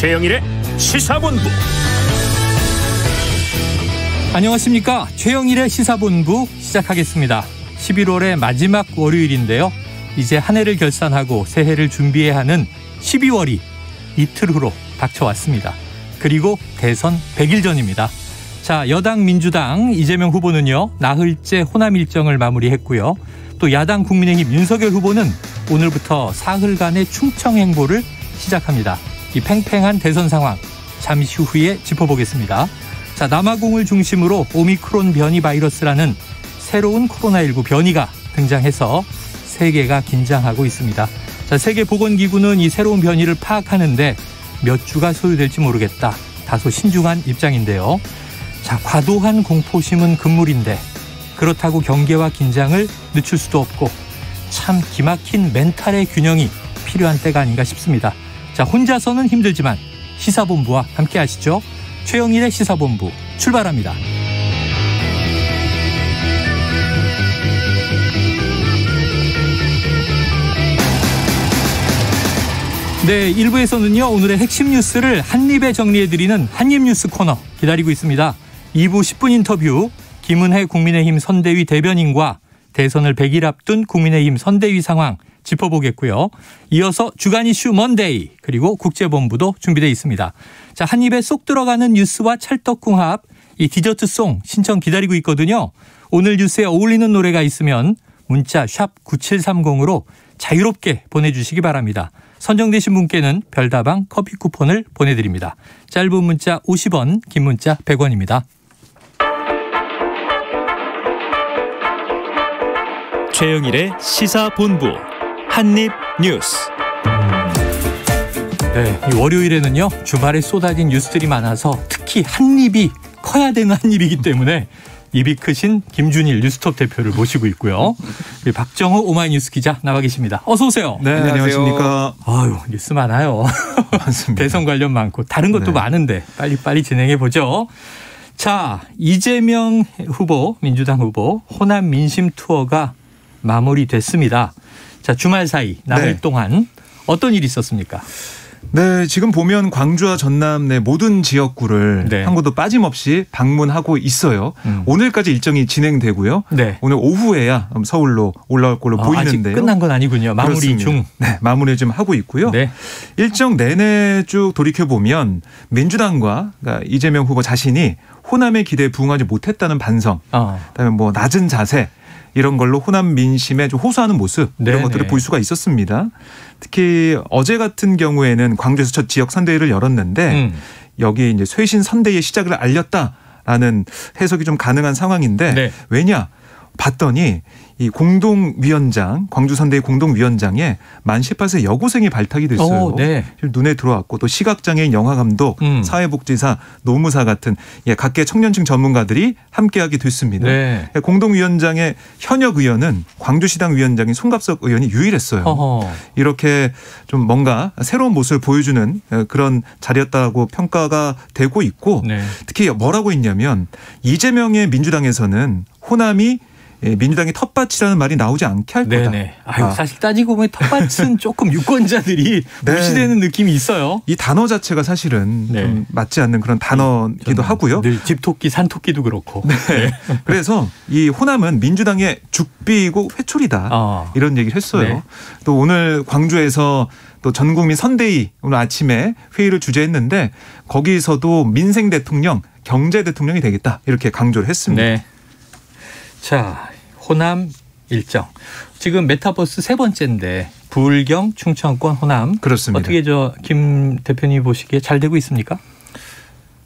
최영일의 시사본부. 안녕하십니까. 최영일의 시사본부 시작하겠습니다. 11월의 마지막 월요일인데요. 이제 한 해를 결산하고 새해를 준비해야 하는 12월이 이틀 후로 닥쳐왔습니다. 그리고 대선 100일 전입니다. 자, 여당 민주당 이재명 후보는요, 나흘째 호남 일정을 마무리했고요. 또 야당 국민의힘 윤석열 후보는 오늘부터 사흘간의 충청 행보를 시작합니다. 이 팽팽한 대선 상황 잠시 후에 짚어보겠습니다. 자, 남아공을 중심으로 오미크론 변이 바이러스라는 새로운 코로나19 변이가 등장해서 세계가 긴장하고 있습니다. 자, 세계보건기구는 이 새로운 변이를 파악하는데 몇 주가 소요될지 모르겠다. 다소 신중한 입장인데요. 자, 과도한 공포심은 금물인데 그렇다고 경계와 긴장을 늦출 수도 없고 참 기막힌 멘탈의 균형이 필요한 때가 아닌가 싶습니다. 자, 혼자서는 힘들지만 시사본부와 함께 하시죠. 최영일의 시사본부 출발합니다. 네, 1부에서는요, 오늘의 핵심 뉴스를 한입에 정리해드리는 한입뉴스 코너 기다리고 있습니다. 2부 10분 인터뷰, 김은혜 국민의힘 선대위 대변인과 대선을 100일 앞둔 국민의힘 선대위 상황 짚어보겠고요. 이어서 주간 이슈 먼데이, 그리고 국제본부도 준비되어 있습니다. 자, 한 입에 쏙 들어가는 뉴스와 찰떡궁합, 이 디저트송 신청 기다리고 있거든요. 오늘 뉴스에 어울리는 노래가 있으면 문자 샵 9730으로 자유롭게 보내주시기 바랍니다. 선정되신 분께는 별다방 커피 쿠폰을 보내드립니다. 짧은 문자 50원, 긴 문자 100원입니다. 최영일의 시사본부 한입뉴스. 네, 이 월요일에는요, 주말에 쏟아진 뉴스들이 많아서 특히 한입이 커야 되는 한입이기 때문에 입이 크신 김준일 뉴스톱 대표를 모시고 있고요. 박정호 오마이뉴스 기자 나와 계십니다. 어서 오세요. 네, 안녕하십니까. 아유, 뉴스 많아요. 맞습니다. 대선 관련 많고 다른 것도 많은데 빨리빨리 진행해 보죠. 자, 이재명 후보, 민주당 후보 호남 민심 투어가 마무리됐습니다. 자, 주말 사이 나흘 동안 어떤 일이 있었습니까? 네, 지금 보면 광주와 전남 내 모든 지역구를 한 곳도 빠짐없이 방문하고 있어요. 오늘까지 일정이 진행되고요. 오늘 오후에야 서울로 올라올 걸로 보이는데요. 아직 끝난 건 아니군요. 마무리 그렇습니다. 중. 네, 마무리 좀 하고 있고요. 일정 내내 쭉 돌이켜보면 민주당과 그러니까 이재명 후보 자신이 호남의 기대에 부응하지 못했다는 반성, 그다음에 뭐 낮은 자세, 이런 걸로 호남 민심에 좀 호소하는 모습, 이런 것들을 볼 수가 있었습니다. 특히 어제 같은 경우에는 광주에서 첫 지역 선대위를 열었는데 여기에 이제 쇄신 선대위의 시작을 알렸다라는 해석이 좀 가능한 상황인데 왜냐? 봤더니 이 공동위원장, 광주 선대위 공동위원장에 만 18세 여고생이 발탁이 됐어요. 눈에 들어왔고 또 시각장애인 영화감독, 사회복지사, 노무사 같은 각계 청년층 전문가들이 함께하게 됐습니다. 공동위원장의 현역 의원은 광주시당 위원장인 송갑석 의원이 유일했어요. 이렇게 좀 뭔가 새로운 모습을 보여주는 그런 자리였다고 평가가 되고 있고 특히 뭐라고 했냐면 이재명의 민주당에서는 호남이 민주당의 텃밭이라는 말이 나오지 않게 할 거다. 아유, 사실 따지고 보면 텃밭은 조금 유권자들이 무시되는 느낌이 있어요. 이 단어 자체가 사실은 좀 맞지 않는 그런 단어이기도 하고요. 늘 집토끼, 산토끼도 그렇고. 그래서 이 호남은 민주당의 죽비이고 회초리다. 이런 얘기를 했어요. 또 오늘 광주에서 또 전국민 선대위 오늘 아침에 회의를 주재했는데 거기서도 민생 대통령, 경제 대통령이 되겠다. 이렇게 강조를 했습니다. 자, 호남 일정. 지금 메타버스 세 번째인데 부울경, 충청권, 호남. 그렇습니다. 어떻게 김 대표님 보시기에 잘 되고 있습니까?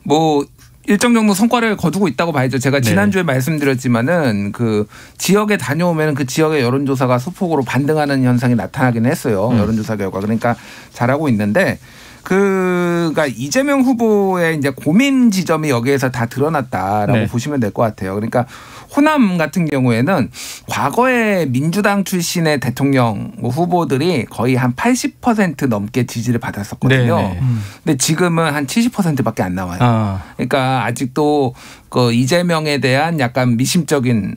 뭐 일정 정도 성과를 거두고 있다고 봐야죠. 제가 지난주에 말씀드렸지만은 그 지역에 다녀오면 그 지역의 여론조사가 소폭으로 반등하는 현상이 나타나긴 했어요. 여론조사 결과. 그러니까 잘하고 있는데 그러니까 이재명 후보의 이제 고민 지점이 여기에서 다 드러났다라고 보시면 될 것 같아요. 그러니까 호남 같은 경우에는 과거에 민주당 출신의 대통령 후보들이 거의 한 80% 넘게 지지를 받았었거든요. 근데 지금은 한 70%밖에 안 나와요. 그러니까 아직도 그 이재명에 대한 약간 미심적인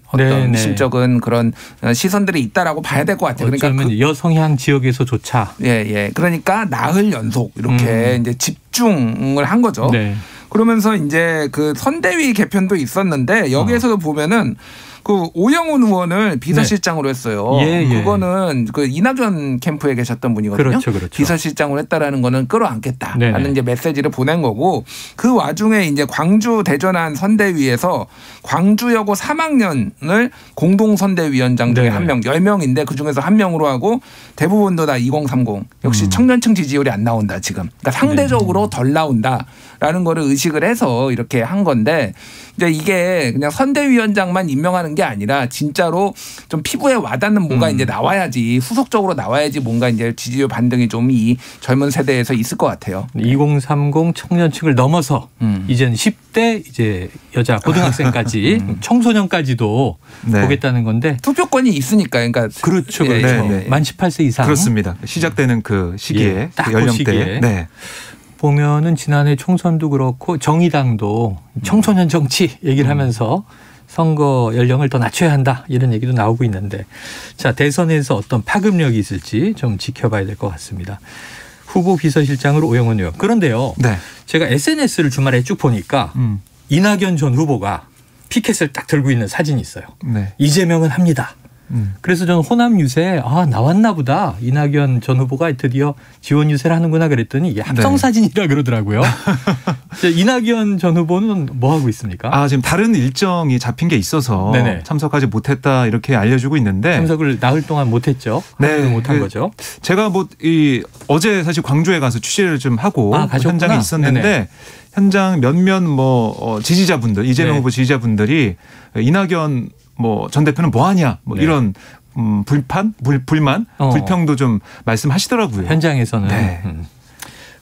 미심적인 그런 시선들이 있다라고 봐야 될 것 같아요. 그러니까 그 여성향 지역에서조차 그러니까 나흘 연속 이렇게 이제 집중을 한 거죠. 네. 그러면서 이제 그 선대위 개편도 있었는데 여기에서도 보면은 그 오영훈 의원을 비서실장으로 했어요. 그거는 그 이낙연 캠프에 계셨던 분이거든요. 그렇죠. 비서실장으로 했다라는 거는 끌어안겠다라는 이제 메시지를 보낸 거고 그 와중에 이제 광주 대전안 선대위에서 광주여고 3학년을 공동 선대위원장 중에 한 명, 10명인데 그 중에서 한 명으로 하고 대부분도 다 2030 역시 청년층 지지율이 안 나온다 지금. 그러니까 상대적으로 덜 나온다라는 거를 의식을 해서 이렇게 한 건데 이제 이게 그냥 선대위원장만 임명하는 게 아니라 진짜로 좀 피부에 와닿는 뭐가 이제 나와야지 후속적으로 나와야지 뭔가 이제 지지율 반등이 좀 이 젊은 세대에서 있을 것 같아요. 2030 청년층을 넘어서 이제는 10대 이제 여자 고등학생까지 청소년까지도 보겠다는 건데 투표권이 있으니까 그러니까 그렇죠. 만 18세 이상 그렇습니다. 시작되는 그 시기에 딱 연령대에 보면은 지난해 총선도 그렇고 정의당도 청소년 정치 얘기를 하면서 선거 연령을 더 낮춰야 한다 이런 얘기도 나오고 있는데 자 대선에서 어떤 파급력이 있을지 좀 지켜봐야 될 것 같습니다. 후보 비서실장으로 오영훈 의원. 그런데요. 제가 SNS를 주말에 쭉 보니까 이낙연 전 후보가 피켓을 딱 들고 있는 사진이 있어요. 이재명은 합니다. 그래서 저는 호남 유세 나왔나 보다. 이낙연 전 후보가 드디어 지원 유세를 하는구나 그랬더니 이게 합성 사진이라 그러더라고요. 이낙연 전 후보는 뭐 하고 있습니까? 지금 다른 일정이 잡힌 게 있어서 참석하지 못했다 이렇게 알려주고 있는데 참석을 나흘 동안 못했죠. 못한 거죠. 제가 어제 사실 광주에 가서 취재를 좀 하고 현장에 있었는데 현장 몇몇 지지자분들 이재명 후보 지지자분들이 이낙연 전 대표는 뭐 하냐 이런 불만, 불평도 좀 말씀하시더라고요. 현장에서는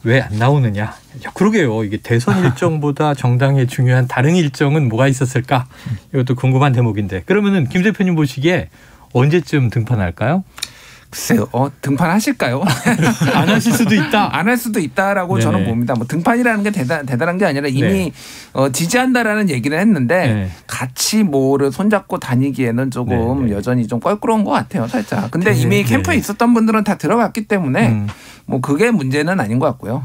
왜 안 나오느냐. 그러게요. 이게 대선 일정보다 정당의 중요한 다른 일정은 뭐가 있었을까? 이것도 궁금한 대목인데. 그러면은 김 대표님 보시기에 언제쯤 등판할까요? 글쎄요. 등판하실까요? 안 하실 수도 있다. 안 할 수도 있다라고 저는 봅니다. 등판이라는 게 대단한 게 아니라 이미 지지한다라는 얘기를 했는데 같이 뭐를 손잡고 다니기에는 조금 여전히 좀 껄끄러운 것 같아요. 살짝. 근데 이미 캠프에 있었던 분들은 다 들어갔기 때문에 그게 문제는 아닌 것 같고요.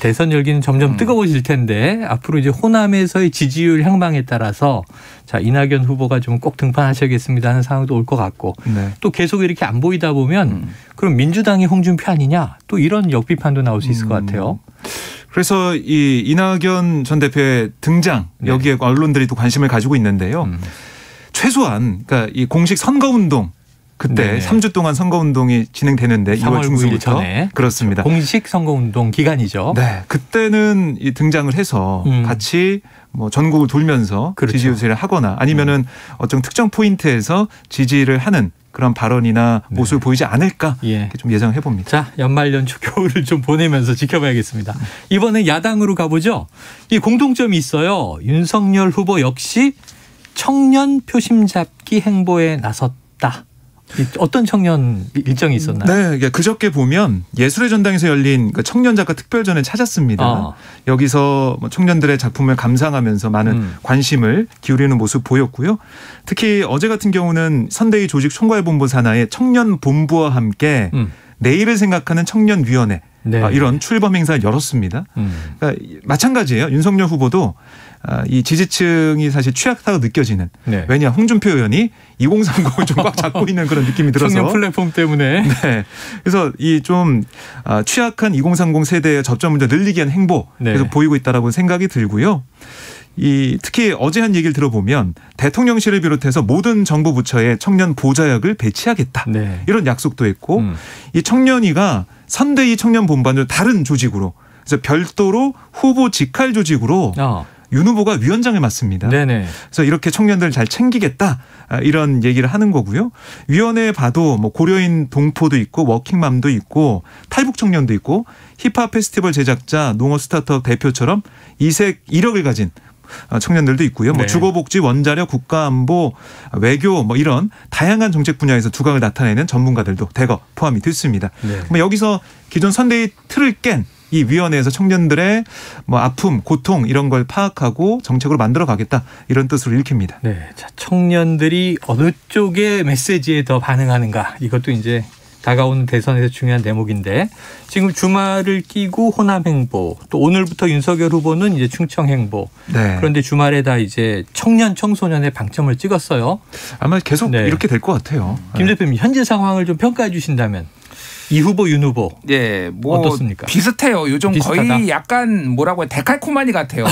대선 열기는 점점 뜨거워질 텐데 앞으로 이제 호남에서의 지지율 향방에 따라서 자 이낙연 후보가 좀 꼭 등판하셔야겠습니다 하는 상황도 올 것 같고 또 계속 이렇게 안 보이다 보면 그럼 민주당이 홍준표 아니냐 또 이런 역비판도 나올 수 있을 것 같아요. 그래서 이 이낙연 전 대표의 등장 여기에 언론들이 또 관심을 가지고 있는데요. 최소한 그러니까 이 공식 선거운동 그때 3주 동안 선거운동이 진행되는데 2월 중순부터 그렇습니다. 공식 선거운동 기간이죠. 그때는 이 등장을 해서 같이 전국을 돌면서 지지 유세를 하거나 아니면은 어떤 특정 포인트에서 지지를 하는 그런 발언이나 모습을 보이지 않을까 이렇게 좀 예상해 봅니다. 자, 연말 연초 겨울을 좀 보내면서 지켜봐야겠습니다. 이번에 야당으로 가보죠. 이 공통점이 있어요. 윤석열 후보 역시 청년 표심 잡기 행보에 나섰다. 어떤 청년 일정이 있었나요? 그저께 보면 예술의 전당에서 열린 청년 작가 특별전을 찾았습니다. 여기서 청년들의 작품을 감상하면서 많은 관심을 기울이는 모습 보였고요. 특히 어제 같은 경우는 선대위 조직 총괄본부 산하의 청년 본부와 함께 내일을 생각하는 청년위원회 이런 출범 행사를 열었습니다. 그러니까 마찬가지예요. 윤석열 후보도 이 지지층이 사실 취약하다고 느껴지는 왜냐 홍준표 의원이 2030을 좀 꽉 잡고 있는 그런 느낌이 들어서 청년 플랫폼 때문에 그래서 이 좀 취약한 2030 세대의 접점을 늘리기 위한 행보 그래서 보이고 있다라고 생각이 들고요. 특히 어제 한 얘기를 들어보면 대통령실을 비롯해서 모든 정부 부처에 청년 보좌역을 배치하겠다 이런 약속도 했고 이 청년위가 선대위 청년 본부와 다른 조직으로 그래서 별도로 후보 직할 조직으로 윤 후보가 위원장을 맡습니다. 그래서 이렇게 청년들을 잘 챙기겠다 이런 얘기를 하는 거고요. 위원회에 봐도 고려인 동포도 있고 워킹맘도 있고 탈북 청년도 있고 힙합 페스티벌 제작자 농어 스타트업 대표처럼 이색 이력을 가진 청년들도 있고요. 뭐 주거복지, 원자력, 국가안보, 외교 뭐 이런 다양한 정책 분야에서 두각을 나타내는 전문가들도 대거 포함이 됐습니다. 뭐 여기서 기존 선대위 틀을 깬 이 위원회에서 청년들의 뭐 아픔, 고통 이런 걸 파악하고 정책으로 만들어 가겠다 이런 뜻으로 읽힙니다. 네, 자, 청년들이 어느 쪽의 메시지에 더 반응하는가 이것도 이제 다가오는 대선에서 중요한 대목인데 지금 주말을 끼고 호남 행보 또 오늘부터 윤석열 후보는 이제 충청 행보 그런데 주말에다 이제 청년 청소년의 방점을 찍었어요. 아마 계속 이렇게 될 것 같아요. 김 대표님 현재 상황을 좀 평가해 주신다면. 이 후보, 윤 후보. 예, 뭐 어떻습니까? 비슷해요. 요즘 비슷하다? 거의 약간 뭐라고 해야 데칼코마니 같아요.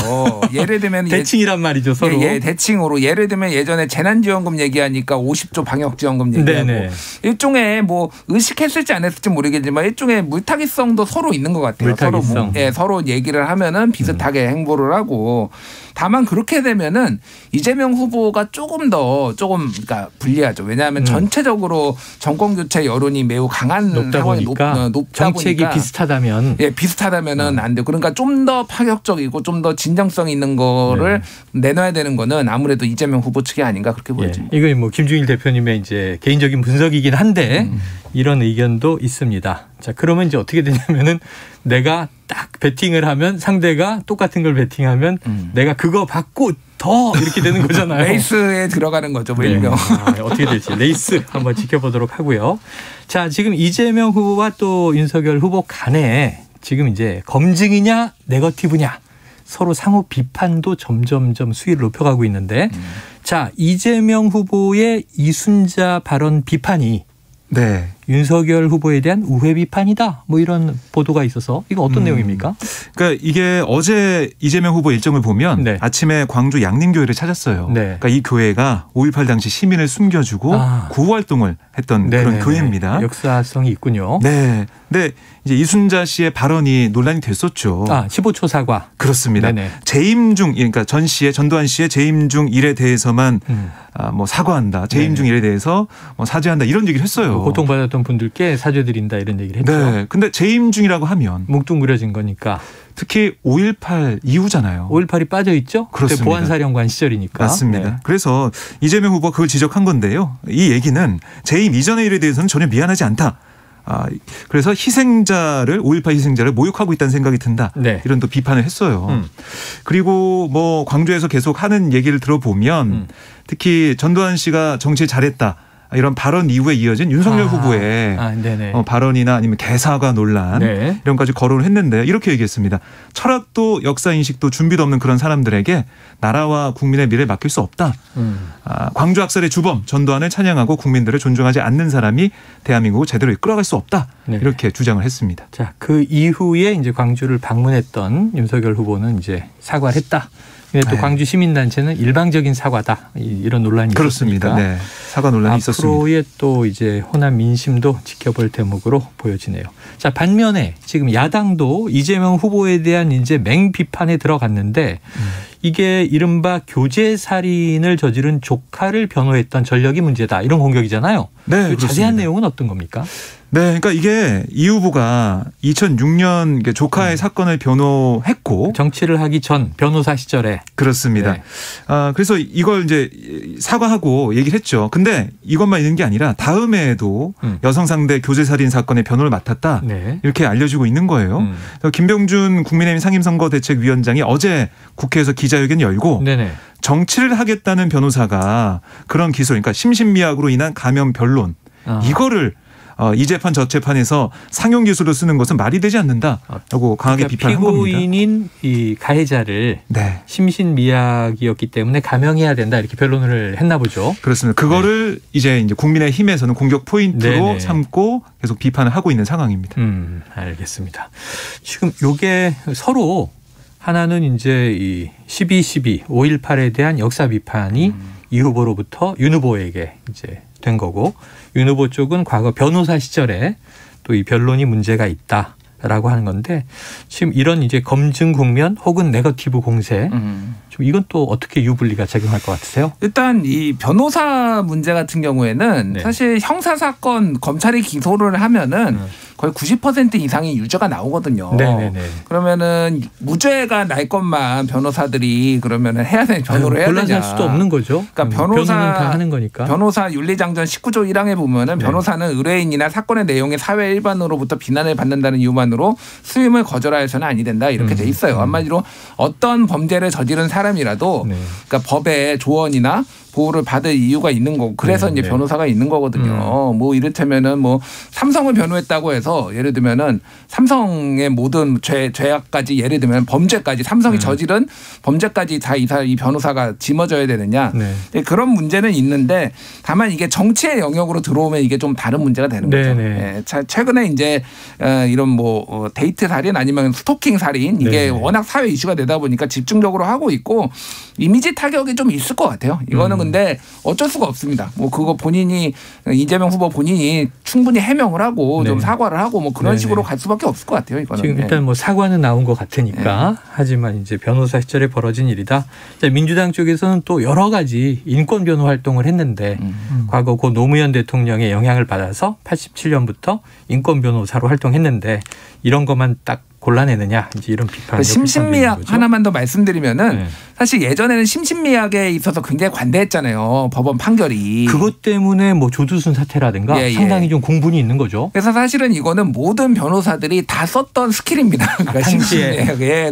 예를 들면 대칭이란 말이죠, 서로. 예, 대칭으로 예를 들면 예전에 재난지원금 얘기하니까 50조 방역지원금 얘기하고 일종의 뭐 의식했을지 안 했을지 모르겠지만 일종의 물타기성도 서로 있는 것 같아요. 물타기성. 서로 얘기를 하면은 비슷하게 행보를 하고. 다만 그렇게 되면은 이재명 후보가 조금 그러니까 불리하죠. 왜냐하면 전체적으로 정권 교체 여론이 매우 강한 높다 보니까 정책이 비슷하다면 비슷하다면은 안 돼요. 그러니까 좀 더 파격적이고 좀 더 진정성 있는 거를 내놔야 되는 거는 아무래도 이재명 후보 측이 아닌가 그렇게 보여집니다. 이거 뭐 김중일 대표님의 이제 개인적인 분석이긴 한데 이런 의견도 있습니다. 자, 그러면 이제 어떻게 되냐면은 내가 딱 배팅을 하면 상대가 똑같은 걸 배팅하면 내가 그거 받고 더 이렇게 되는 거잖아요. 레이스에 들어가는 거죠. 뭐 일명. 어떻게 될지 레이스 한번 지켜보도록 하고요. 자, 지금 이재명 후보와 또 윤석열 후보 간에 지금 이제 검증이냐 네거티브냐 서로 상호 비판도 점점점 수위를 높여가고 있는데 자, 이재명 후보의 이순자 발언 비판이 윤석열 후보에 대한 우회 비판이다. 뭐 이런 보도가 있어서 이거 어떤 내용입니까? 그러니까 이게 어제 이재명 후보 일정을 보면 아침에 광주 양림교회를 찾았어요. 그러니까 이 교회가 5.18 당시 시민을 숨겨주고 구호 활동을 했던 그런 교회입니다. 역사성이 있군요. 네. 근데 이제 이순자 씨의 발언이 논란이 됐었죠. 15초 사과. 그렇습니다. 재임 중, 그러니까 전두환 씨의 재임 중 일에 대해서만 뭐 사과한다. 재임 중 일에 대해서 뭐 사죄한다. 이런 얘기를 했어요. 고통받았던 분들께 사죄드린다 이런 얘기를 했죠. 네. 근데 재임 중이라고 하면 뭉뚱그려진 거니까. 특히 5.18 이후잖아요. 5.18이 빠져 있죠. 그때 보안사령관 시절이니까. 맞습니다. 그래서 이재명 후보가 그걸 지적한 건데요. 이 얘기는 재임 이전의 일에 대해서는 전혀 미안하지 않다. 그래서 5.18 희생자를 모욕하고 있다는 생각이 든다. 이런 또 비판을 했어요. 그리고 뭐 광주에서 계속 하는 얘기를 들어보면 특히 전두환 씨가 정치 잘했다. 이런 발언 이후에 이어진 윤석열 후보의 발언이나 아니면 개사과 논란 이런 까지 거론을 했는데 이렇게 얘기했습니다. 철학도 역사인식도 준비도 없는 그런 사람들에게 나라와 국민의 미래를 맡길 수 없다. 광주 학살의 주범 전두환을 찬양하고 국민들을 존중하지 않는 사람이 대한민국을 제대로 이끌어갈 수 없다. 이렇게 주장을 했습니다. 자, 그 이후에 이제 광주를 방문했던 윤석열 후보는 이제 사과를 했다. 근데 또 광주 시민단체는 일방적인 사과다 이런 논란이 그렇습니다. 있었으니까 사과 논란이 있었습니다. 앞으로의 또 이제 호남 민심도 지켜볼 대목으로 보여지네요. 자, 반면에 지금 야당도 이재명 후보에 대한 이제 맹비판에 들어갔는데 이게 이른바 교제 살인을 저지른 조카를 변호했던 전력이 문제다 이런 공격이잖아요. 그 자세한 내용은 어떤 겁니까? 그러니까 이게 이 후보가 2006년 조카의 사건을 변호했고 정치를 하기 전 변호사 시절에 그렇습니다. 그래서 이걸 이제 사과하고 얘기를 했죠. 근데 이것만 있는 게 아니라 다음 해에도 여성 상대 교제 살인 사건의 변호를 맡았다 이렇게 알려지고 있는 거예요. 김병준 국민의힘 상임선거대책위원장이 어제 국회에서 기자회견 열고 정치를 하겠다는 변호사가 그런 기소, 그러니까 심신미약으로 인한 감염 변론 이거를 이 재판 저 재판에서 상용 기술로 쓰는 것은 말이 되지 않는다라고 강하게 비판한 겁니다. 피고인인 이 가해자를 심신미약이었기 때문에 감형해야 된다 이렇게 변론을 했나 보죠. 그렇습니다. 그거를 이제 국민의힘에서는 공격 포인트로 삼고 계속 비판을 하고 있는 상황입니다. 알겠습니다. 지금 이게 서로 하나는 이제 이 12.12 5.18에 대한 역사 비판이 이 후보로부터 윤 후보에게 이제 된 거고 윤 후보 쪽은 과거 변호사 시절에 또 이 변론이 문제가 있다라고 하는 건데 지금 이런 이제 검증 국면 혹은 네거티브 공세 좀 이건 또 어떻게 유불리가 작용할 것 같으세요? 일단 이 변호사 문제 같은 경우에는 사실 형사 사건 검찰이 기소를 하면은 거의 90% 이상이 유죄가 나오거든요. 네네네. 그러면은 무죄가 날 것만 변호사들이 그러면은 해야 되는 변호를 해야 되냐? 곤란할 수도 없는 거죠. 그러니까 변호는 다 하는 거니까. 변호사 윤리장전 19조 1항에 보면은 변호사는 의뢰인이나 사건의 내용에 사회 일반으로부터 비난을 받는다는 이유만으로 수임을 거절하여서는 아니 된다 이렇게 돼 있어요. 한마디로 어떤 범죄를 저지른 사람이라도 그러니까 법의 조언이나 보호를 받을 이유가 있는 거고 그래서 이제 변호사가 있는 거거든요. 뭐 이를테면은 뭐 삼성을 변호했다고 해서 예를 들면은 삼성의 모든 죄악까지 예를 들면 범죄까지 삼성이 저지른 범죄까지 다 이 변호사가 짊어져야 되느냐 그런 문제는 있는데 다만 이게 정치의 영역으로 들어오면 이게 좀 다른 문제가 되는 거죠. 예, 최근에 이제 이런 뭐 데이트 살인 아니면 스토킹 살인 이게 워낙 사회 이슈가 되다 보니까 집중적으로 하고 있고 이미지 타격이 좀 있을 것 같아요. 이거는 근데 어쩔 수가 없습니다. 뭐 그거 본인이 이재명 후보 본인이 충분히 해명을 하고 좀 사과를 하고 뭐 그런 식으로 갈 수밖에 없을 것 같아요. 이거는. 지금 일단 뭐 사과는 나온 것 같으니까 하지만 이제 변호사 시절에 벌어진 일이다. 민주당 쪽에서는 또 여러 가지 인권 변호 활동을 했는데 과거 고 노무현 대통령의 영향을 받아서 87년부터 인권 변호사로 활동했는데 이런 것만 딱 골라내느냐 이제 이런 비판. 심신미약 하나만 더 말씀드리면은 사실 예전에는 심신미약에 있어서 굉장히 관대했잖아요. 법원 판결이. 그것 때문에 뭐 조두순 사태라든가 상당히 좀 공분이 있는 거죠. 그래서 사실은 이거는 모든 변호사들이 다 썼던 스킬입니다. 그러니까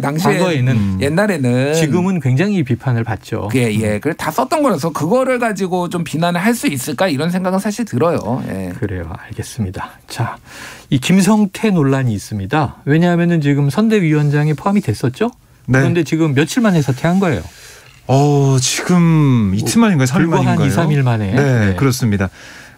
당시에 과거에는 옛날에는 지금은 굉장히 비판을 받죠. 그래 다 썼던 거라서 그거를 가지고 좀 비난을 할 수 있을까 이런 생각은 사실 들어요. 그래요, 알겠습니다. 자, 이 김성태 논란이 있습니다. 왜냐하면은 지금 선대위원장에 포함이 됐었죠. 그런데 지금 며칠 만에 사퇴한 거예요. 지금 이틀 만인가요? 3일 만인가요? 불과 한 2, 3일 만에. 네, 그렇습니다.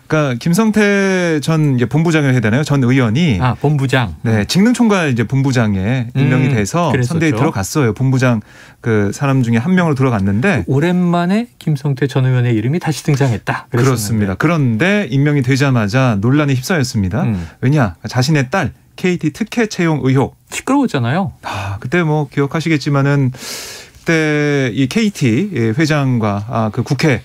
그러니까 김성태 전 이제 본부장을 해야 되나요? 전 의원이 본부장. 네, 직능총괄 이제 본부장에 임명이 돼서 선대위 들어갔어요. 본부장 그 사람 중에 한 명으로 들어갔는데 오랜만에 김성태 전 의원의 이름이 다시 등장했다. 그렇습니다. 그런데 임명이 되자마자 논란에 휩싸였습니다. 왜냐? 자신의 딸 KT 특혜 채용 의혹. 시끄러웠잖아요. 그때 뭐 기억하시겠지만은 그때 이 KT 회장과 그 국회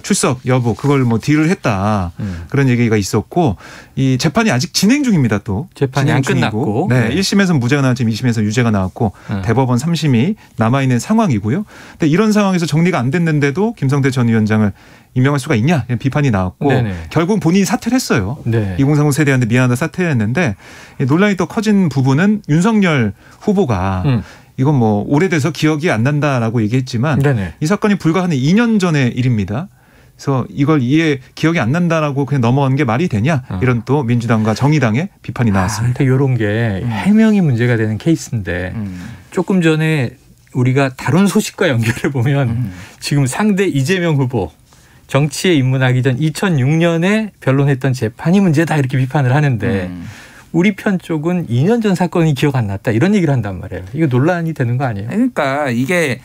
출석 여부 그걸 뭐 딜을 했다 그런 얘기가 있었고 이 재판이 아직 진행 중입니다. 또 재판이 안 끝났고 1심에서는 무죄가 나왔지만 2심에서 유죄가 나왔고 대법원 3심이 남아있는 상황이고요. 근데 이런 상황에서 정리가 안 됐는데도 김성태 전 위원장을 임명할 수가 있냐 이런 비판이 나왔고 결국 본인이 사퇴를 했어요. 2030 세대한테 미안하다 사퇴했는데 논란이 또 커진 부분은 윤석열 후보가 이건 뭐 오래돼서 기억이 안 난다라고 얘기했지만 이 사건이 불과 한 2년 전의 일입니다. 그래서 이걸 기억이 안 난다라고 그냥 넘어간 게 말이 되냐 이런 또 민주당과 정의당의 비판이 나왔습니다. 근데 이런 게 해명이 문제가 되는 케이스인데 조금 전에 우리가 다룬 소식과 연결해 보면 지금 상대 이재명 후보 정치에 입문하기 전 2006년에 변론했던 재판이 문제다 이렇게 비판을 하는데 우리 편 쪽은 2년 전 사건이 기억 안 났다 이런 얘기를 한단 말이에요. 이거 논란이 되는 거 아니에요? 그러니까 이게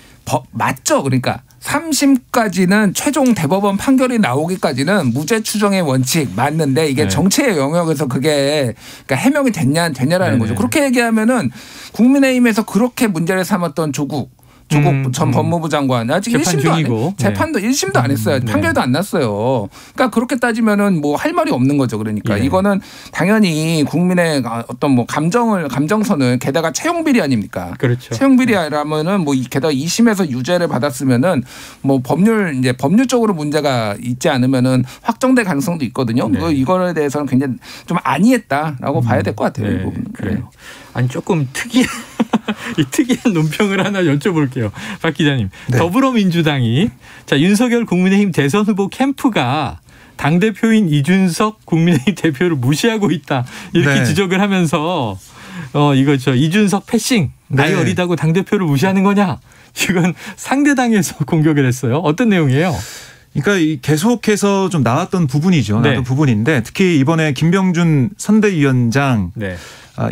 맞죠. 그러니까 3심까지는 최종 대법원 판결이 나오기까지는 무죄 추정의 원칙 맞는데 이게 정치의 영역에서 그게 그러니까 해명이 되냐라는 거죠. 그렇게 얘기하면은 국민의힘에서 그렇게 문제를 삼았던 조국 전 법무부 장관 아직 재판 1심도 중이고. 재판도 1심도 안 했어요. 판결도 안 났어요. 그러니까 그렇게 따지면은 뭐 할 말이 없는 거죠. 그러니까 이거는 당연히 국민의 어떤 뭐 감정선을 게다가 채용 비리 아닙니까? 그렇죠. 채용 비리라면은 뭐 게다가 2심에서 유죄를 받았으면은 뭐 법률적으로 문제가 있지 않으면은 확정될 가능성도 있거든요. 이거에 대해서는 굉장히 좀 안이했다라고 봐야 될 것 같아요. 이 부분. 그래요. 아니 조금 특이한 논평을 하나 여쭤볼게요. 박 기자님. 더불어민주당이 윤석열 국민의힘 대선 후보 캠프가 당대표인 이준석 국민의힘 대표를 무시하고 있다. 이렇게 지적을 하면서 이준석 패싱 나이 어리다고 당대표를 무시하는 거냐. 이건 상대당에서 공격을 했어요. 어떤 내용이에요? 그러니까 계속해서 좀 나왔던 부분이죠. 나왔던 부분인데 특히 이번에 김병준 선대위원장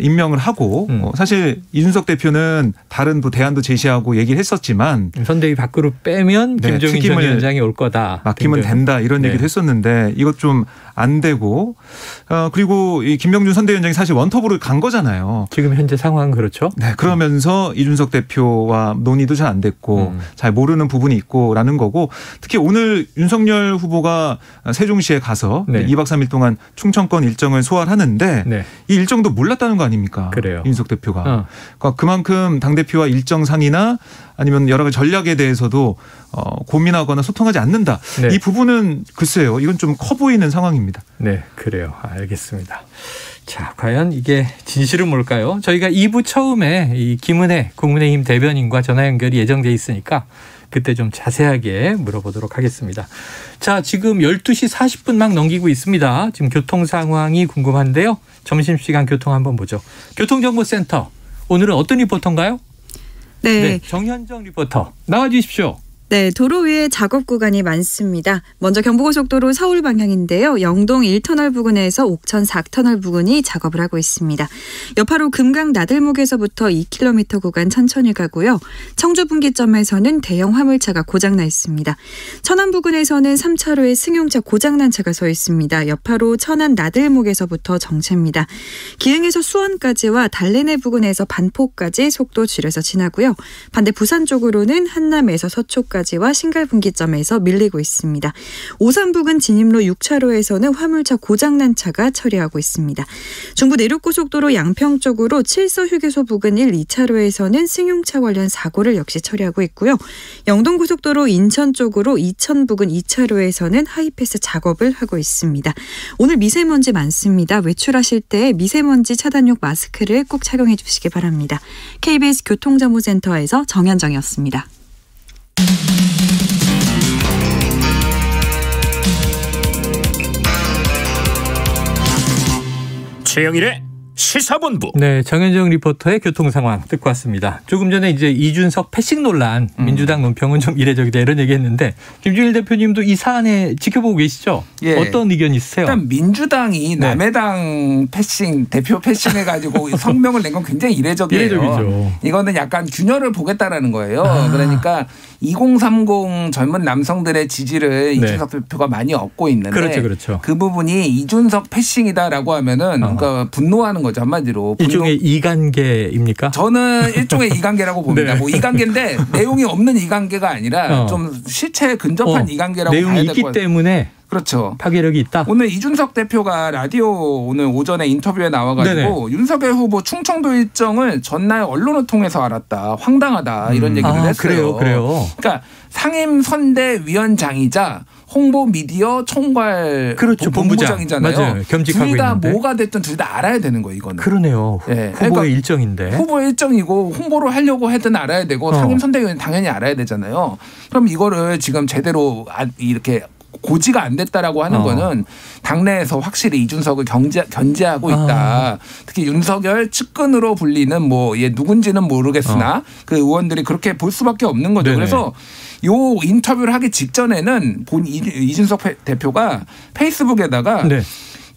임명을 하고 사실 이준석 대표는 다른 대안도 제시하고 얘기를 했었지만 선대위 밖으로 빼면 김종인 전 위원장이 올 거다. 맡기면 된다 이런 얘기를 했었는데 이것 좀 안 되고 그리고 이 김병준 선대위원장이 사실 원톱으로 간 거잖아요. 지금 현재 상황은 그렇죠. 네, 그러면서 이준석 대표와 논의도 잘 안 됐고 잘 모르는 부분이 있고라는 거고 특히 오늘 윤석열 후보가 세종시에 가서 2박 3일 동안 충청권 일정을 소화하는데 이 일정도 몰랐다는 거 아닙니까? 그래요. 이준석 대표가. 그러니까 그만큼 당대표와 일정 상의나 아니면 여러 가지 전략에 대해서도 고민하거나 소통하지 않는다. 이 부분은 글쎄요. 이건 좀 커 보이는 상황입니다. 네, 그래요. 알겠습니다. 자, 과연 이게 진실은 뭘까요? 저희가 2부 처음에 이 김은혜 국민의힘 대변인과 전화 연결이 예정돼 있으니까 그때 좀 자세하게 물어보도록 하겠습니다. 자, 지금 12시 40분 막 넘기고 있습니다. 지금 교통 상황이 궁금한데요. 점심시간 교통 한번 보죠. 교통정보센터. 오늘은 어떤 리포터인가요? 네, 정현정 리포터 나와 주십시오. 네, 도로 위에 작업 구간이 많습니다. 먼저 경부고속도로 서울 방향인데요. 영동 1터널 부근에서 옥천 4터널 부근이 작업을 하고 있습니다. 여파로 금강 나들목에서부터 2km 구간 천천히 가고요. 청주 분기점에서는 대형 화물차가 고장나 있습니다. 천안 부근에서는 3차로에 승용차 고장난 차가 서 있습니다. 여파로 천안 나들목에서부터 정체입니다. 기흥에서 수원까지와 달래내 부근에서 반포까지 속도 줄여서 지나고요. 반대 부산 쪽으로는 한남에서 서초까지 와 신갈분기점에서 밀리고 있습니다. 오산 부근 진입로 6차로에서는 화물차 고장난 차가 처리하고 있습니다. 중부 내륙고속도로 양평 쪽으로 칠서 휴게소 부근 1, 2차로에서는 승용차 관련 사고를 역시 처리하고 있고요. 영동고속도로 인천 쪽으로 이천 부근 2차로에서는 하이패스 작업을 하고 있습니다. 오늘 미세먼지 많습니다. 외출하실 때 미세먼지 차단용 마스크를 꼭 착용해 주시기 바랍니다. KBS 교통정보센터에서 정현정이었습니다. 최영일의 시사본부. 네, 정현정 리포터의 교통 상황 듣고 왔습니다. 조금 전에 이제 이준석 패싱 논란, 민주당 논평은 좀 이례적이다 이런 얘기했는데 김준일 대표님도 이 사안에 지켜보고 계시죠? 예. 어떤 의견 있으세요? 일단 민주당이 남의 당 패싱 대표 패싱해가지고 성명을 낸 건 굉장히 이례적이에요. 이례적이죠. 이거는 약간 균열을 보겠다라는 거예요. 그러니까 2030 젊은 남성들의 지지를 이준석 대표가 많이 얻고 있는데 그렇죠. 그 부분이 이준석 패싱이다라고 하면은 그러니까 분노하는 거죠 한마디로. 일종의 이관계입니까? 저는 일종의 이관계라고 봅니다. 뭐 이관계인데 내용이 없는 이관계가 아니라 좀 실체에 근접한 이관계라고 봐야 될 것 같아요. 내용이 있기 때문에. 그렇죠. 파괴력이 있다. 오늘 이준석 대표가 라디오 오늘 오전에 인터뷰에 나와가지고 윤석열 후보 충청도 일정을 전날 언론을 통해서 알았다. 황당하다. 이런 얘기를 했어요. 그래요. 그러니까 상임선대위원장이자 홍보 미디어 총괄 본부장이잖아요. 맞아요. 겸직하고 둘 다 있는데. 뭐가 됐든 둘 다 알아야 되는 거예요. 이거는. 그러네요. 네. 후보의 그러니까 일정인데. 후보의 일정이고 홍보를 하려고 하든 알아야 되고 상임선대위원장 당연히 알아야 되잖아요. 그럼 이거를 지금 제대로 이렇게 고지가 안 됐다라고 하는 거는 당내에서 확실히 이준석을 견제하고 있다. 특히 윤석열 측근으로 불리는 뭐 얘 누군지는 모르겠으나 그 의원들이 그렇게 볼 수밖에 없는 거죠. 그래서 요 인터뷰를 하기 직전에는 이준석 대표가 페이스북에다가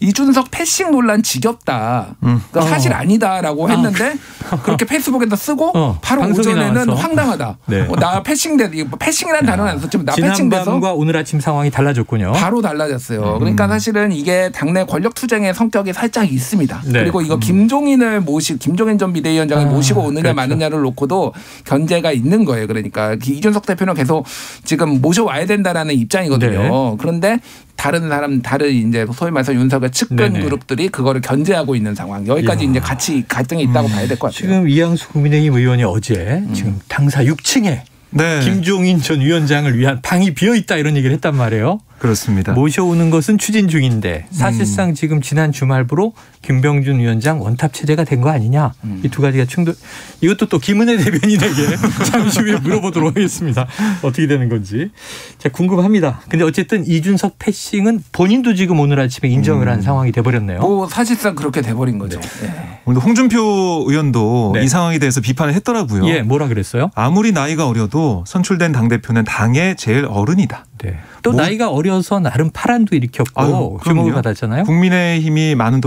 이준석 패싱 논란 지겹다. 그러니까 사실 아니다라고 했는데 그렇게 페이스북에다 쓰고 바로 오전에는 나와서. 황당하다. 나 패싱이라는 단어는 안 썼지만 나 패싱돼서. 지난밤과 오늘 아침 상황이 달라졌군요. 바로 달라졌어요. 그러니까 사실은 이게 당내 권력 투쟁의 성격이 살짝 있습니다. 그리고 이거 김종인 전 비대위원장을 모시고 오느냐 마느냐를 놓고도 견제가 있는 거예요. 그러니까 이준석 대표는 계속 지금 모셔와야 된다라는 입장이거든요. 그런데 다른 이제 소위 말해서 윤석열 측근 그룹들이 그거를 견제하고 있는 상황. 여기까지 이제 같이 갈등이 있다고 봐야 될 것 같아요. 지금 이양수 국민의힘 의원이 어제 지금 당사 6층에 김종인 전 위원장을 위한 방이 비어 있다 이런 얘기를 했단 말이에요. 그렇습니다. 모셔오는 것은 추진 중인데 사실상 지금 지난 주말부로 김병준 위원장 원탑 체제가 된 거 아니냐. 이 두 가지가 충돌. 이것도 또 김은혜 대변인에게 잠시 후에 물어보도록 하겠습니다. 어떻게 되는 건지. 자, 궁금합니다. 근데 어쨌든 이준석 패싱은 본인도 지금 오늘 아침에 인정을 한 상황이 돼버렸네요. 뭐 사실상 그렇게 돼버린 거죠. 오늘 홍준표 의원도 이 상황에 대해서 비판을 했더라고요. 뭐라 그랬어요? 아무리 나이가 어려도 선출된 당대표는 당의 제일 어른이다. 네. 또 나이가 어려서 나름 파란도 일으켰고 주목을 받았잖아요. 국민의힘이 많은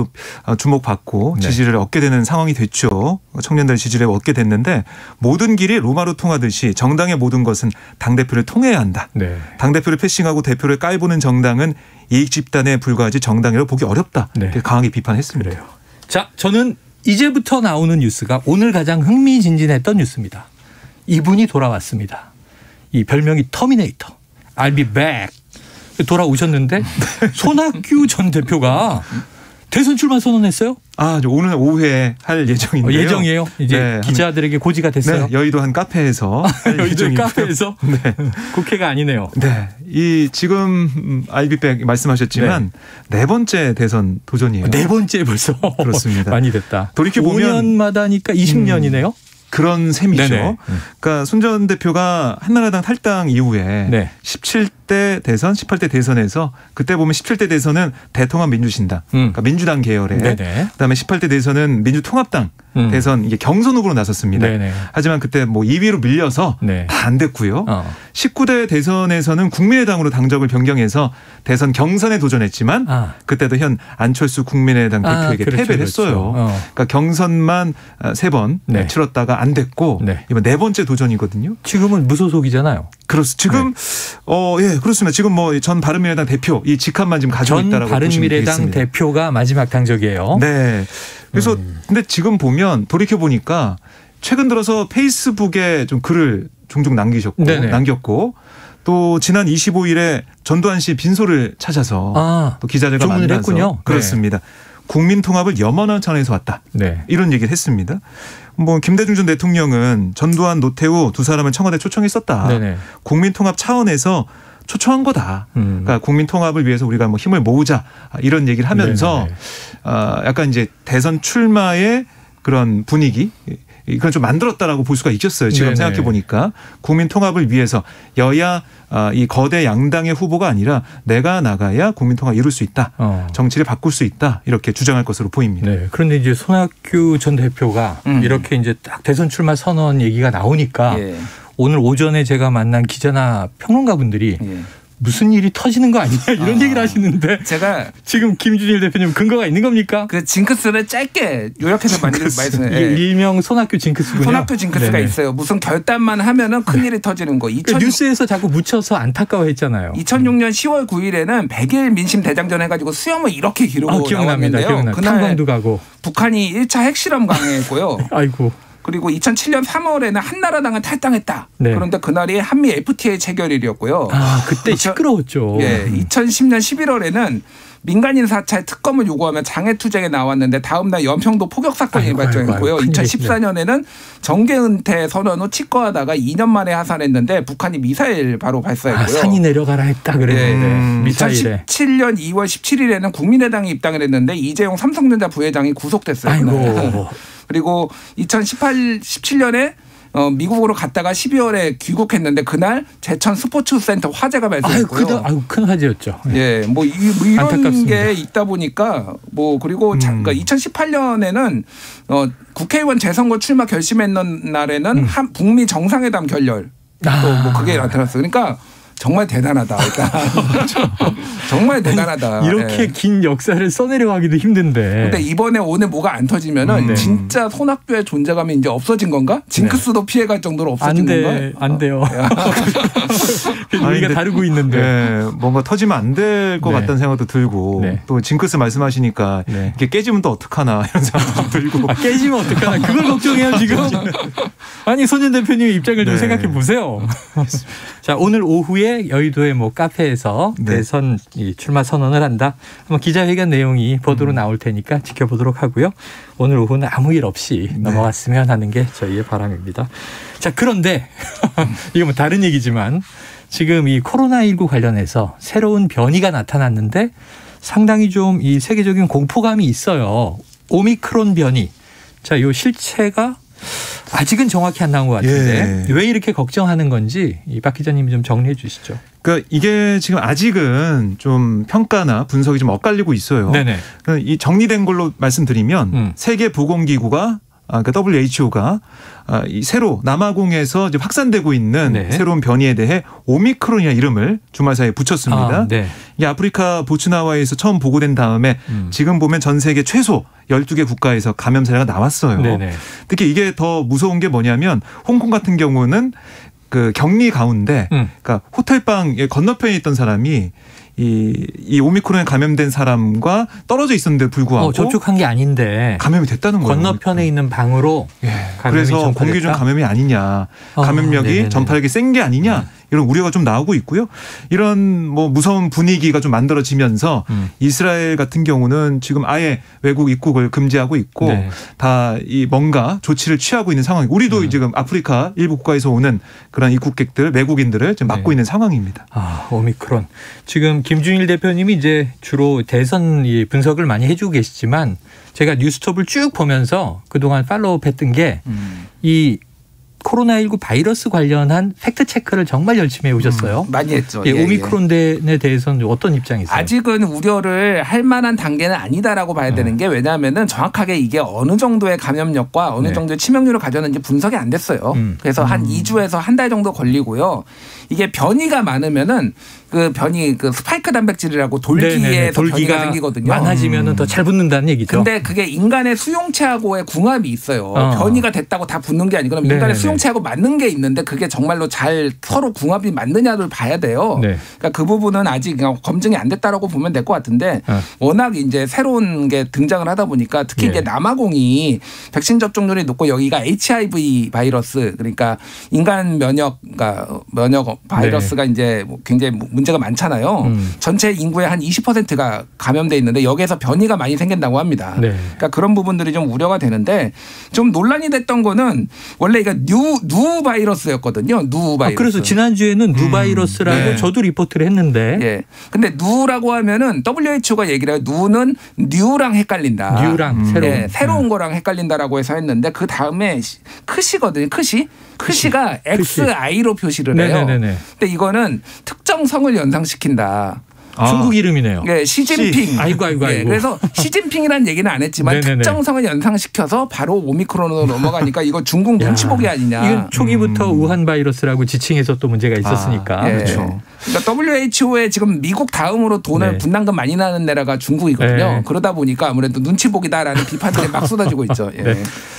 주목받고 지지를 얻게 되는 상황이 됐죠. 청년들 지지를 얻게 됐는데 모든 길이 로마로 통하듯이 정당의 모든 것은 당대표를 통해야 한다. 네. 당대표를 패싱하고 대표를 깔보는 정당은 이익 집단에 불과하지 정당이라고 보기 어렵다. 네. 강하게 비판했습니다. 그래요. 자, 저는 이제부터 나오는 뉴스가 오늘 가장 흥미진진했던 뉴스입니다. 이분이 돌아왔습니다. 이 별명이 터미네이터. I'll be back. 돌아오셨는데 손학규 전 대표가 대선 출마 선언했어요? 오늘 오후에 할 예정인데요. 예정이에요? 이제 기자들에게 고지가 됐어요? 네, 여의도 한 카페에서. 여의도 카페에서? 네. 국회가 아니네요. 네. 이 지금 I'll be back 말씀하셨지만 네 번째 대선 도전이에요. 네 번째 벌써? 그렇습니다. 많이 됐다. 돌이켜보면 5년마다니까 20년이네요? 그런 셈이죠. 네네. 그러니까 손 전 대표가 한나라당 탈당 이후에 17대 대선, 18대 대선에서 그때 보면 17대 대선은 대통합 민주신당, 그러니까 민주당 계열에 그다음에 18대 대선은 민주통합당 대선 이게 경선 후보로 나섰습니다. 하지만 그때 뭐 2위로 밀려서 다 안 됐고요. 19대 대선에서는 국민의당으로 당적을 변경해서 대선 경선에 도전했지만 그때도 현 안철수 국민의당 대표에게 패배를 했어요. 그러니까 경선만 3번 치렀다가 안 됐고 이번 네 번째 도전이거든요. 지금은 무소속이잖아요. 지금 예, 그렇습니다. 지금 뭐 전 바른미래당 대표 이 직함만 지금 가지고 있다라고 보시면 되겠습니다. 바른미래당 대표가 마지막 당적이에요. 네. 그래서 근데 지금 보면 돌이켜 보니까 최근 들어서 페이스북에 좀 글을 종종 남겼고 또 지난 25일에 전두환 씨 빈소를 찾아서 또 기자들과 만나서 했군요. 그렇습니다. 국민 통합을 염원한 차원에서 왔다. 이런 얘기를 했습니다. 뭐 김대중 전 대통령은 전두환, 노태우 두 사람을 청와대 초청했었다. 국민 통합 차원에서 초청한 거다. 그러니까 국민 통합을 위해서 우리가 뭐 힘을 모으자 이런 얘기를 하면서 약간 이제 대선 출마의 그런 분위기 이걸 좀 만들었다라고 볼 수가 있겠어요. 지금 생각해 보니까 국민 통합을 위해서 여야 이 거대 양당의 후보가 아니라 내가 나가야 국민 통합 이룰 수 있다. 정치를 바꿀 수 있다. 이렇게 주장할 것으로 보입니다. 그런데 이제 손학규 전 대표가 이렇게 이제 딱 대선 출마 선언 얘기가 나오니까 오늘 오전에 제가 만난 기자나 평론가분들이 무슨 일이 터지는 거 아니냐 이런 얘기를 하시는데 제가 지금 김준일 대표님 근거가 있는 겁니까? 그 징크스를 짧게 요약해서 말씀해. 일명 손학규 징크스군요. 손학규 징크스가 있어요. 무슨 결단만 하면은 큰일이 터지는 거. 뉴스에서 자꾸 묻혀서 안타까워했잖아요. 2006년 10월 9일에는 100일 민심 대장전 해가지고 수염을 이렇게 기르고 나왔는데요. 그날 탄광도 가고 북한이 1차 핵실험 강행했고요. 아이고. 그리고 2007년 3월에는 한나라당은 탈당했다. 그런데 그날이 한미 FTA 체결일이었고요. 그때 시끄러웠죠. 2010년 11월에는 민간인 사찰 특검을 요구하며 장애투쟁에 나왔는데 다음 날 연평도 포격 사건이 발생했고요. 2014년에는 정계 은퇴 선언 후 치과하다가 2년 만에 하산했는데 북한이 미사일 바로 발사했고요. 산이 내려가라 했다 그랬는데 미사일에. 2017년 2월 17일에는 국민의당이 입당을 했는데 이재용 삼성전자 부회장이 구속됐어요. 그리고 2017년에 미국으로 갔다가 12월에 귀국했는데 그날 제천 스포츠센터 화재가 발생했고요. 큰 화재였죠. 뭐 이런 게 있다 보니까 뭐 그리고 그러니까 2018년에는 국회의원 재선거 출마 결심했는 날에는 북미 정상회담 결렬 또 뭐 그게 나타났어요. 그러니까 정말 대단하다. 정말 대단하다. 이렇게 긴 역사를 써내려가기도 힘든데. 근데 이번에 오늘 뭐가 안 터지면은 진짜 손학규의 존재감이 이제 없어진 건가? 징크스도 피해갈 정도로 없어진 건가? 안 돼요. 우리가 다루고 있는데. 뭔가 터지면 안 될 것 같다는 생각도 들고 또 징크스 말씀하시니까 이게 깨지면 또 어떡하나 이런 생각도 들고. 깨지면 어떡하나 그걸 걱정해요 지금. 아니 손 전 대표님의 입장을 좀 생각해 보세요. 자 오늘 오후에 여의도의 뭐 카페에서 대선 출마 선언을 한다. 한번 기자회견 내용이 보도로 나올 테니까 지켜보도록 하고요. 오늘 오후는 아무 일 없이 넘어갔으면 하는 게 저희의 바람입니다. 자 그런데 이거 뭐 다른 얘기지만 지금 이 코로나19 관련해서 새로운 변이가 나타났는데 상당히 좀 이 세계적인 공포감이 있어요. 오미크론 변이. 자, 이 실체가 아직은 정확히 안 나온 것 같은데 왜 이렇게 걱정하는 건지 이 박 기자님이 좀 정리해 주시죠. 그러니까 이게 지금 아직은 좀 평가나 분석이 좀 엇갈리고 있어요. 이 정리된 걸로 말씀드리면 세계보건기구가 그러니까 WHO가 이 새로 남아공에서 이제 확산되고 있는 네. 새로운 변이에 대해 오미크론이라는 이름을 주말 사이에 붙였습니다. 네. 이게 아프리카 보츠나와에서 처음 보고된 다음에 지금 보면 전 세계 최소 12개 국가에서 감염 사례가 나왔어요. 네네. 특히 이게 더 무서운 게 뭐냐면 홍콩 같은 경우는 그 격리 가운데 그러니까 호텔방 건너편에 있던 사람이 이 오미크론에 감염된 사람과 떨어져 있었는데 불구하고 접촉한 게 아닌데 감염이 됐다는 거예요. 건너편에 있는 방으로 그래서 공기 중 감염이 아니냐, 감염력이 전파력이 센 게 아니냐 이런 우려가 좀 나오고 있고요. 이런 뭐 무서운 분위기가 좀 만들어지면서 이스라엘 같은 경우는 지금 아예 외국 입국을 금지하고 있고 다 이 뭔가 조치를 취하고 있는 상황이고 우리도 지금 아프리카 일부 국가에서 오는 그런 입국객들 외국인들을 지금 막고 있는 상황입니다. 오미크론. 지금 김준일 대표님이 이제 주로 대선 분석을 많이 해주고 계시지만 제가 뉴스톱을 쭉 보면서 그동안 팔로우했던 게 이 코로나19 바이러스 관련한 팩트체크를 정말 열심히 해오셨어요. 많이 했죠. 오미크론에 대해서는 어떤 입장이세요? 아직은 우려를 할 만한 단계는 아니다라고 봐야 되는 게 왜냐하면 정확하게 이게 어느 정도의 감염력과 어느 정도의 치명률을 가졌는지 분석이 안 됐어요. 그래서 한 2주에서 한 달 정도 걸리고요. 이게 변이가 많으면은 그 변이 그 스파이크 단백질이라고 돌기에서 변이가 생기거든요. 많아지면은 더 잘 붙는다는 얘기죠. 근데 그게 인간의 수용체하고의 궁합이 있어요. 변이가 됐다고 다 붙는 게 아니고 인간의 수용체하고 맞는 게 있는데 그게 정말로 잘 서로 궁합이 맞느냐를 봐야 돼요. 그러니까 그 부분은 아직 검증이 안 됐다라고 보면 될 것 같은데 워낙 이제 새로운 게 등장을 하다 보니까 특히 이제 남아공이 백신 접종률이 높고 여기가 HIV 바이러스 그러니까 인간 면역 바이러스가 이제 굉장히 문제가 많잖아요. 전체 인구의 한 20%가 감염돼 있는데 여기에서 변이가 많이 생긴다고 합니다. 그러니까 그런 부분들이 좀 우려가 되는데 좀 논란이 됐던 거는 원래 이거 누 바이러스였거든요. 누 바이러스. 그래서 지난주에는 누 바이러스라고 저도 리포트를 했는데. 근데 누라고 하면은 WHO가 얘기를 해요. 누는 뉴랑 헷갈린다. 뉴랑 새로운. 새로운 거랑 헷갈린다라고 해서 했는데 그 다음에 크시거든요. 크시가 XI로 표시를 해요. 근데 이거는 특정 성을 연상시킨다. 중국 이름이네요. 시진핑. 아이고. 그래서 시진핑이라는 얘기는 안 했지만 특정 성을 연상시켜서 바로 오미크론으로 넘어가니까 이거 중국 눈치 보기 아니냐. 이건 초기부터 우한 바이러스라고 지칭해서 또 문제가 있었으니까. 그렇죠. 그러니까 WHO에 지금 미국 다음으로 돈을 분담금 많이 나는 나라가 중국이거든요. 그러다 보니까 아무래도 눈치 보기다라는 비판들이 막 쏟아지고 있죠.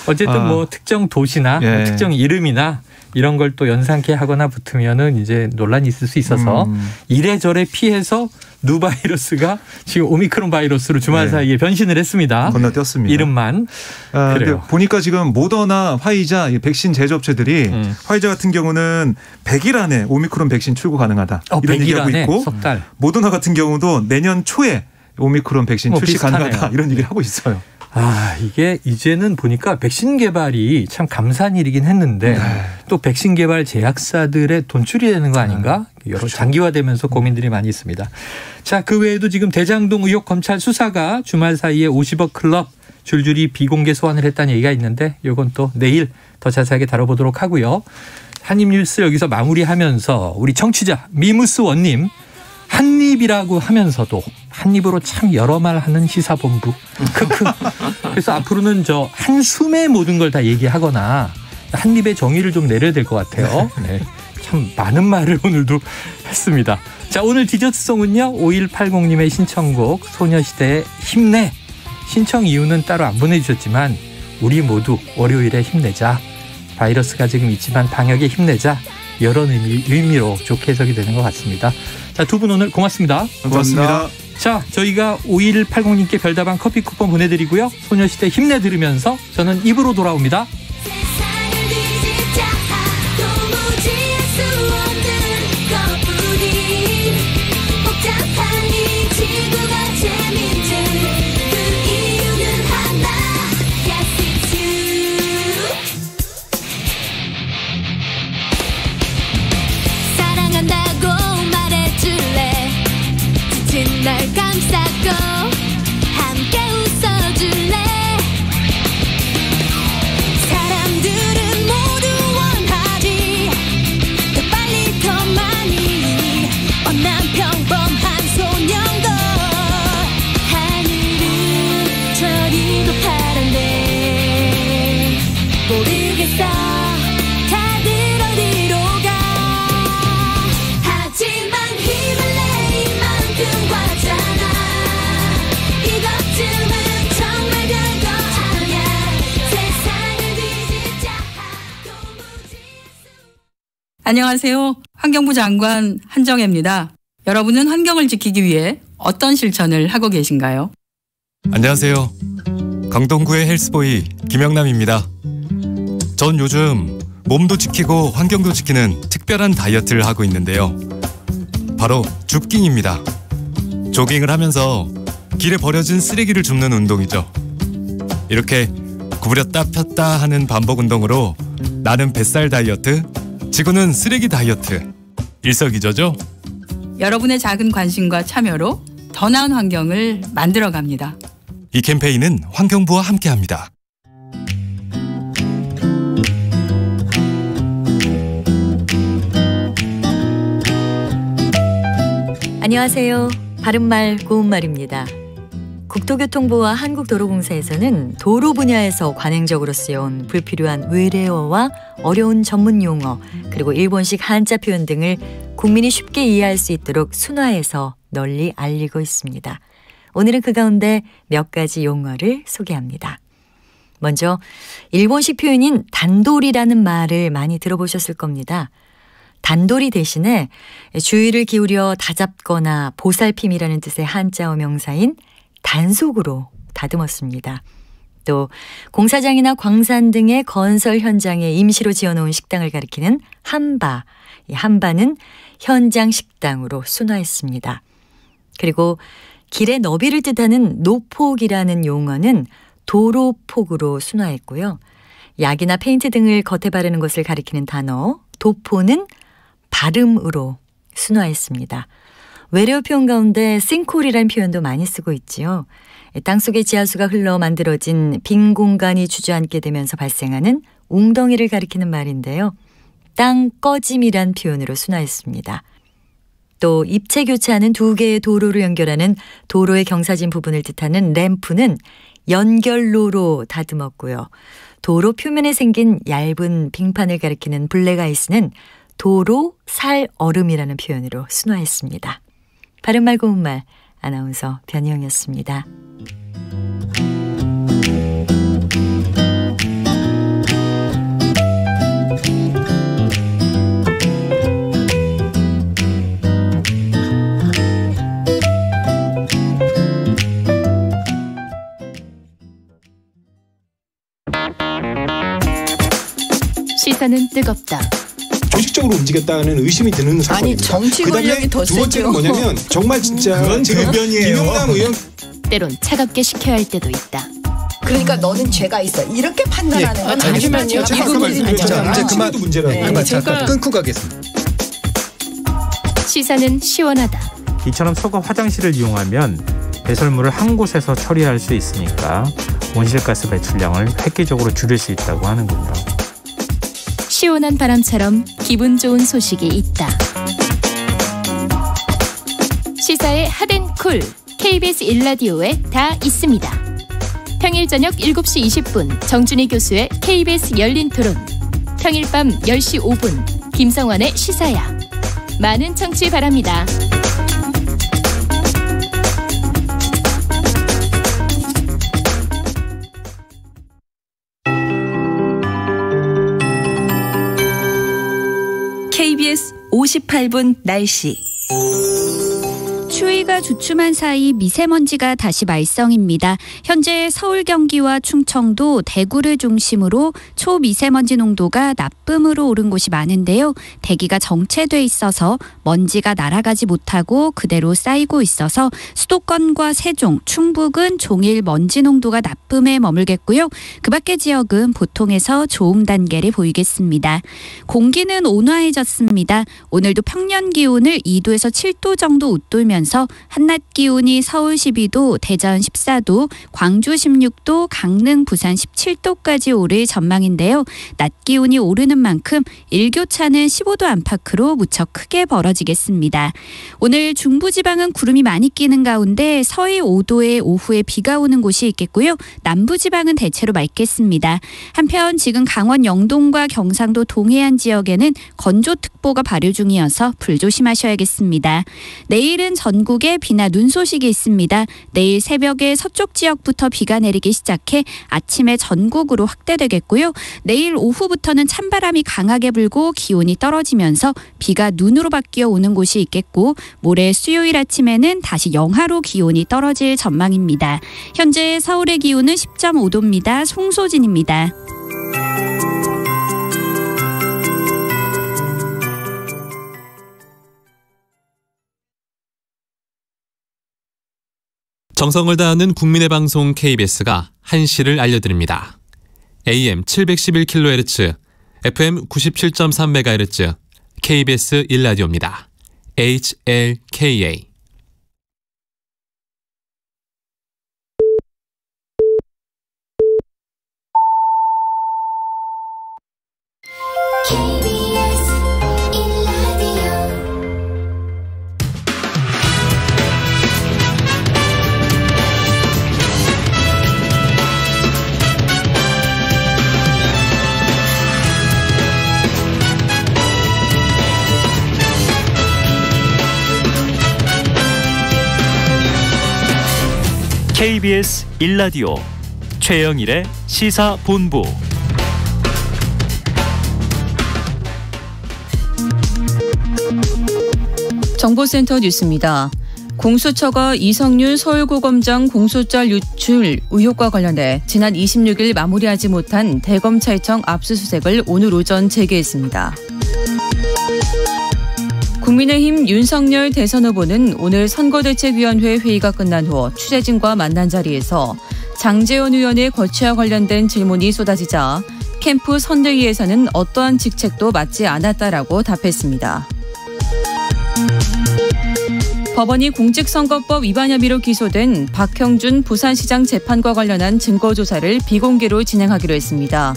어쨌든 뭐 특정 도시나 뭐 특정 이름이나 이런 걸 또 연상케 하거나 붙으면은 이제 논란이 있을 수 있어서 이래저래 피해서 누 바이러스가 지금 오미크론 바이러스로 주말 사이에 변신을 했습니다. 건너뛰었습니다. 이름만. 그래요. 보니까 지금 모더나, 화이자 백신 제조업체들이 화이자 같은 경우는 100일 안에 오미크론 백신 출고 가능하다. 이런 얘기하고 있고 석 달. 모더나 같은 경우도 내년 초에 오미크론 백신 출시 가능하다. 이런 얘기를 하고 있어요. 이게 이제는 보니까 백신 개발이 참 감사한 일이긴 했는데 또 백신 개발 제약사들의 돈줄이 되는 거 아닌가? 여러 장기화되면서 고민들이 많이 있습니다. 자, 그 외에도 지금 대장동 의혹 검찰 수사가 주말 사이에 50억 클럽 줄줄이 비공개 소환을 했다는 얘기가 있는데 이건 또 내일 더 자세하게 다뤄보도록 하고요. 한입뉴스 여기서 마무리하면서 우리 청취자 미무스 원님 한입이라고 하면서도 한입으로 참 여러 말 하는 시사본부. 크크. 그래서 앞으로는 저 한숨에 모든 걸 다 얘기하거나 한입의 정의를 좀 내려야 될 것 같아요. 참 많은 말을 오늘도 했습니다. 자, 오늘 디저트송은요. 5180님의 신청곡 소녀시대의 힘내. 신청 이유는 따로 안 보내주셨지만 우리 모두 월요일에 힘내자. 바이러스가 지금 있지만 방역에 힘내자. 여러 의미로 좋게 해석이 되는 것 같습니다. 자, 두 분 오늘 고맙습니다. 고맙습니다. 자, 저희가 5180님께 별다방 커피 쿠폰 보내드리고요. 소녀시대 힘내 들으면서 저는 입으로 돌아옵니다. 날 감싸고 함께 웃어줄래. 안녕하세요. 환경부 장관 한정혜입니다. 여러분은 환경을 지키기 위해 어떤 실천을 하고 계신가요? 안녕하세요. 강동구의 헬스보이 김영남입니다. 전 요즘 몸도 지키고 환경도 지키는 특별한 다이어트를 하고 있는데요. 바로 줍깅입니다. 조깅을 하면서 길에 버려진 쓰레기를 줍는 운동이죠. 이렇게 구부렸다 폈다 하는 반복 운동으로 나는 뱃살 다이어트, 지구는 쓰레기 다이어트, 일석이조죠? 여러분의 작은 관심과 참여로 더 나은 환경을 만들어갑니다. 이 캠페인은 환경부와 함께합니다. 안녕하세요. 바른말 고운말입니다. 국토교통부와 한국도로공사에서는 도로 분야에서 관행적으로 쓰여온 불필요한 외래어와 어려운 전문 용어, 그리고 일본식 한자 표현 등을 국민이 쉽게 이해할 수 있도록 순화해서 널리 알리고 있습니다. 오늘은 그 가운데 몇 가지 용어를 소개합니다. 먼저 일본식 표현인 단돌이라는 말을 많이 들어보셨을 겁니다. 단돌이 대신에 주의를 기울여 다잡거나 보살핌이라는 뜻의 한자어 명사인 단속으로 다듬었습니다. 또 공사장이나 광산 등의 건설 현장에 임시로 지어놓은 식당을 가리키는 한바, 이 한바는 현장 식당으로 순화했습니다. 그리고 길의 너비를 뜻하는 노폭이라는 용어는 도로폭으로 순화했고요. 약이나 페인트 등을 겉에 바르는 것을 가리키는 단어 도포는 발음으로 순화했습니다. 외래어 표현 가운데 싱크홀이라는 표현도 많이 쓰고 있지요. 땅속에 지하수가 흘러 만들어진 빈 공간이 주저앉게 되면서 발생하는 웅덩이를 가리키는 말인데요. 땅꺼짐이란 표현으로 순화했습니다. 또 입체 교차하는 두 개의 도로를 연결하는 도로의 경사진 부분을 뜻하는 램프는 연결로로 다듬었고요. 도로 표면에 생긴 얇은 빙판을 가리키는 블랙아이스는 도로 살얼음이라는 표현으로 순화했습니다. 바른말 고운말 아나운서 변희영이었습니다. 시사는 뜨겁다. 조직적으로 움직였다는 의심이 드는 사건입니다. 아니 정치 권력이 더 세죠. 두 번째는 뭐냐면 정말 진짜 그건 대변이에요. 김영남 의원 때론 차갑게 식혀야 할 때도 있다. 그러니까 너는 죄가 있어. 이렇게 판단하는 건 잠시만요. 이제 그만 문제라고. 그만 잠깐 끊고 가겠습니다. 시사는 시원하다. 이처럼 소가 화장실을 이용하면 배설물을 한 곳에서 처리할 수 있으니까 온실가스 배출량을 획기적으로 줄일 수 있다고 하는군요. 시원한 바람처럼 기분 좋은 소식이 있다. 시사의 핫앤쿨 KBS 1라디오에 다 있습니다. 평일 저녁 7시 20분 정준희 교수의 KBS 열린 토론, 평일 밤 10시 5분 김성환의 시사야. 많은 청취 바랍니다. KBS 58분 날씨. 추위가 주춤한 사이 미세먼지가 다시 말썽입니다. 현재 서울, 경기와 충청도, 대구를 중심으로 초미세먼지 농도가 나쁨으로 오른 곳이 많은데요. 대기가 정체돼 있어서 먼지가 날아가지 못하고 그대로 쌓이고 있어서 수도권과 세종, 충북은 종일 먼지 농도가 나쁨에 머물겠고요. 그 밖의 지역은 보통에서 좋음 단계를 보이겠습니다. 공기는 온화해졌습니다. 오늘도 평년 기온을 2도에서 7도 정도 웃돌면서 한낮 기온이 서울 12도, 대전 14도, 광주 16도, 강릉, 부산 17도까지 오를 전망인데요. 낮 기온이 오르는 만큼 일교차는 15도 안팎으로 무척 크게 벌어지겠습니다. 오늘 중부지방은 구름이 많이 끼는 가운데 서해 5도에 오후에 비가 오는 곳이 있겠고요. 남부지방은 대체로 맑겠습니다. 한편 지금 강원 영동과 경상도 동해안 지역에는 건조특보가 발효 중이어서 불조심하셔야겠습니다. 내일은 전국에 비나 눈 소식이 있습니다. 내일 새벽에 서쪽 지역부터 비가 내리기 시작해 아침에 전국으로 확대되겠고요. 내일 오후부터는 찬바람이 강하게 불고 기온이 떨어지면서 비가 눈으로 바뀌어 오는 곳이 있겠고 모레 수요일 아침에는 다시 영하로 기온이 떨어질 전망입니다. 현재 서울의 기온은 10.5도입니다. 송소진입니다. 정성을 다하는 국민의 방송 KBS가 한시를 알려드립니다. AM 711kHz, FM 97.3MHz, KBS 1라디오입니다. HLKA. KBS 1라디오 최영일의 시사본부. 정보센터 뉴스입니다. 공수처가 이성윤 서울고검장 공소장 유출 의혹과 관련해 지난 26일 마무리하지 못한 대검찰청 압수수색을 오늘 오전 재개했습니다. 국민의힘 윤석열 대선 후보는 오늘 선거대책위원회 회의가 끝난 후 취재진과 만난 자리에서 장제원 의원의 거취와 관련된 질문이 쏟아지자 캠프 선대위에서는 어떠한 직책도 맡지 않았다라고 답했습니다. 법원이 공직선거법 위반 혐의로 기소된 박형준 부산시장 재판과 관련한 증거조사를 비공개로 진행하기로 했습니다.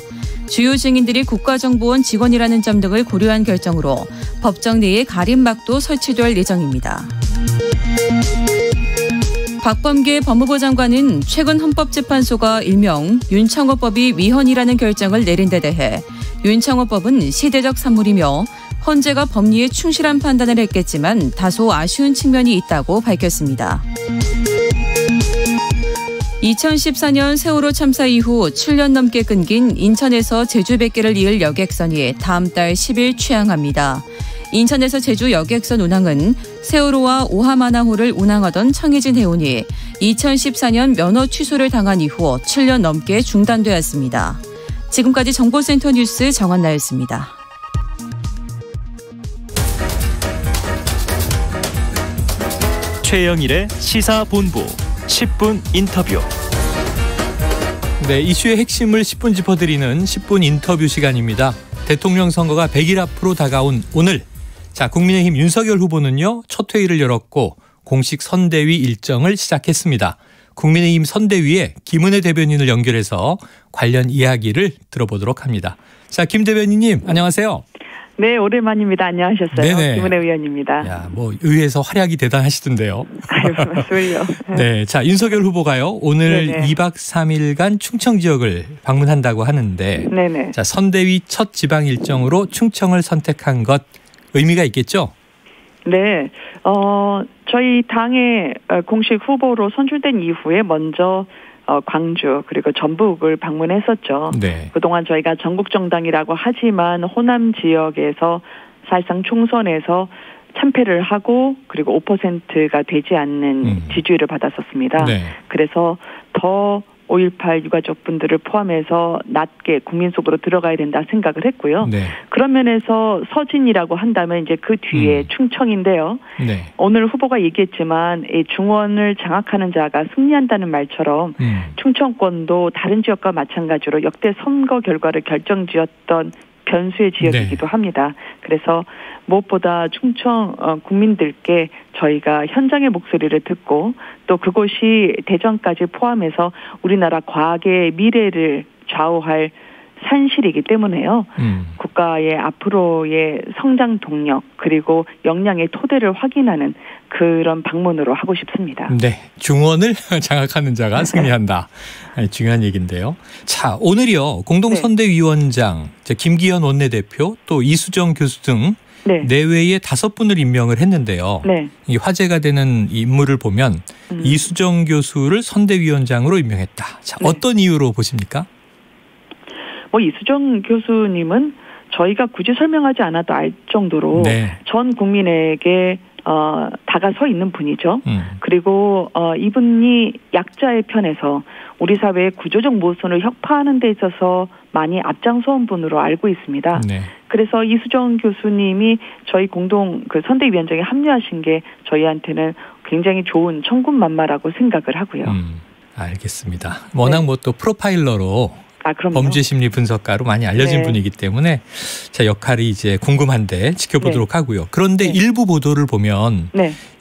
주요 증인들이 국가정보원 직원이라는 점 등을 고려한 결정으로 법정 내에 가림막도 설치될 예정입니다. 박범계 법무부 장관은 최근 헌법재판소가 일명 윤창호법이 위헌이라는 결정을 내린 데 대해 윤창호법은 시대적 산물이며 헌재가 법리에 충실한 판단을 했겠지만 다소 아쉬운 측면이 있다고 밝혔습니다. 2014년 세월호 참사 이후 7년 넘게 끊긴 인천에서 제주 뵙기를 이을 여객선이 다음 달 10일 취항합니다. 인천에서 제주 여객선 운항은 세월호와 오하마나호를 운항하던 청해진 해운이 2014년 면허 취소를 당한 이후 7년 넘게 중단되었습니다. 지금까지 정보센터 뉴스 정한나였습니다. 최영일의 시사본부 10분 인터뷰. 네, 이슈의 핵심을 10분 짚어드리는 10분 인터뷰 시간입니다. 대통령 선거가 100일 앞으로 다가온 오늘, 자, 국민의힘 윤석열 후보는요, 첫 회의를 열었고 공식 선대위 일정을 시작했습니다. 국민의힘 선대위에 김은혜 대변인을 연결해서 관련 이야기를 들어보도록 합니다. 자, 김 대변인님, 안녕하세요. 네, 오랜만입니다. 안녕하셨어요. 네네. 김은혜 의원입니다. 야, 뭐 의회에서 활약이 대단하시던데요. 아유, 말씀을요. 네, 자, 윤석열 후보가요, 오늘 네네. 2박 3일간 충청 지역을 방문한다고 하는데, 네네. 자, 선대위 첫 지방 일정으로 충청을 선택한 것 의미가 있겠죠? 네, 저희 당의 공식 후보로 선출된 이후에 먼저 광주 그리고 전북을 방문했었죠. 네. 그동안 저희가 전국정당이라고 하지만 호남 지역에서 사실상 총선에서 참패를 하고 그리고 5%가 되지 않는 지지율을 받았었습니다. 네. 그래서 더 5.18 유가족분들을 포함해서 낮게 국민 속으로 들어가야 된다 생각을 했고요. 네. 그런 면에서 서진이라고 한다면 이제 그 뒤에 충청인데요. 네. 오늘 후보가 얘기했지만 이 중원을 장악하는 자가 승리한다는 말처럼 충청권도 다른 지역과 마찬가지로 역대 선거 결과를 결정지었던 변수의 지역이기도 네. 합니다. 그래서 무엇보다 충청 국민들께 저희가 현장의 목소리를 듣고 또 그곳이 대전까지 포함해서 우리나라 과학의 미래를 좌우할 산실이기 때문에요. 국가의 앞으로의 성장 동력 그리고 역량의 토대를 확인하는 그런 방문으로 하고 싶습니다. 네, 중원을 장악하는 자가 승리한다. 중요한 얘기인데요. 자, 오늘이요 공동선대위원장 김기현 원내대표 또 이수정 교수 등 내외에 5분을 임명을 했는데요. 이 화제가 되는 인물을 보면 이수정 교수를 선대위원장으로 임명했다. 자, 어떤 이유로 보십니까? 이수정 교수님은 저희가 굳이 설명하지 않아도 알 정도로 전 국민에게 다가서 있는 분이죠. 그리고 이분이 약자의 편에서 우리 사회의 구조적 모순을 혁파하는 데 있어서 많이 앞장서온 분으로 알고 있습니다. 그래서 이수정 교수님이 저희 공동 선대위원장에 합류하신 게 저희한테는 굉장히 좋은 천군만마라고 생각을 하고요. 알겠습니다. 워낙 또 프로파일러로 범죄 심리 분석가로 많이 알려진 분이기 때문에 자, 역할이 이제 궁금한데 지켜보도록 하고요. 그런데 일부 보도를 보면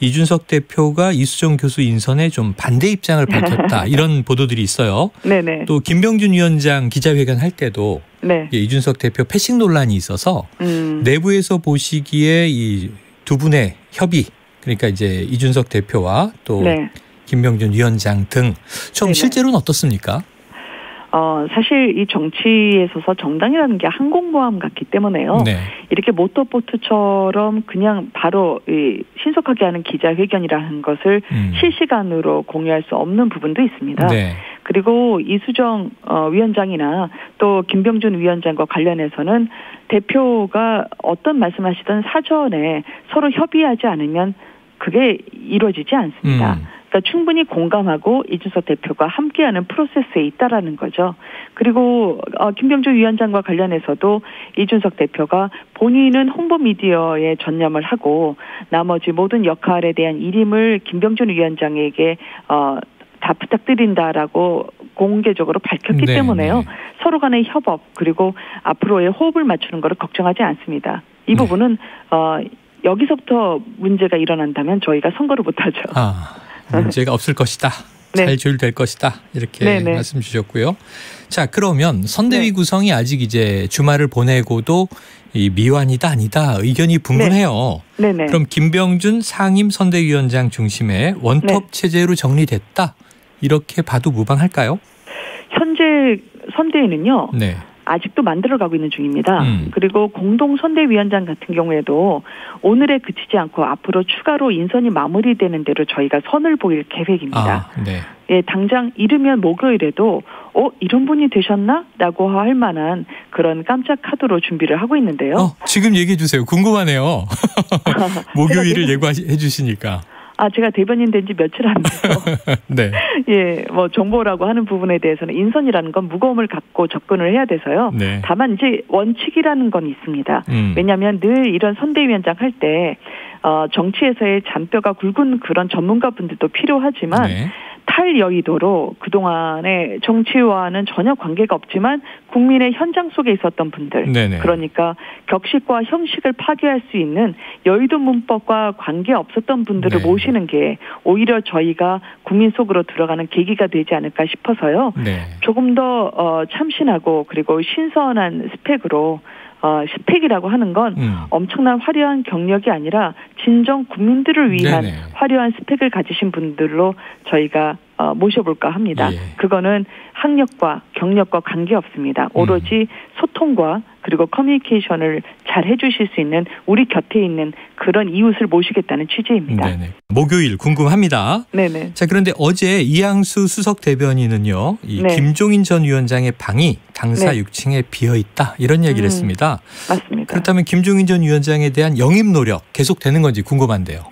이준석 대표가 이수정 교수 인선에 좀 반대 입장을 밝혔다 이런 보도들이 있어요. 또 김병준 위원장 기자회견 할 때도 이준석 대표 패싱 논란이 있어서 내부에서 보시기에 이 두 분의 협의 그러니까 이제 이준석 대표와 또 김병준 위원장 등 좀 실제로는 어떻습니까? 사실 이 정치에 있어서 정당이라는 게 항공모함 같기 때문에요. 이렇게 모터보트처럼 그냥 바로 신속하게 하는 기자회견이라는 것을 실시간으로 공유할 수 없는 부분도 있습니다. 그리고 이수정 위원장이나 또 김병준 위원장과 관련해서는 대표가 어떤 말씀하시든 사전에 서로 협의하지 않으면 그게 이루어지지 않습니다. 그러니까 충분히 공감하고 이준석 대표가 함께하는 프로세스에 있다라는 거죠. 그리고 김병준 위원장과 관련해서도 이준석 대표가 본인은 홍보 미디어에 전념을 하고 나머지 모든 역할에 대한 일임을 김병준 위원장에게 다 부탁드린다라고 공개적으로 밝혔기 때문에요. 서로 간의 협업 그리고 앞으로의 호흡을 맞추는 것을 걱정하지 않습니다. 이 부분은 여기서부터 문제가 일어난다면 저희가 선거를 못하죠. 문제가 없을 것이다. 잘 조율될 것이다. 이렇게 말씀 주셨고요. 자, 그러면 선대위 구성이 아직 이제 주말을 보내고도 이 미완이다 아니다 의견이 분분해요. 그럼 김병준 상임 선대위원장 중심의 원톱 체제로 정리됐다. 이렇게 봐도 무방할까요? 현재 선대위는요. 아직도 만들어가고 있는 중입니다. 그리고 공동선대위원장 같은 경우에도 오늘에 그치지 않고 앞으로 추가로 인선이 마무리되는 대로 저희가 선을 보일 계획입니다. 당장 이르면 목요일에도 이런 분이 되셨나? 라고 할 만한 그런 깜짝 카드로 준비를 하고 있는데요. 지금 얘기해 주세요. 궁금하네요. 목요일을 예고해 주시니까. 제가 대변인 된 지 며칠 안 돼서. 정보라고 하는 부분에 대해서는 인선이라는 건 무거움을 갖고 접근을 해야 돼서요. 다만 이제 원칙이라는 건 있습니다. 왜냐하면 늘 이런 선대위원장 할 때 정치에서의 잔뼈가 굵은 그런 전문가분들도 필요하지만 탈여의도로 그동안의 정치와는 전혀 관계가 없지만 국민의 현장 속에 있었던 분들 그러니까 격식과 형식을 파괴할 수 있는 여의도 문법과 관계없었던 분들을 모시는 게 오히려 저희가 국민 속으로 들어가는 계기가 되지 않을까 싶어서요. 조금 더 참신하고 그리고 신선한 스펙으로 스펙이라고 하는 건 엄청난 화려한 경력이 아니라 진정 국민들을 위한 화려한 스펙을 가지신 분들로 저희가 모셔볼까 합니다. 그거는 학력과 경력과 관계없습니다. 오로지 소통과 그리고 커뮤니케이션을 잘 해주실 수 있는 우리 곁에 있는 그런 이웃을 모시겠다는 취지입니다. 목요일 궁금합니다. 자, 그런데 어제 이항수 수석 대변인은요. 김종인 전 위원장의 방이 당사 6층에 비어있다 이런 얘기를 했습니다. 맞습니다. 그렇다면 김종인 전 위원장에 대한 영입 노력 계속되는 건지 궁금한데요.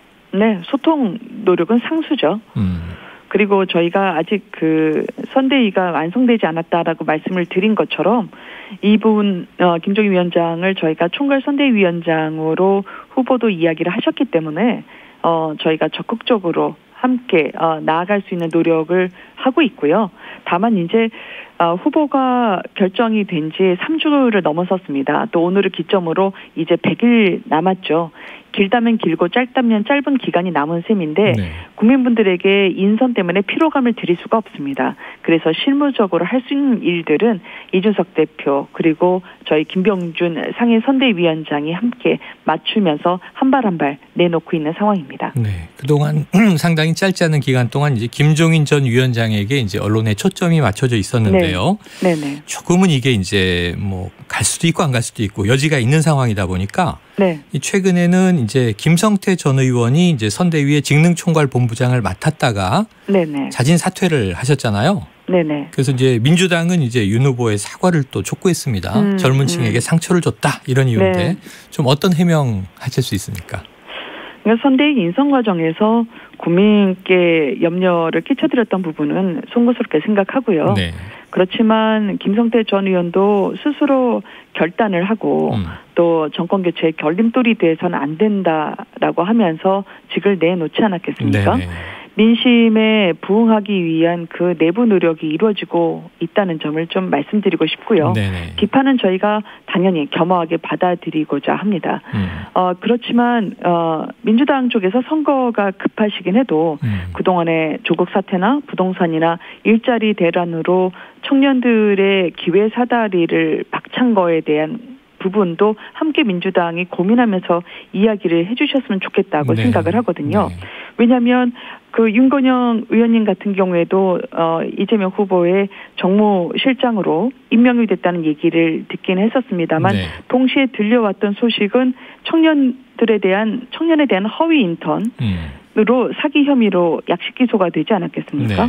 소통 노력은 상수죠. 그리고 저희가 아직 선대위가 완성되지 않았다라고 말씀을 드린 것처럼 이분 김종인 위원장을 저희가 총괄 선대위원장으로 후보도 이야기를 하셨기 때문에 저희가 적극적으로 함께 나아갈 수 있는 노력을 하고 있고요. 다만 이제 후보가 결정이 된 지 3주를 넘어섰습니다. 또 오늘을 기점으로 이제 100일 남았죠. 길다면 길고 짧다면 짧은 기간이 남은 셈인데 국민분들에게 인선 때문에 피로감을 드릴 수가 없습니다. 그래서 실무적으로 할 수 있는 일들은 이준석 대표 그리고 저희 김병준 상임선대위원장이 함께 맞추면서 한 발 한 발 내놓고 있는 상황입니다. 네, 그동안 상당히 짧지 않은 기간 동안 이제 김종인 전 위원장에게 이제 언론의 초점이 맞춰져 있었는데요. 네. 조금은 이게 이제 뭐 갈 수도 있고 안 갈 수도 있고 여지가 있는 상황이다 보니까 최근에는 이제 김성태 전 의원이 이제 선대위의 직능총괄본부장을 맡았다가 자진 사퇴를 하셨잖아요. 네네. 그래서 이제 민주당은 이제 윤 후보의 사과를 또 촉구했습니다. 젊은 층에게 상처를 줬다 이런 이유인데 좀 어떤 해명하실 수 있습니까? 선대위 인선 과정에서 국민께 염려를 끼쳐드렸던 부분은 송구스럽게 생각하고요. 그렇지만 김성태 전 의원도 스스로 결단을 하고 또 정권 교체의 결림돌이 돼서는 안 된다라고 하면서 직을 내놓지 않았겠습니까? 민심에 부응하기 위한 그 내부 노력이 이루어지고 있다는 점을 좀 말씀드리고 싶고요. 비판은 저희가 당연히 겸허하게 받아들이고자 합니다. 그렇지만 민주당 쪽에서 선거가 급하시긴 해도 그동안의 조국 사태나 부동산이나 일자리 대란으로 청년들의 기회 사다리를 박찬 거에 대한 부분도 함께 민주당이 고민하면서 이야기를 해주셨으면 좋겠다고 생각을 하거든요. 왜냐하면 그 윤건영 의원님 같은 경우에도 이재명 후보의 정무실장으로 임명이 됐다는 얘기를 듣긴 했었습니다만 동시에 들려왔던 소식은 청년에 대한 허위 인턴으로 사기 혐의로 약식 기소가 되지 않았겠습니까?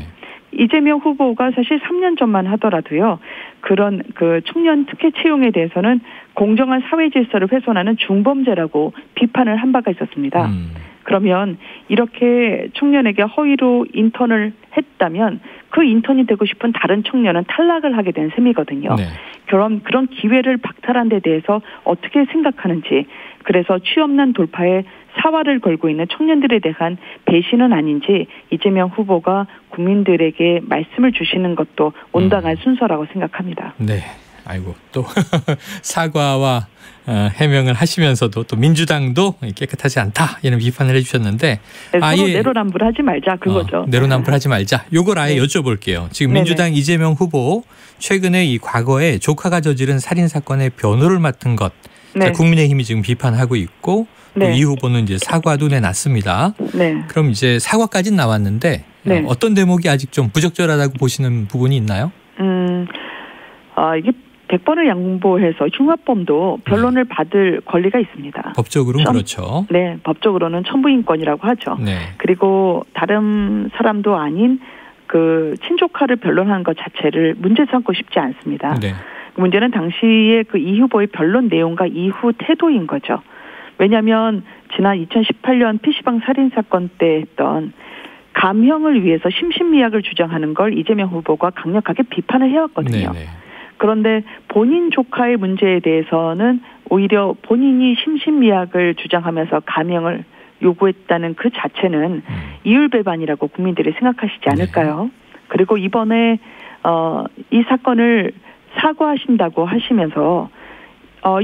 이재명 후보가 사실 3년 전만 하더라도요. 그런 그 청년 특혜 채용에 대해서는 공정한 사회 질서를 훼손하는 중범죄라고 비판을 한 바가 있었습니다. 그러면 이렇게 청년에게 허위로 인턴을 했다면 그 인턴이 되고 싶은 다른 청년은 탈락을 하게 된 셈이거든요. 그런 기회를 박탈한 데 대해서 어떻게 생각하는지, 그래서 취업난 돌파에 사활을 걸고 있는 청년들에 대한 배신은 아닌지 이재명 후보가 국민들에게 말씀을 주시는 것도 온당한 순서라고 생각합니다. 네. 아이고 또 사과와 해명을 하시면서도 또 민주당도 깨끗하지 않다 이런 비판을 해주셨는데 서로 내로남불하지 말자 그거죠. 내로남불하지 말자. 요걸 아예 여쭤볼게요. 지금 민주당 이재명 후보 최근에 이 과거에 조카가 저지른 살인 사건의 변호를 맡은 것 국민의힘이 지금 비판하고 있고 또 이 후보는 이제 사과도 내놨습니다. 그럼 이제 사과까지는 나왔는데 어떤 대목이 아직 좀 부적절하다고 보시는 부분이 있나요? 이게 100번을 양보해서 흉악범도 변론을 받을 권리가 있습니다. 법적으로는 그렇죠. 네, 법적으로는 천부인권이라고 하죠. 그리고 다른 사람도 아닌 그 친조카를 변론하는 것 자체를 문제 삼고 싶지 않습니다. 문제는 당시에 그 이 후보의 변론 내용과 이후 태도인 거죠. 왜냐하면 지난 2018년 PC방 살인 사건 때 했던 감형을 위해서 심신미약을 주장하는 걸 이재명 후보가 강력하게 비판을 해왔거든요. 그런데 본인 조카의 문제에 대해서는 오히려 본인이 심신미약을 주장하면서 감형을 요구했다는 그 자체는 이율배반이라고 국민들이 생각하시지 않을까요? 그리고 이번에 이 사건을 사과하신다고 하시면서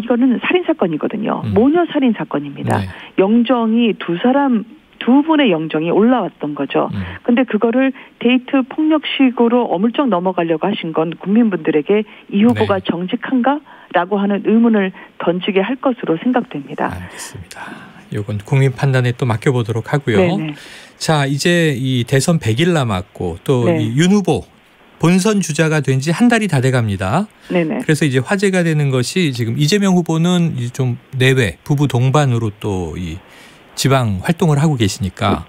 이거는 살인 사건이거든요. 모녀 살인 사건입니다. 영정이 두 분의 영정이 올라왔던 거죠. 근데 그거를 데이트 폭력식으로 어물쩍 넘어가려고 하신 건 국민분들에게 이 후보가 정직한가라고 하는 의문을 던지게 할 것으로 생각됩니다. 알겠습니다. 이건 국민 판단에 또 맡겨보도록 하고요. 자, 이제 이 대선 100일 남았고 또 이 윤 후보 본선 주자가 된 지 한 달이 다 돼갑니다. 그래서 이제 화제가 되는 것이 지금 이재명 후보는 좀 내외 부부 동반으로 또 이 지방 활동을 하고 계시니까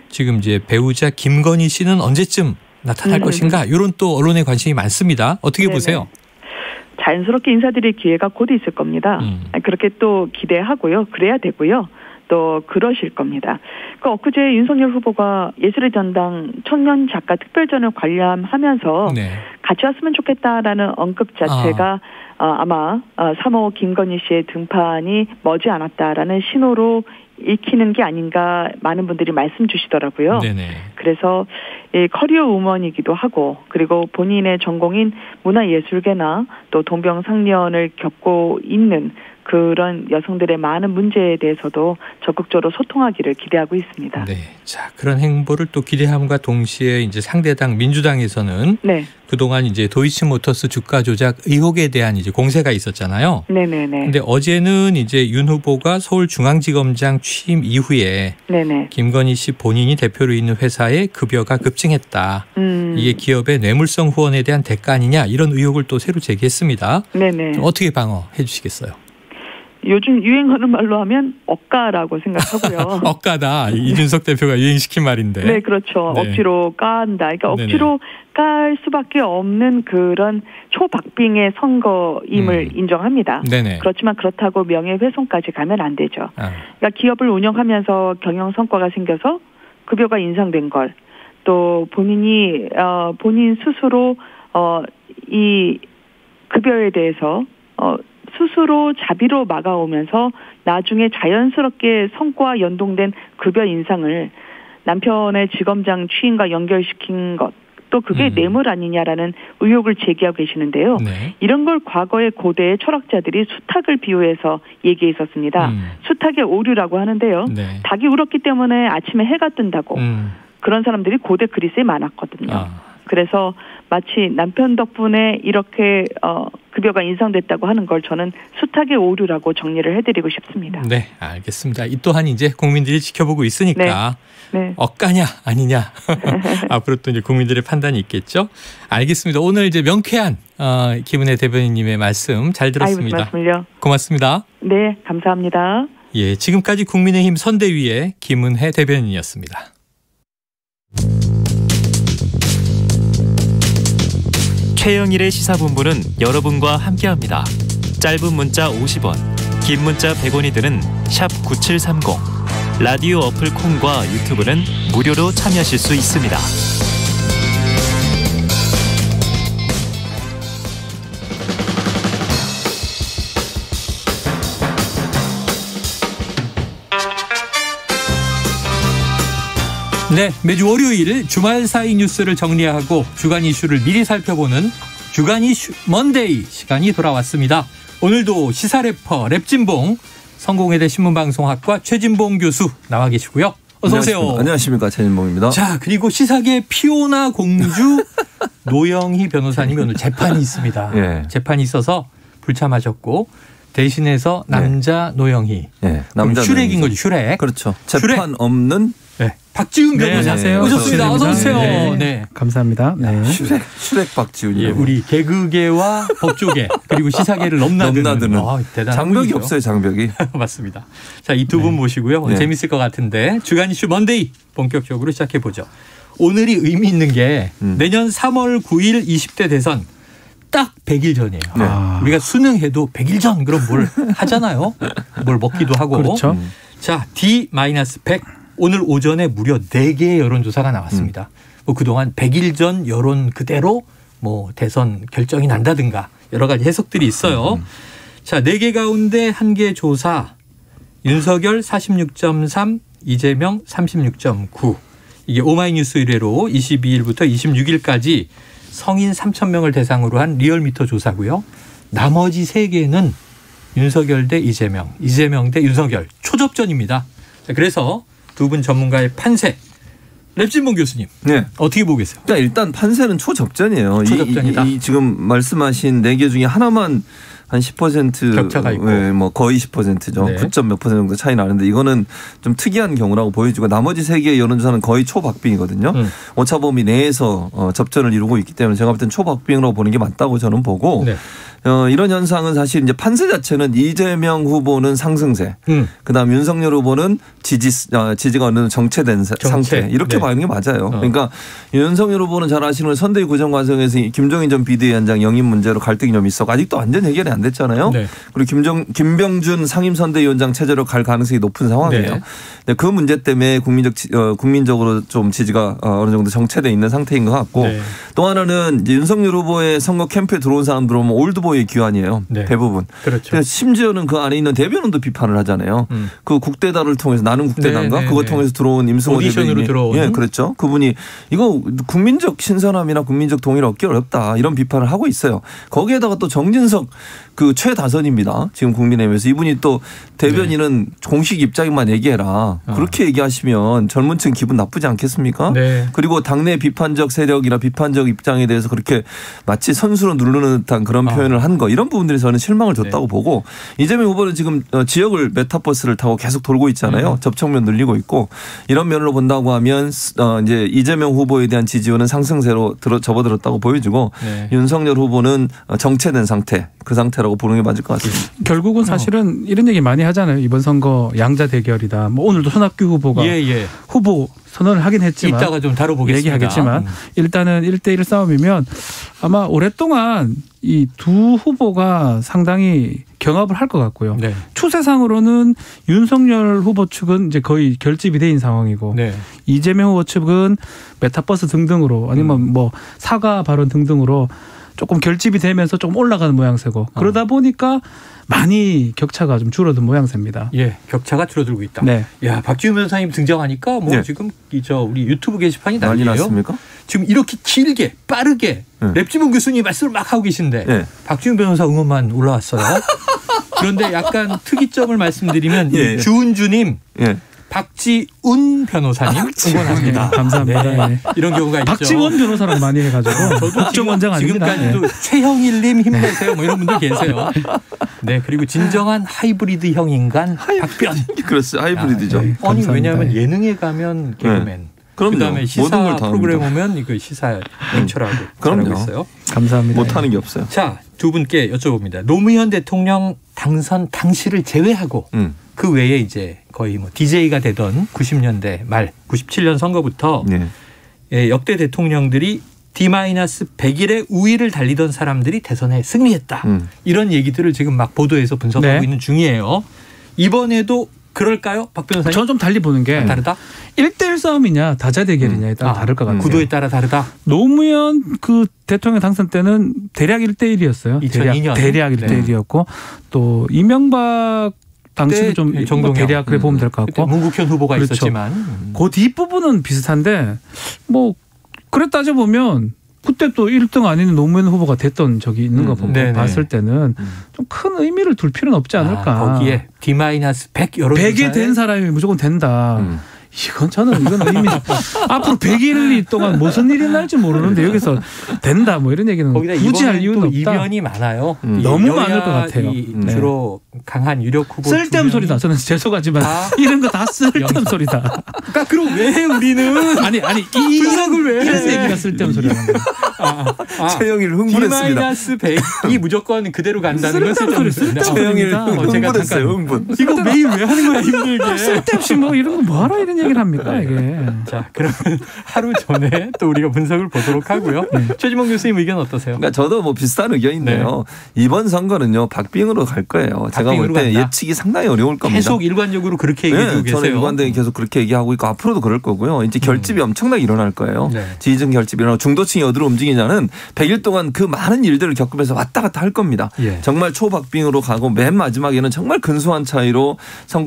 지금 이제 배우자 김건희 씨는 언제쯤 나타날 것인가 이런 또 언론의 관심이 많습니다. 어떻게 보세요? 자연스럽게 인사드릴 기회가 곧 있을 겁니다. 그렇게 또 기대하고요. 그래야 되고요. 또 그러실 겁니다. 그 엊그제 윤석열 후보가 예술의 전당 청년 작가 특별전을 관람하면서 같이 왔으면 좋겠다라는 언급 자체가 아마 3호 김건희 씨의 등판이 머지않았다라는 신호로 읽히는 게 아닌가 많은 분들이 말씀 주시더라고요. 그래서 커리어 우먼이기도 하고 그리고 본인의 전공인 문화예술계나 또 동병상련을 겪고 있는 그런 여성들의 많은 문제에 대해서도 적극적으로 소통하기를 기대하고 있습니다. 네, 자 그런 행보를 또 기대함과 동시에 이제 상대당 민주당에서는 네. 그동안 이제 도이치모터스 주가 조작 의혹에 대한 이제 공세가 있었잖아요. 네네네. 근데 어제는 이제 윤 후보가 서울중앙지검장 취임 이후에 네네. 김건희 씨 본인이 대표로 있는 회사의 급여가 급증했다. 이게 기업의 뇌물성 후원에 대한 대가 아니냐 이런 의혹을 또 새로 제기했습니다. 네네. 어떻게 방어해 주시겠어요? 요즘 유행하는 말로 하면 억가라고 생각하고요. 억가다. 이준석 대표가 유행시킨 말인데. 네, 그렇죠. 네. 억지로 깐다. 그러니까 네네. 억지로 깔 수밖에 없는 그런 초박빙의 선거임을 인정합니다. 네네. 그렇지만 그렇다고 명예훼손까지 가면 안 되죠. 아. 그러니까 기업을 운영하면서 경영 성과가 생겨서 급여가 인상된 걸 또 본인이 본인 스스로 이 급여에 대해서 스스로 자비로 막아오면서 나중에 자연스럽게 성과와 연동된 급여 인상을 남편의 지검장 취임과 연결시킨 것, 또 그게 뇌물 아니냐라는 의혹을 제기하고 계시는데요. 네. 이런 걸 과거의 고대의 철학자들이 수탉을 비유해서 얘기해 있었습니다. 수탉의 오류라고 하는데요. 네. 닭이 울었기 때문에 아침에 해가 뜬다고 그런 사람들이 고대 그리스에 많았거든요. 그래서 마치 남편 덕분에 이렇게 급여가 인상됐다고 하는 걸 저는 수탉의 오류라고 정리를 해드리고 싶습니다. 네, 알겠습니다. 이 또한 이제 국민들이 지켜보고 있으니까 네. 억가냐 아니냐 앞으로 또 이제 국민들의 판단이 있겠죠. 알겠습니다. 오늘 이제 명쾌한 김은혜 대변인님의 말씀 잘 들었습니다. 말씀을요. 고맙습니다. 네, 감사합니다. 예, 지금까지 국민의힘 선대위의 김은혜 대변인이었습니다. 최영일의 시사본부는 여러분과 함께합니다. 짧은 문자 50원, 긴 문자 100원이 드는 샵 9730. 라디오 어플 콩과 유튜브는 무료로 참여하실 수 있습니다. 네, 매주 월요일 주말 사이 뉴스를 정리하고 주간 이슈를 미리 살펴보는 주간 이슈 먼데이 시간이 돌아왔습니다. 오늘도 시사 래퍼 랩진봉 성공회대 신문방송학과 최진봉 교수 나와 계시고요. 어서 오세요. 안녕하십니까, 최진봉입니다. 자, 그리고 시사계 피오나 공주 노영희 변호사님이 오늘 재판이 있습니다. 예. 재판이 있어서 불참하셨고 대신해서 남자 노영희. 예, 남자 슈렉인 거죠, 슈렉. 그렇죠. 재판 없는 박지훈 변호사. 안녕하세요. 오셨습니다. 어서 오세요. 네. 네. 감사합니다. 네. 슈렉 박지훈이요. 예, 우리 개그계와 법조계 그리고 시사계를 넘나드는 대단한 장벽이 분이죠. 없어요, 장벽이. 맞습니다. 자, 이 두 분 모시고요. 오늘 재밌을 것 같은데 주간 이슈 먼데이 본격적으로 시작해 보죠. 오늘이 의미 있는 게 내년 3월 9일 20대 대선 딱 100일 전이에요. 네. 우리가 수능해도 100일 전 그럼 뭘 하잖아요. 뭘 먹기도 하고. 그렇죠. 자, D-100. 오늘 오전에 무려 4개의 여론조사가 나왔습니다. 뭐 그동안 100일 전 여론 그대로 뭐 대선 결정이 난다든가 여러 가지 해석들이 있어요. 자, 4개 가운데 1개 조사 윤석열 46.3, 이재명 36.9. 이게 오마이뉴스 의뢰로 22일부터 26일까지 성인 3,000명을 대상으로 한 리얼미터 조사고요. 나머지 3개는 윤석열 대 이재명, 이재명 대 윤석열 초접전입니다. 자, 그래서 두 분 전문가의 판세. 랩진봉 교수님. 네. 어떻게 보겠어요? 그러니까 일단 판세는 초접전이에요. 초접전이다. 이 지금 말씀하신 4개 중에 하나만 한 10% 격차가 있고, 네, 뭐 거의 10%죠. 네. 9점 몇 퍼센트 정도 차이 나는데 이거는 좀 특이한 경우라고 보여지고 나머지 3개의 여론조사는 거의 초박빙이거든요. 오차범위 내에서 접전을 이루고 있기 때문에 제가 볼 땐 초박빙으로 보는 게 맞다고 저는 보고. 네. 이런 현상은 사실 이제 판세 자체는 이재명 후보는 상승세, 그다음 윤석열 후보는 지지가 어느 정도 정체된 상태 이렇게 봐야 하는 게 맞아요. 그러니까 윤석열 후보는 잘 아시는 선대위 구성 과정에서 김종인 전 비대위원장 영입 문제로 갈등이 좀 있었고 아직도 완전 해결이 안 됐잖아요. 네. 그리고 김병준 상임선대위원장 체제로 갈 가능성이 높은 상황이에요. 네. 그 문제 때문에 국민적으로 좀 지지가 어느 정도 정체돼 있는 상태인 것 같고 네. 또 하나는 이제 윤석열 후보의 선거 캠프에 들어온 사람들 보면 올드보이 기환이에요. 네. 대부분. 그렇죠. 심지어는 그 안에 있는 대변인도 비판을 하잖아요. 그 국대다를 통해서 나는 국대다인가 그거 통해서 들어온 임승호 대변인이 들어온. 예, 그렇죠. 그분이 이거 국민적 신선함이나 국민적 동의를 얻기 어렵다 이런 비판을 하고 있어요. 거기에다가 또 정진석 그 최다선입니다. 지금 국민의힘에서 이분이 또 대변인은 공식 입장만 얘기해라. 그렇게 얘기하시면 젊은 층 기분 나쁘지 않겠습니까? 네. 그리고 당내 비판적 세력이나 비판적 입장에 대해서 그렇게 마치 선수로 누르는 듯한 그런 표현을 한 거 이런 부분들이 저는 실망을 줬다고 보고 이재명 후보는 지금 지역을 메타버스를 타고 계속 돌고 있잖아요. 접촉면 늘리고 있고 이런 면으로 본다고 하면 이제 이재명 후보에 대한 지지율은 상승세로 접어들었다고 보여지고 윤석열 후보는 정체된 상태 그 상태라고 보는 게 맞을 것 같습니다. 결국은 사실은 이런 얘기 많이 하잖아요. 이번 선거 양자 대결이다. 뭐 오늘도 손학규 후보가 후보 선언을 하긴 했지만 이따가 좀 다뤄보겠습니다. 얘기하겠지만 일단은 1대1 싸움이면 아마 오랫동안 이 두 후보가 상당히 경합을 할 것 같고요. 네. 추세상으로는 윤석열 후보 측은 이제 거의 결집이 돼 있는 상황이고 이재명 후보 측은 메타버스 등등으로 아니면 뭐 사과 발언 등등으로 조금 결집이 되면서 조금 올라가는 모양새고 그러다 보니까 많이 격차가 좀 줄어든 모양새입니다. 예, 격차가 줄어들고 있다. 네. 야, 박지훈 변호사님 등장하니까 뭐 지금 우리 유튜브 게시판이 난리 난리예요. 났습니까? 지금 이렇게 길게 빠르게 랩지문 교수님 말씀을 막 하고 계신데 박지훈 변호사 응원만 올라왔어요. 그런데 약간 특이점을 말씀드리면 주은주님 박지훈 변호사님 응원합니다. 감사합니다. 네. 이런 경우가 있죠. 박지원 변호사랑 많이 해가지고 저도 원장 아닙니다. 지금까지도 최형일님 힘내세요. 뭐 이런 분들 계세요. 네, 그리고 진정한 하이브리드형 인간 박변. 그렇죠, 하이브리드죠. 아니 왜냐하면 예능에 가면 개그맨. 그다음에 시사 프로그램 오면 이거 시사 앵처라고 잘하고 있어요. 감사합니다. 못하는 게 없어요. 자, 두 분께 여쭤봅니다. 노무현 대통령 당선 당시를 제외하고 그 외에 이제 거의 뭐 DJ가 되던 90년대 말 97년 선거부터 역대 대통령들이 D-100일의 우위를 달리던 사람들이 대선에 승리했다. 이런 얘기들을 지금 막 보도해서 분석하고 있는 중이에요. 이번에도 그럴까요? 박 변호사님? 저는 좀 달리 보는 게 다르다? 1대1 싸움이냐 다자대결이냐에 따라 다를 것 같아요. 구도에 따라 다르다? 노무현 그 대통령 당선 때는 대략 1대1이었어요. 2002년. 대략 1대1이었고 또 이명박 당시도 좀 대략 그래 보면 될 것 같고. 문국현 후보가 있었지만. 그 뒷부분은 비슷한데 뭐 그래 따져보면 그때 또 1등 아닌 노무현 후보가 됐던 적이 있는 거 보고 봤을 때는 좀 큰 의미를 둘 필요는 없지 않을까. 거기에 D-100 여러 100에 된 사람이 무조건 된다. 이건 의미 앞으로 100일 동안 무슨 일이 날지 모르는데 여기서 된다 뭐 이런 얘기는 굳이 할 이유는 없다. 이변이 많아요. 너무 많을 것 같아요. 주로 강한 유력 후보. 쓸데없는 소리다. 저는 죄송하지만 이런 거 다 쓸데없는 소리다. 그러니까 그럼 왜 우리는 아니 이 분석을 왜 이런 얘기가 쓸데없는 소리라는 거예요. 최영일 흥분했습니다. D-100이 무조건 그대로 간다는 건 쓸데없는 소리다. 최영일 흥분했어요. 흥분. 이거 매일 왜 하는 거야 힘들게. 쓸데없이 뭐 이런 거 뭐하러 이런 얘기를 합니까 이게. 자, 그러면 하루 전에 또 우리가 분석을 보도록 하고요. 최지봉 교수님 의견 어떠세요? 그러니까 저도 뭐 비슷한 의견인데요. 이번 선거는요 박빙으로 갈 거예요. 제가 볼 때 예측이 상당히 어려울 겁니다. 계속 일관적으로 그렇게 얘기하고 계세요. 저는 일관되게 계속 그렇게 얘기하고 있고 앞으로도 그럴 거고요. 이제 결집이 엄청나게 일어날 거예요. 지지층 결집이 일어나고 중도층이 어디로 움직이냐는 100일 동안 그 많은 일들을 겪으면서 왔다 갔다 할 겁니다. 정말 초박빙으로 가고 맨 마지막에는 정말 근소한 차이로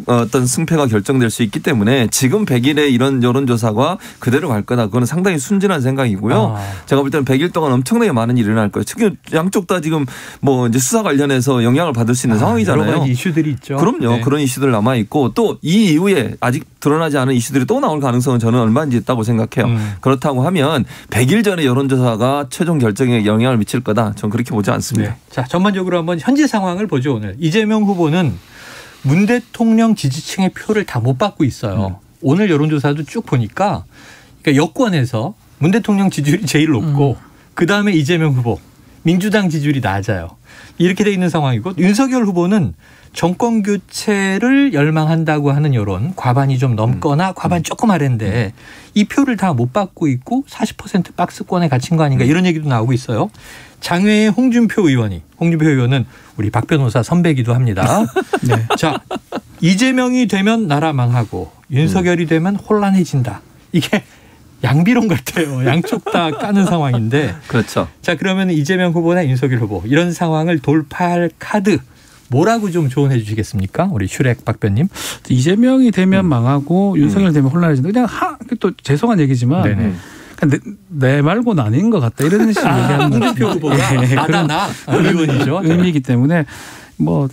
어떤 승패가 결정될 수 있기 때문에 지금 100일의 이런 여론조사가 그대로 갈 거다. 그건 상당히 순진한 생각이고요. 제가 볼 때는 100일 동안 엄청나게 많은 일이 일어날 거예요. 특히 양쪽 다 지금 뭐 이제 수사 관련해서 영향을 받을 수 있는 상황이잖아요. 여러 가지 이슈들이 있죠. 그럼요. 그런 이슈들 남아 있고 또 이 이후에 아직 드러나지 않은 이슈들이 또 나올 가능성은 저는 얼마든지 있다고 생각해요. 그렇다고 하면 100일 전에 여론조사가 최종 결정에 영향을 미칠 거다. 저는 그렇게 보지 않습니다. 자, 전반적으로 한번 현재 상황을 보죠. 오늘 이재명 후보는 문 대통령 지지층의 표를 다 못 받고 있어요. 오늘 여론조사도 쭉 보니까 그러니까 여권에서 문 대통령 지지율이 제일 높고 그다음에 이재명 후보, 민주당 지지율이 낮아요. 이렇게 돼 있는 상황이고 윤석열 후보는 정권 교체를 열망한다고 하는 여론 과반이 좀 넘거나 과반 조금 아래인데 이 표를 다 못 받고 있고 40% 박스권에 갇힌 거 아닌가 이런 얘기도 나오고 있어요. 장외의 홍준표 의원은 우리 박 변호사 선배기도 합니다. 자, 이재명이 되면 나라 망하고 윤석열이 되면 혼란해진다. 이게 양비론 같아요. 양쪽 다 까는 상황인데. 그렇죠. 자, 그러면 이재명 후보나 윤석열 후보 이런 상황을 돌파할 카드 뭐라고 좀 조언해 주시겠습니까? 우리 슈렉 박변님. 이재명이 되면 망하고 윤석열 되면 혼란해진다. 그냥 또 죄송한 얘기지만 내 말고는 아닌 것 같다 이런 식으로 얘기하는 홍준표 후보가 나다 의원이죠. 의미이기 때문에 뭐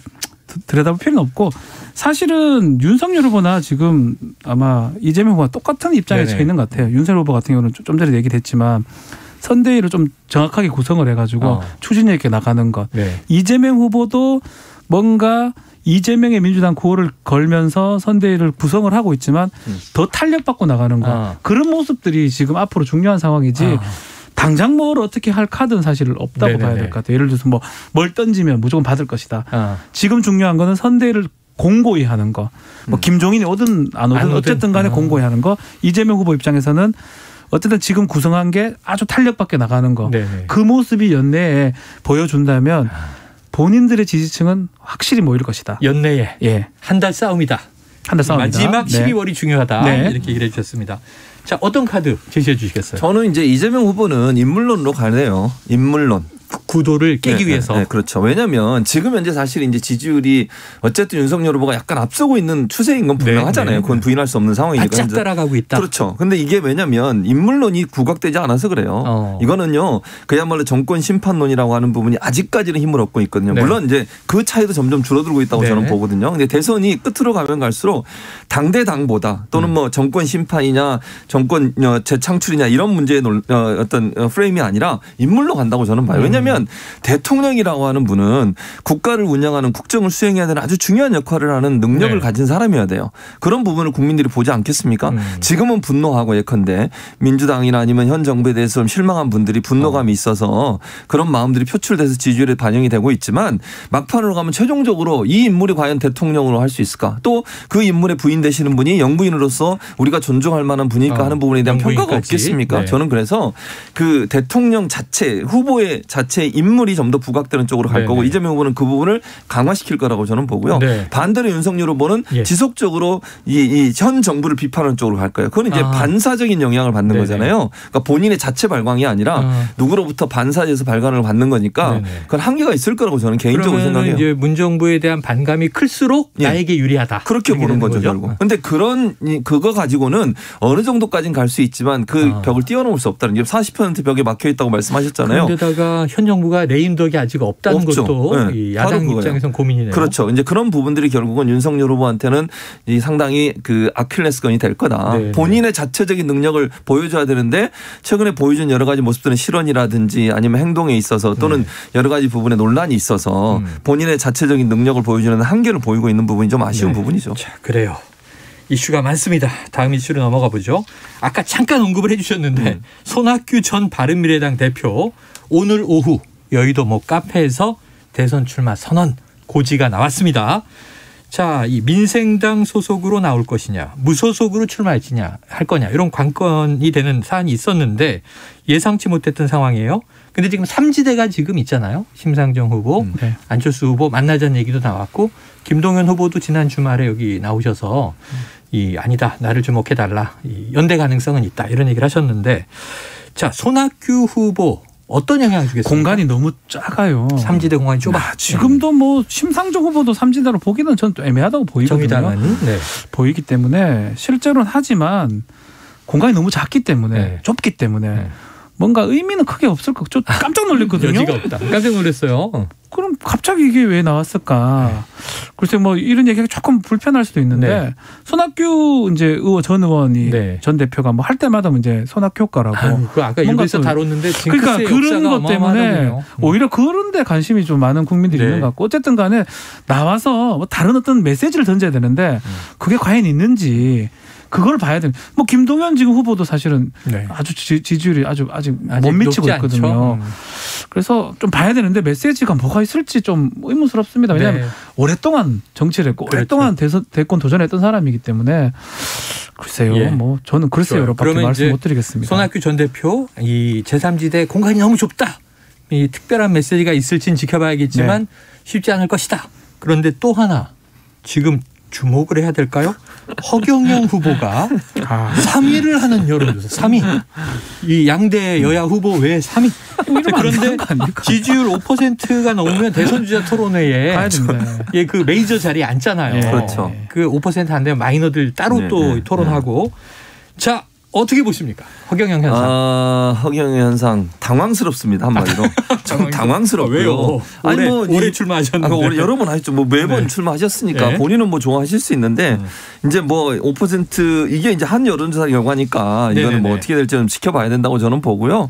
들여다볼 필요는 없고 사실은 윤석열 후보나 지금 아마 이재명 후보가 똑같은 입장에 처해 있는 것 같아요. 윤석열 후보 같은 경우는 좀 전에 얘기를 했지만 선대위를 좀 정확하게 구성을 해가지고 추진력 있게 나가는 것. 네. 이재명 후보도 뭔가 이재명의 민주당 구호를 걸면서 선대위를 구성을 하고 있지만 더 탄력받고 나가는 것. 그런 모습들이 지금 앞으로 중요한 상황이지 당장 뭘 어떻게 할 카드는 사실 없다고 네네네. 봐야 될 것 같아요. 예를 들어서 뭐 뭘 던지면 무조건 받을 것이다. 지금 중요한 거는 선대위를 공고히 하는 거. 뭐 김종인이 오든 안 오든 어쨌든 간에 공고히 하는 거. 이재명 후보 입장에서는 어쨌든 지금 구성한 게 아주 탄력받게 나가는 거. 네네. 그 모습이 연내에 보여준다면 본인들의 지지층은 확실히 모일 것이다. 연내에. 예. 한 달 싸움이다. 한 달 싸움이다. 마지막 네. 12월이 중요하다. 네. 이렇게 얘기를 해 주셨습니다. 자, 어떤 카드 제시해 주시겠어요? 저는 이제 이재명 후보는 인물론으로 가네요. 인물론. 구도를 깨기 위해서. 네, 그렇죠. 왜냐하면 지금 현재 사실 이제 지지율이 어쨌든 윤석열 후보가 약간 앞서고 있는 추세인 건 분명하잖아요. 그건 부인할 수 없는 상황이니까. 바짝 따라가고 있다. 그렇죠. 근데 이게 왜냐하면 인물론이 부각되지 않아서 그래요. 이거는요. 그야말로 정권 심판론이라고 하는 부분이 아직까지는 힘을 얻고 있거든요. 네. 물론 이제 그 차이도 점점 줄어들고 있다고 네. 저는 보거든요. 근데 대선이 끝으로 가면 갈수록 당대당보다 또는 뭐 정권 심판이냐 정권 재창출이냐 이런 문제의 어떤 프레임이 아니라 인물로 간다고 저는 봐요. 왜냐하면 대통령이라고 하는 분은 국가를 운영하는 국정을 수행해야 되는 아주 중요한 역할을 하는 능력을 가진 사람이어야 돼요. 그런 부분을 국민들이 보지 않겠습니까? 지금은 분노하고 예컨대 민주당이나 아니면 현 정부에 대해서 좀 실망한 분들이 분노감이 있어서 그런 마음들이 표출돼서 지지율에 반영이 되고 있지만 막판으로 가면 최종적으로 이 인물이 과연 대통령으로 할 수 있을까? 또 그 인물에 부인되시는 분이 영부인으로서 우리가 존중할 만한 분일까 하는 부분에 대한 평가가 없겠습니까? 네. 저는 그래서 그 대통령 자체 후보의 자체 인물이 좀 더 부각되는 쪽으로 갈 거고 이재명 후보는 그 부분을 강화시킬 거라고 저는 보고요. 네. 반대로 윤석열 후보는 지속적으로 이 현 정부를 비판하는 쪽으로 갈 거예요. 그건 이제 반사적인 영향을 받는 거잖아요. 그러니까 본인의 자체 발광이 아니라 누구로부터 반사해서 발광을 받는 거니까 그건 한계가 있을 거라고 저는 개인적으로 생각해요. 이제 문정부에 대한 반감이 클수록 나에게 유리하다. 그렇게 보는 거죠, 결국. 그런데 그거 가지고는 어느 정도까지는 갈 수 있지만 그 벽을 뛰어넘을 수 없다는 게 40% 벽에 막혀 있다고 말씀하셨잖아요. 그런데다가 현 정부가 레임덕이 아직 없다는 없죠. 것도 이 야당 입장에서는 고민이네요. 그렇죠. 이제 그런 부분들이 결국은 윤석열 후보한테는 상당히 그 아킬레스건이 될 거다. 네네. 본인의 자체적인 능력을 보여줘야 되는데 최근에 보여준 여러 가지 모습들은 실언이라든지 아니면 행동에 있어서 또는 여러 가지 부분에 논란이 있어서 본인의 자체적인 능력을 보여주는 한계를 보이고 있는 부분이 좀 아쉬운 부분이죠. 자, 그래요. 이슈가 많습니다. 다음 이슈로 넘어가 보죠. 아까 잠깐 언급을 해 주셨는데 손학규 전 바른미래당 대표 오늘 오후 여의도 모 카페에서 대선 출마 선언 고지가 나왔습니다. 자, 이 민생당 소속으로 나올 것이냐 무소속으로 할 거냐 이런 관건이 되는 사안이 있었는데 예상치 못했던 상황이에요. 근데 지금 3지대가 지금 있잖아요. 심상정 후보, 안철수 후보 만나자는 얘기도 나왔고 김동연 후보도 지난 주말에 여기 나오셔서 아니다. 나를 주목해달라. 연대 가능성은 있다. 이런 얘기를 하셨는데 자, 손학규 후보 어떤 영향을 주겠습니까? 공간이 너무 작아요. 3지대 공간이 좁아. 지금도 뭐 심상정 후보도 3지대로 보기는 전 또 애매하다고 보이거든요. 정의당은 보이기 때문에 실제로는 하지만 공간이 너무 작기 때문에 좁기 때문에 뭔가 의미는 크게 없을 것 같아요. 깜짝 놀랐거든요. 여지가 없다. 깜짝 놀랐어요. 그럼 갑자기 이게 왜 나왔을까? 글쎄 뭐 이런 얘기가 조금 불편할 수도 있는데 손학규 이제 전 의원이 전 대표가 뭐 할 때마다 이제 손학규 효과라고. 그 아까 일부에서 다뤘는데 그러니까 그런 것 때문에 오히려 그런 데 관심이 좀 많은 국민들이 있는 것 같고 어쨌든 간에 나와서 뭐 다른 어떤 메시지를 던져야 되는데 그게 과연 있는지 그걸 봐야 돼요. 뭐 김동연 지금 후보도 사실은 아주 지지율이 아직 못 미치고 있거든요. 그래서 좀 봐야 되는데 메시지가 뭐가 있을지 좀 의문스럽습니다. 왜냐하면 오랫동안 정치를 했고 오랫동안 대권 도전했던 사람이기 때문에 글쎄요. 뭐 저는 글쎄요. 밖에 말씀 못 드리겠습니다. 손학규 전 대표 이 제3지대 공간이 너무 좁다. 이 특별한 메시지가 있을지는 지켜봐야겠지만 쉽지 않을 것이다. 그런데 또 하나 지금 주목을 해야 될까요? 허경영 후보가 3위를 하는 여론조사 3위. 이 양대 여야 후보 외에 3위. 그런데 지지율 5%가 넘으면 대선 주자 토론회에 그 메이저 자리에 앉잖아요. 그렇죠. 그 5% 안 되면 마이너들 따로 또 토론하고. 자, 어떻게 보십니까? 허경영 현상. 허경영 현상 당황스럽습니다. 한마디로. 좀 당황스럽고요. 왜요? 아니 올해 출마하셨는데. 올해 여러 번 하셨죠. 뭐 매번 출마하셨으니까 본인은 뭐 좋아하실 수 있는데 이제 뭐 5% 이게 이제 한 여론조사 결과니까 이거는 뭐 어떻게 될지 좀 지켜봐야 된다고 저는 보고요.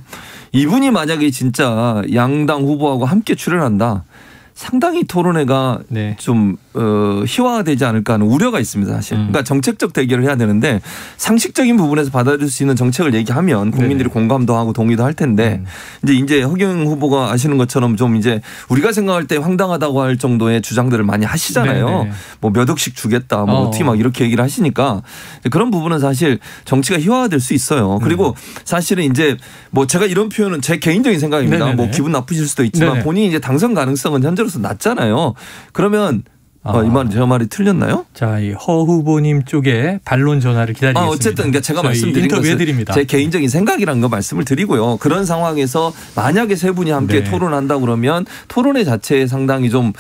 이분이 만약에 진짜 양당 후보하고 함께 출연한다. 상당히 토론회가 좀 희화화되지 않을까 하는 우려가 있습니다. 사실. 그러니까 정책적 대결을 해야 되는데 상식적인 부분에서 받아들일 수 있는 정책을 얘기하면 국민들이 공감도 하고 동의도 할 텐데 이제 허경영 후보가 아시는 것처럼 좀 이제 우리가 생각할 때 황당하다고 할 정도의 주장들을 많이 하시잖아요. 뭐 몇 억씩 주겠다. 뭐 어떻게 막 이렇게 얘기를 하시니까 그런 부분은 사실 정치가 희화화될 수 있어요. 그리고 사실은 이제 뭐 제가 이런 표현은 제 개인적인 생각입니다. 뭐 기분 나쁘실 수도 있지만 본인이 이제 당선 가능성은 현재로서 낮잖아요. 그러면 제 말이 틀렸나요? 자, 이 허 후보님 쪽에 반론 전화를 기다리겠습니다. 어쨌든 그러니까 제가 말씀드린 것은 제 개인적인 생각이라는 거 말씀을 드리고요. 그런 상황에서 만약에 세 분이 함께 토론한다 그러면 토론회 자체에 상당히 좀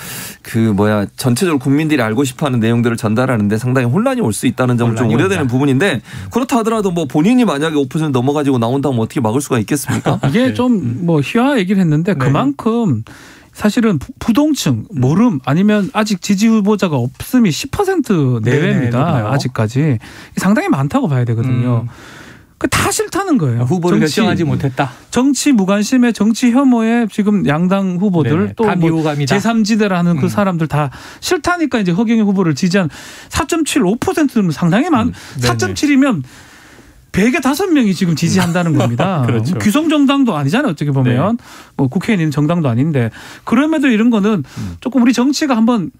전체적으로 국민들이 알고 싶어하는 내용들을 전달하는데 상당히 혼란이 올 수 있다는 점을 좀 우려되는 부분인데 그렇다 하더라도 뭐 본인이 만약에 5% 넘어가지고 나온다면 어떻게 막을 수가 있겠습니까? 이게 좀 뭐 희화 얘기를 했는데 그만큼 사실은 부동층, 모름 아니면 아직 지지 후보자가 없음이 10% 내외입니다. 아직까지. 상당히 많다고 봐야 되거든요. 다 싫다는 거예요. 후보를 결정하지 못했다. 정치 무관심에 정치 혐오에 지금 양당 후보들 또 뭐 제3지대라는 그 사람들 다 싫다니까 이제 허경영 후보를 지지한 4.75%는 상당히 4.7이면 100에 5명이 지금 지지한다는 겁니다. 그렇죠. 귀성 정당도 아니잖아요. 어떻게 보면. 뭐 국회에 있는 정당도 아닌데. 그럼에도 이런 거는 조금 우리 정치가 한번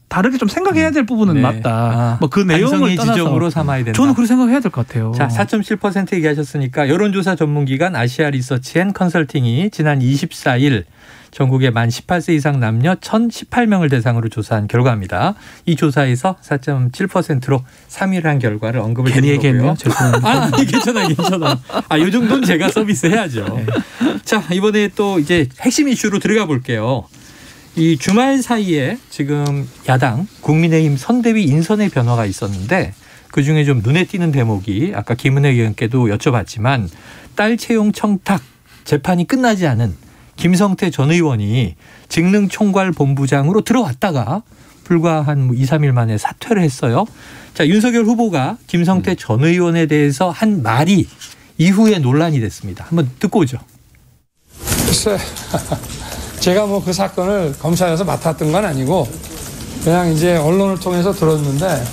다르게 좀 생각해야 될 부분은 맞다. 뭐 그 내용을 떠나서 지점으로 삼아야 된다. 저는 그렇게 생각해야 될 것 같아요. 자, 4.7% 얘기하셨으니까 여론조사 전문기관 아시아 리서치 앤 컨설팅이 지난 24일 전국의 만 18세 이상 남녀 1,018명을 대상으로 조사한 결과입니다. 이 조사에서 4.7%로 3위를 한 결과를 언급을 드린 거고요. 괜히 얘기했네요. 죄송합니다. 괜찮아. 이 정도는 제가 서비스 해야죠. 자, 이번에 또 이제 핵심 이슈로 들어가 볼게요. 이 주말 사이에 지금 야당 국민의힘 선대위 인선의 변화가 있었는데 그중에 좀 눈에 띄는 대목이 아까 김은혜 의원께도 여쭤봤지만 딸 채용 청탁 재판이 끝나지 않은 김성태 전 의원이 직능총괄본부장으로 들어왔다가 불과 한 2, 3일 만에 사퇴를 했어요. 자, 윤석열 후보가 김성태 전 의원에 대해서 한 말이 이후에 논란이 됐습니다. 한번 듣고 오죠. 글쎄, 제가 뭐 그 사건을 검찰에서 맡았던 건 아니고 그냥 이제 언론을 통해서 들었는데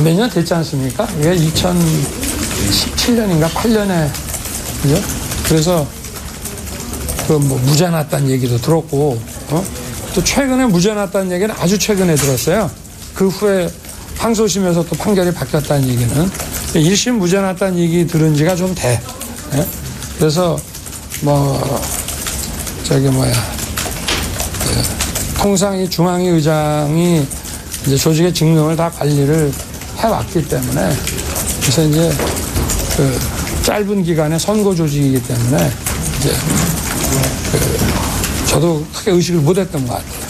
몇 년 됐지 않습니까? 이게 2017년인가 8년에 그래서 그 뭐 무죄 났다는 얘기도 들었고 또 최근에 무죄 났다는 얘기는 아주 최근에 들었어요. 그 후에 항소심에서 또 판결이 바뀌었다는 얘기는 1심 무죄 났다는 얘기 들은 지가 좀 돼. 그래서 통상 이 중앙위 의장이 이제 조직의 직능을 다 관리를 해왔기 때문에 그래서 이제 그 짧은 기간의 선거 조직이기 때문에 이제 저도 크게 의식을 못했던 것 같아요.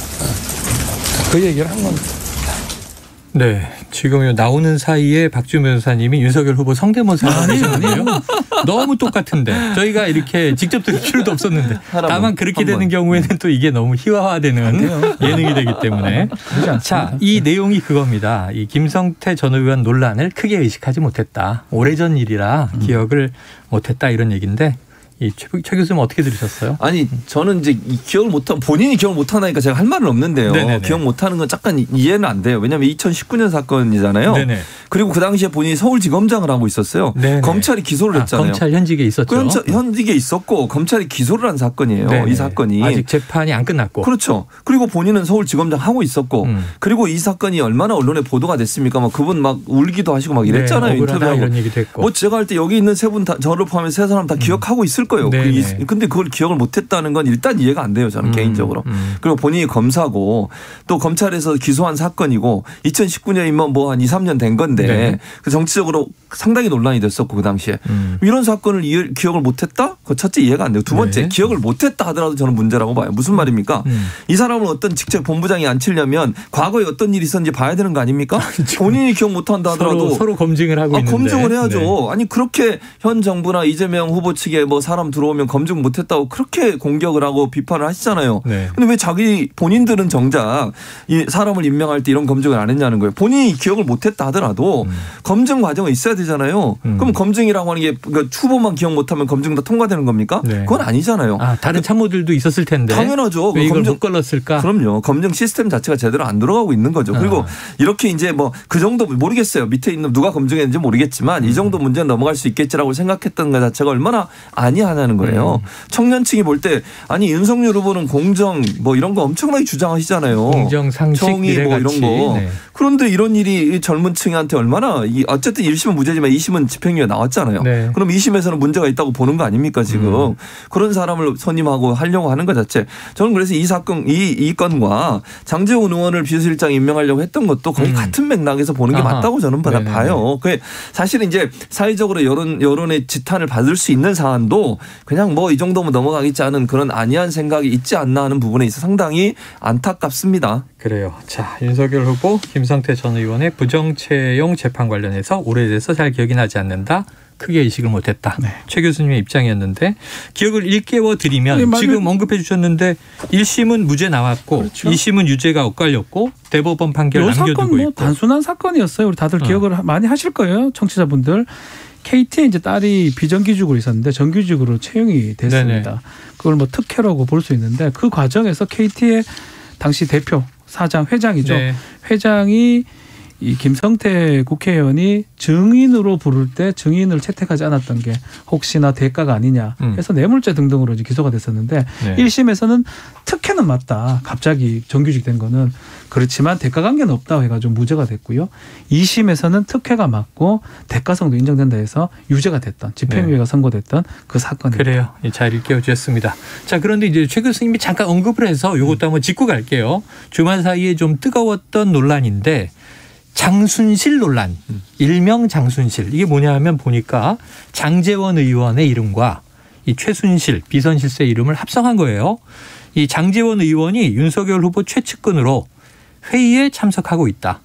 그 얘기를 한 겁니다. 네, 지금 나오는 사이에 박주민 변호사님이 윤석열 후보 성대모사 하셨네요. 너무 똑같은데 저희가 이렇게 직접 들을 필요도 없었는데 다만 그렇게 되는 경우에는 또 이게 너무 희화화되는 예능이 되기 때문에 자, 이 내용이 그겁니다. 이 김성태 전 의원 논란을 크게 의식하지 못했다. 오래전 일이라 기억을 못했다 이런 얘기인데 최 교수님 어떻게 들으셨어요? 아니 저는 이제 본인이 기억을 못하니까 제가 할 말은 없는데요. 네네네. 기억 못하는 건 잠깐 이해는 안 돼요. 왜냐하면 2019년 사건이잖아요. 네네. 그리고 그 당시에 본인이 서울지검장을 하고 있었어요. 네네. 검찰이 기소를 했잖아요. 검찰 현직에 있었죠. 현직에 있었고 검찰이 기소를 한 사건이에요. 네네. 이 사건이. 아직 재판이 안 끝났고. 그렇죠. 그리고 본인은 서울지검장 하고 있었고 그리고 이 사건이 얼마나 언론에 보도가 됐습니까? 막 그분 막 울기도 하시고 막 이랬잖아요. 네, 인터뷰하고. 이런 얘기도 했고. 뭐 제가 할 때 여기 있는 세 분 다 저를 포함해서 세 사람 다 기억하고 있을 거예요. 근데 그걸 기억을 못했다는 건 일단 이해가 안 돼요. 저는 개인적으로. 그리고 본인이 검사고 또 검찰에서 기소한 사건이고 2019년이면 뭐 한 2, 3년 된 건데 그 정치적으로 상당히 논란이 됐었고 그 당시에 이런 사건을 기억을 못했다? 그 첫째 이해가 안 돼요. 두 번째 기억을 못했다 하더라도 저는 문제라고 봐요. 무슨 말입니까? 이 사람을 어떤 직책 본부장이 앉히려면 과거에 어떤 일이 있었는지 봐야 되는 거 아닙니까? 본인이 기억 못한다 하더라도 서로 검증을 하고 있는데. 검증을 해야죠. 아니 그렇게 현 정부나 이재명 후보 측에 뭐 사람 들어오면 검증 못했다고 그렇게 공격을 하고 비판을 하시잖아요. 근데 왜 자기 본인들은 정작 이 사람을 임명할 때 이런 검증을 안 했냐는 거예요. 본인이 기억을 못했다 하더라도 검증 과정은 있어야 되잖아요. 그럼 검증이라고 하는 게 후보만 기억 못하면 검증 다 통과되는 겁니까? 그건 아니잖아요. 다른 참모들도 있었을 텐데. 당연하죠. 왜 이걸 못 걸렀을까? 그럼요. 검증 시스템 자체가 제대로 안 들어가고 있는 거죠. 그리고 이렇게 이제 뭐 그 정도 모르겠어요. 밑에 있는 누가 검증했는지 모르겠지만 이 정도 문제는 넘어갈 수 있겠지라고 생각했던 것 자체가 얼마나 아니하냐는 거예요. 청년층이 볼 때 아니 윤석열 후보는 공정 뭐 이런 거 엄청나게 주장하시잖아요. 공정, 상식, 정의 뭐 이런 거. 그런데 이런 일이 젊은 층한테 얼마나 어쨌든 1심은 무죄지만 2심은 집행유예 나왔잖아요. 그럼 2심에서는 문제가 있다고 보는 거 아닙니까 지금. 그런 사람을 선임하고 하려고 하는 것 자체. 저는 그래서 이 사건 이 건과 장제원 의원을 비서실장 임명하려고 했던 것도 거의 같은 맥락에서 보는 게 맞다고 저는 봐요. 사실은 이제 사회적으로 여론의 지탄을 받을 수 있는 사안도 그냥 뭐 이 정도면 넘어가겠지 않은 그런 안이한 생각이 있지 않나 하는 부분에 있어 상당히 안타깝습니다. 그래요. 자, 윤석열 후보, 김성태 전 의원의 부정채용 재판 관련해서 오래돼서 잘 기억이 나지 않는다. 크게 인식을 못했다. 최 교수님의 입장이었는데 기억을 일깨워 드리면 지금 언급해 주셨는데 1심은 무죄 나왔고 2심은 유죄가 엇갈렸고 대법원 판결 남겨두고 사건 있고. 단순한 사건이었어요. 우리 다들 기억을 많이 하실 거예요. 청취자분들. KT에 이제 딸이 비정규직으로 있었는데 정규직으로 채용이 됐습니다. 그걸 뭐 특혜라고 볼 수 있는데 그 과정에서 KT의 당시 대표, 사장, 회장이죠. 회장이 이 김성태 국회의원이 증인으로 부를 때 증인을 채택하지 않았던 게 혹시나 대가가 아니냐 해서 뇌물죄 등등으로 이제 기소가 됐었는데 1심에서는 특혜는 맞다. 갑자기 정규직 된 거는. 그렇지만 대가 관계는 없다고 해가지고 무죄가 됐고요. 2심에서는 특혜가 맞고 대가성도 인정된다 해서 유죄가 됐던 집행유예가 선고됐던 그 사건입니다. 그래요. 잘 일깨워주셨습니다. 자, 그런데 이제 최 교수님이 잠깐 언급을 해서 이것도 한번 짚고 갈게요. 주말 사이에 좀 뜨거웠던 논란인데 장순실 논란, 일명 장순실. 이게 뭐냐 하면 보니까 장제원 의원의 이름과 이 최순실 비선실세 이름을 합성한 거예요. 이 장제원 의원이 윤석열 후보 최측근으로 회의에 참석하고 있다.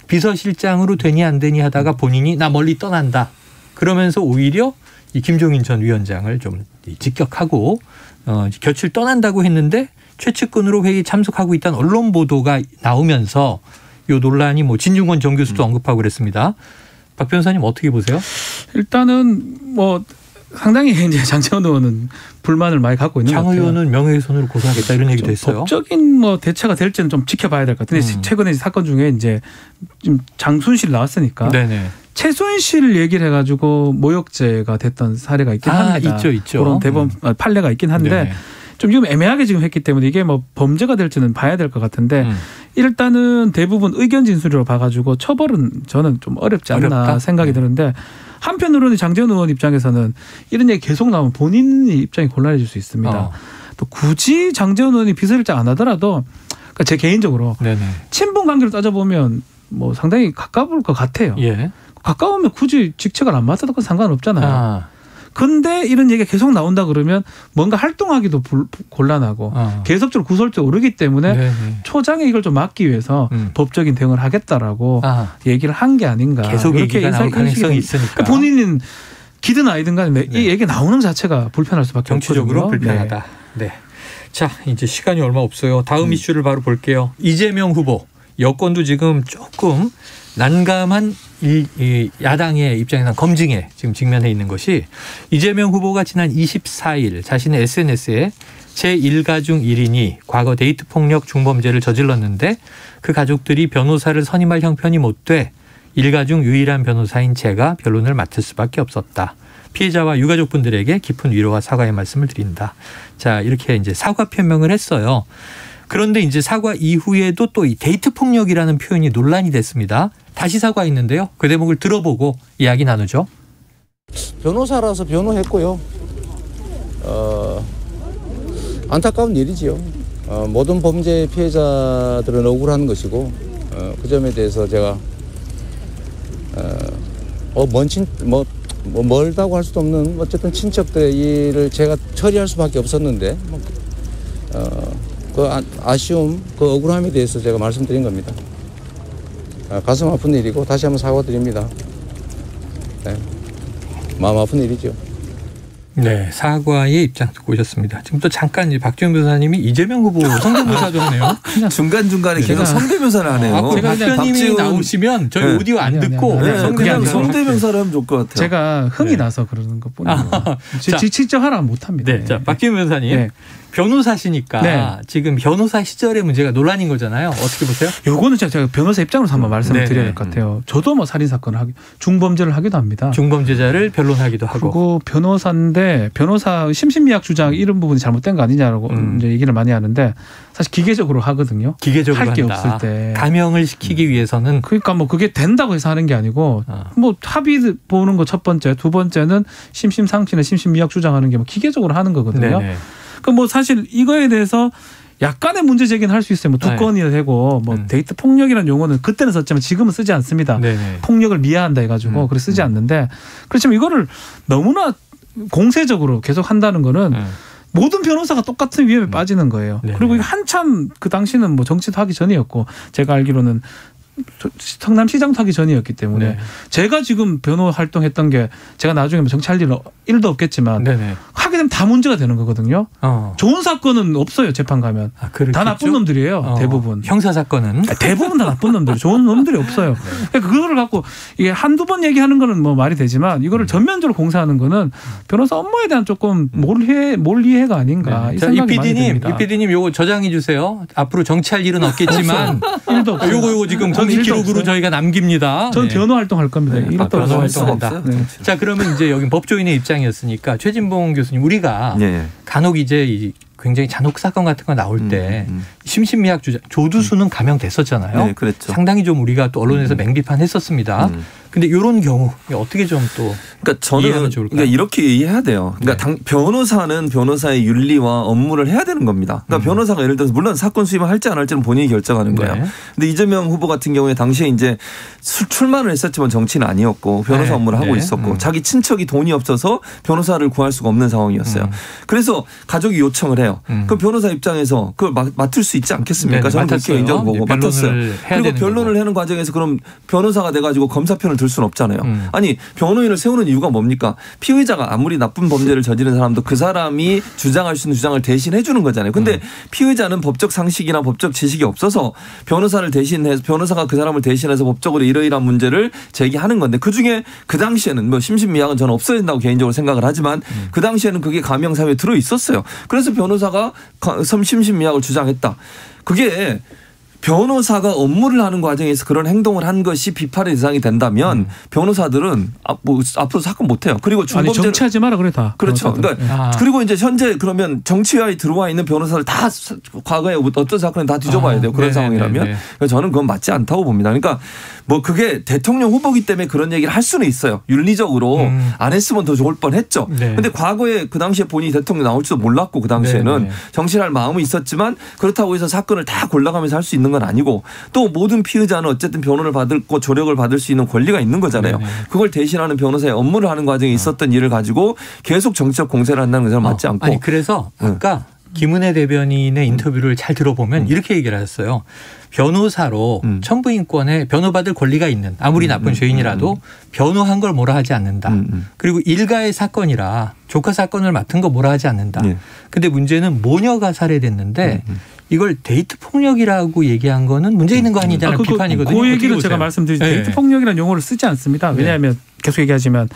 비서실장으로 되니 안 되니 하다가 본인이 나 멀리 떠난다. 그러면서 오히려 이 김종인 전 위원장을 좀 직격하고 곁을 떠난다고 했는데 최측근으로 회의에 참석하고 있다는 언론 보도가 나오면서 이 논란이 뭐 진중권 전 교수도 언급하고 그랬습니다. 박 변호사님 어떻게 보세요? 일단은 뭐 상당히 이제 장제원 의원은 불만을 많이 갖고 있는 것 같아요. 장 의원은 명예훼손으로 고소하겠다 이런 얘기도 했어요. 법적인 뭐 대처가 될지는 좀 지켜봐야 될 것 같은데 최근에 사건 중에 이제 좀 장순실 나왔으니까 최순실 얘기를 해가지고 모욕죄가 됐던 사례가 있긴 합니다. 있죠. 그런 대법원 판례가 있긴 한데 좀 지금 애매하게 지금 했기 때문에 이게 뭐 범죄가 될지는 봐야 될 것 같은데 일단은 대부분 의견 진술로 봐가지고 처벌은 저는 좀 어렵지 않나 생각이 드는데 한편으로는 장제원 의원 입장에서는 이런 얘기 계속 나오면 본인 입장이 곤란해질 수 있습니다. 또 굳이 장제원 의원이 비서실장 안 하더라도 그러니까 제 개인적으로 친분 관계로 따져보면 뭐 상당히 가까울 것 같아요. 가까우면 굳이 직책을 안 맡아도 상관없잖아요. 근데 이런 얘기가 계속 나온다 그러면 뭔가 활동하기도 곤란하고 계속적으로 구설수에 오르기 때문에 초장에 이걸 좀 막기 위해서 법적인 대응을 하겠다라고 얘기를 한 게 아닌가. 계속 얘기가 나올 가능성이 있으니까. 본인은 기든 아니든 간에 이 얘기 나오는 자체가 불편할 수밖에 없거든요. 정치적으로 불편하다. 자, 이제 시간이 얼마 없어요. 다음 이슈를 바로 볼게요. 이재명 후보. 여권도 지금 조금 난감한 이 야당의 입장에서 검증에 지금 직면해 있는 것이 이재명 후보가 지난 24일 자신의 SNS에 제1가 중 1인이 과거 데이트 폭력 중범죄를 저질렀는데 그 가족들이 변호사를 선임할 형편이 못 돼 일가 중 유일한 변호사인 제가 변론을 맡을 수밖에 없었다. 피해자와 유가족분들에게 깊은 위로와 사과의 말씀을 드린다. 자, 이렇게 이제 사과 표명을 했어요. 그런데 이제 사과 이후에도 또 이 데이트 폭력이라는 표현이 논란이 됐습니다. 다시 사과했는데요. 그 대목을 들어보고 이야기 나누죠. 변호사라서 변호했고요. 안타까운 일이지요. 모든 범죄 피해자들은 억울한 것이고 그 점에 대해서 제가 멀다고 할 수도 없는 어쨌든 친척들의 일을 제가 처리할 수밖에 없었는데 그 아쉬움, 그 억울함에 대해서 제가 말씀드린 겁니다. 가슴 아픈 일이고 다시 한번 사과드립니다. 네. 마음 아픈 일이죠. 네, 사과의 입장 듣고 오셨습니다. 지금 또 잠깐 이제 박지원 변호사님이 이재명 후보 성대묘사 좀 하네요. 중간중간에 계속 성대묘사를 하네요. 제가 박지원님이 나오시면 저희 오디오 안 듣고 그냥 성대묘사를 하면 좋을 것 같아요. 제가 흥이 나서 그러는 것뿐이에요. 직접 하라 못합니다. 네, 자 박지원 변호사님. 네. 변호사시니까 네. 지금 변호사 시절의 문제가 논란인 거잖아요. 어떻게 보세요? 요거는 제가 변호사 입장으로서 한번 말씀을 드려야 될 것 같아요. 저도 뭐 살인사건을 중범죄를 하기도 합니다. 중범죄자를 변론하기도 하고. 그리고 변호사인데 변호사 심신미약 주장 이런 부분이 잘못된 거 아니냐라고 이제 얘기를 많이 하는데 사실 기계적으로 하거든요. 기계적으로 할 게 없을 때. 감형을 시키기 위해서는. 그러니까 뭐 그게 된다고 해서 하는 게 아니고 뭐 합의 보는 거 첫 번째, 두 번째는 심심상실이나 심신미약 주장하는 게 뭐 기계적으로 하는 거거든요. 네네. 그 뭐 사실 이거에 대해서 약간의 문제 제기는 할 수 있어요. 뭐 두 건이 되고 뭐 데이트 폭력이라는 용어는 그때는 썼지만 지금은 쓰지 않습니다. 네네. 폭력을 미화한다 해가지고 그래서 쓰지 않는데 그렇지만 이거를 너무나 공세적으로 계속 한다는 거는 모든 변호사가 똑같은 위험에 빠지는 거예요. 네네. 그리고 한참 그 당시는 뭐 정치도 하기 전이었고 제가 알기로는 성남시장도 하기 전이었기 때문에 네. 제가 지금 변호 활동했던 게 제가 나중에 정치할 일도 없겠지만 네네. 하게 되면 다 문제가 되는 거거든요. 좋은 사건은 없어요. 재판 가면. 다 나쁜 놈들이에요. 대부분. 형사 사건은? 대부분 다 나쁜 놈들. 좋은 놈들이 없어요. 네. 그러니까 그거를 갖고 이게 한두 번 얘기하는 거는 뭐 말이 되지만 이거를 전면적으로 공세하는 거는 변호사 업무에 대한 조금 몰이해가 아닌가. 네. 이 생각이 많이 듭니다. 이 PD님 요거 저장해 주세요. 앞으로 정치할 일은 없겠지만 일도 없어요. 요거 지금 정치 기록으로 저희가 남깁니다. 저는 변호 활동할 겁니다. 변호 활동한다. 네. 자, 그러면 이제 여기 법조인의 입장이었으니까 최진봉 교수님 우리가 간혹 이제 굉장히 잔혹 사건 같은 거 나올 때 심신미약 주장 조두수는 감형됐었잖아요. 네, 그랬죠. 상당히 좀 우리가 또 언론에서 맹비판했었습니다. 근데 이런 경우 어떻게 좀 또 그러니까 저는 그러니까 이렇게 이해해야 돼요. 그러니까 변호사는 변호사의 윤리와 업무를 해야 되는 겁니다. 그러니까 변호사가 예를 들어서 물론 사건 수임을 할지 안 할지는 본인이 결정하는 거예요. 네. 근데 이재명 후보 같은 경우에 당시에 이제 출마를 했었지만 정치는 아니었고 변호사 업무를 하고 있었고 자기 친척이 돈이 없어서 변호사를 구할 수가 없는 상황이었어요. 그래서 가족이 요청을 해요. 그럼 변호사 입장에서 그걸 맡을 수 있지 않겠습니까? 저는 그렇게 인정 보고 맡았어요. 그리고 변론을 하는 과정에서 그럼 변호사가 돼가지고 검사 편을 들 수는 없잖아요. 아니 변호인을 세우는 이유가 뭡니까? 피의자가 아무리 나쁜 범죄를 저지른 사람도 그 사람이 주장할 수 있는 주장을 대신해 주는 거잖아요. 근데 피의자는 법적 상식이나 법적 지식이 없어서 변호사를 대신해서 변호사가 그 사람을 대신해서 법적으로 이러이러한 문제를 제기하는 건데 그중에 그 당시에는 뭐 심신미약은 저는 없어야 된다고 개인적으로 생각을 하지만 그 당시에는 그게 감형 사유에 들어 있었어요. 그래서 변호사가 심신미약을 주장했다. 그게 변호사가 업무를 하는 과정에서 그런 행동을 한 것이 비판의 대상이 된다면 변호사들은 앞으로 사건 못 해요. 그리고 아니 정치하지 마라 그래 다. 그렇죠. 그러니까 그리고 이제 현재 그러면 정치화에 들어와 있는 변호사를 다 과거에 어떤 사건에 다 뒤져봐야 돼요. 그런 상황이라면 그래서 저는 그건 맞지 않다고 봅니다. 그러니까 뭐 그게 대통령 후보기 때문에 그런 얘기를 할 수는 있어요. 윤리적으로 안 했으면 더 좋을 뻔했죠. 그런데 과거에 그 당시에 본인이 대통령 나올지도 몰랐고 그 당시에는 정치를 할 마음은 있었지만 그렇다고 해서 사건을 다 골라가면서 할 수 있는 건 아니고 또 모든 피의자는 어쨌든 변호를 받고 조력을 받을 수 있는 권리가 있는 거잖아요. 그걸 대신하는 변호사의 업무를 하는 과정에 있었던 일을 가지고 계속 정치적 공세를 한다는 것은 맞지 않고. 아니 그래서 아까 김은혜 대변인의 인터뷰를 잘 들어보면 이렇게 얘기를 하셨어요. 변호사로 천부인권에 변호받을 권리가 있는 아무리 나쁜 죄인이라도 변호한 걸 뭐라 하지 않는다. 그리고 일가의 사건이라 조카 사건을 맡은 거 뭐라 하지 않는다. 근데 문제는 모녀가 살해됐는데 이걸 데이트 폭력이라고 얘기한 거는 문제 있는 거 아니냐는 비판이거든요. 그 얘기를 제가 말씀드리죠. 데이트 폭력이라는 용어를 쓰지 않습니다. 왜냐하면 계속 얘기하지만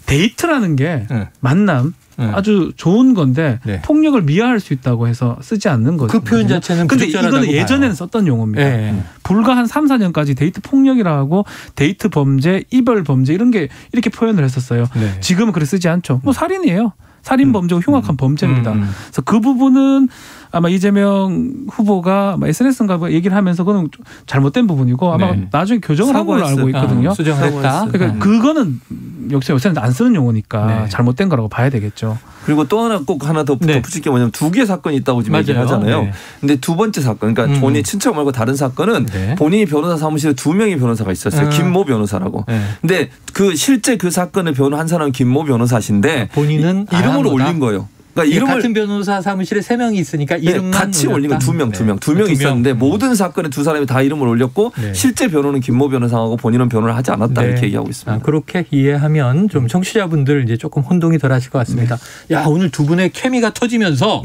데이트라는 게 만남 아주 좋은 건데 폭력을 미화할 수 있다고 해서 쓰지 않는 거죠. 그 표현 자체는 근데 이거는 예전에는 썼던 용어입니다. 불과 한 3, 4년까지 데이트 폭력이라고 하고 데이트 범죄, 이별 범죄 이런 게 이렇게 표현을 했었어요. 지금은 그래 쓰지 않죠. 뭐 살인이에요. 살인 범죄고 흉악한 범죄입니다. 그래서 그 부분은 아마 이재명 후보가 SNS인가 얘기를 하면서 그건 잘못된 부분이고 아마 나중에 교정을 한 걸로 알고 있거든요. 수정했다. 그러니까 그거는 요새는 안 쓰는 용어니까 네. 잘못된 거라고 봐야 되겠죠. 그리고 또 꼭 하나 더 덧붙일 게 뭐냐면 두 개의 사건이 있다고 지금 얘기를 하잖아요. 네. 근데 두 번째 사건, 그러니까 본인 친척 말고 다른 사건은 네. 본인이 변호사 사무실에 2명의 변호사가 있었어요. 김모 변호사라고. 네. 근데 실제 그 사건을 변호한 사람은 김모 변호사신데 본인은 이름으로 올린 거예요. 그러니까 이름을 같은 변호사 사무실에 3명이 있으니까 이름만 같이 올린 거 2명 있었는데 모든 사건에 두 사람이 다 이름을 올렸고 네. 실제 변호는 김모 변호사하고 본인은 변호를 하지 않았다 이렇게 얘기하고 있습니다. 그렇게 이해하면 좀 청취자분들 이제 조금 혼동이 덜하실 것 같습니다. 야, 오늘 두 분의 케미가 터지면서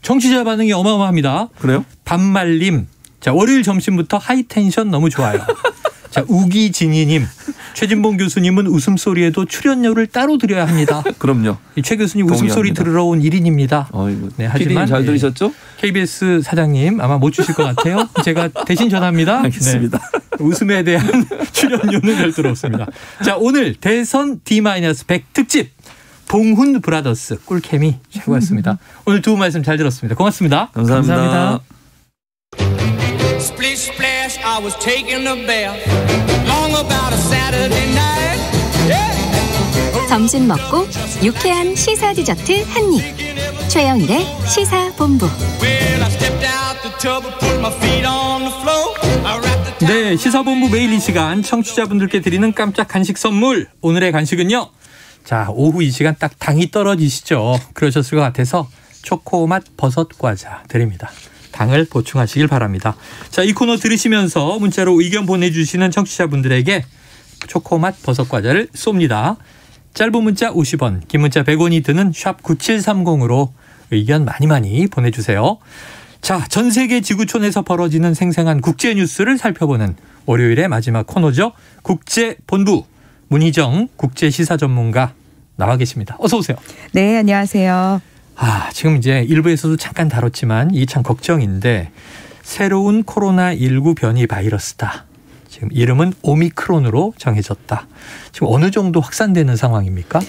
청취자 반응이 어마어마합니다. 그래요? 반말님, 자 월요일 점심부터 하이텐션 너무 좋아요. 자 우기진이님, 최진봉 교수님은 웃음소리에도 출연료를 따로 드려야 합니다. 그럼요. 최 교수님 웃음소리 들으러 온 1인입니다. 네, 하지만 잘 들으셨죠? KBS 사장님 아마 못 주실 것 같아요. 제가 대신 전합니다. 알겠습니다. 네. 웃음에 대한 출연료는 별도로 없습니다. 자, 오늘 대선 D-100 특집 봉훈 브라더스 꿀케미 최고였습니다. 오늘 두 분 말씀 잘 들었습니다. 고맙습니다. 감사합니다. Splish splash, I was taking a bath. Long about a Saturday night. Yeah. 점심 먹고 유쾌한 시사 디저트 한 입. 최영일의 시사본부. Well, I stepped out the tub and put my feet on the floor. I wrapped the 네, 시사본부 매일 이 시간 청취자분들께 드리는 깜짝 간식 선물. 오늘의 간식은요. 자, 오후 이 시간 딱 당이 떨어지시죠. 그러셨을 것 같아서 초코맛 버섯 과자 드립니다. 당을 보충하시길 바랍니다. 자, 이 코너 들으시면서 문자로 의견 보내주시는 청취자분들에게 초코맛 버섯 과자를 쏩니다. 짧은 문자 50원, 긴 문자 100원이 드는 샵 9730으로 의견 많이 보내주세요. 자, 전 세계 지구촌에서 벌어지는 생생한 국제 뉴스를 살펴보는 월요일의 마지막 코너죠. 국제본부 문희정 국제시사 전문가 나와 계십니다. 어서 오세요. 네, 안녕하세요. 지금 이제 일부에서도 잠깐 다뤘지만 이게 참 걱정인데 새로운 코로나19 변이 바이러스다. 지금 이름은 오미크론으로 정해졌다. 지금 어느 정도 확산되는 상황입니까?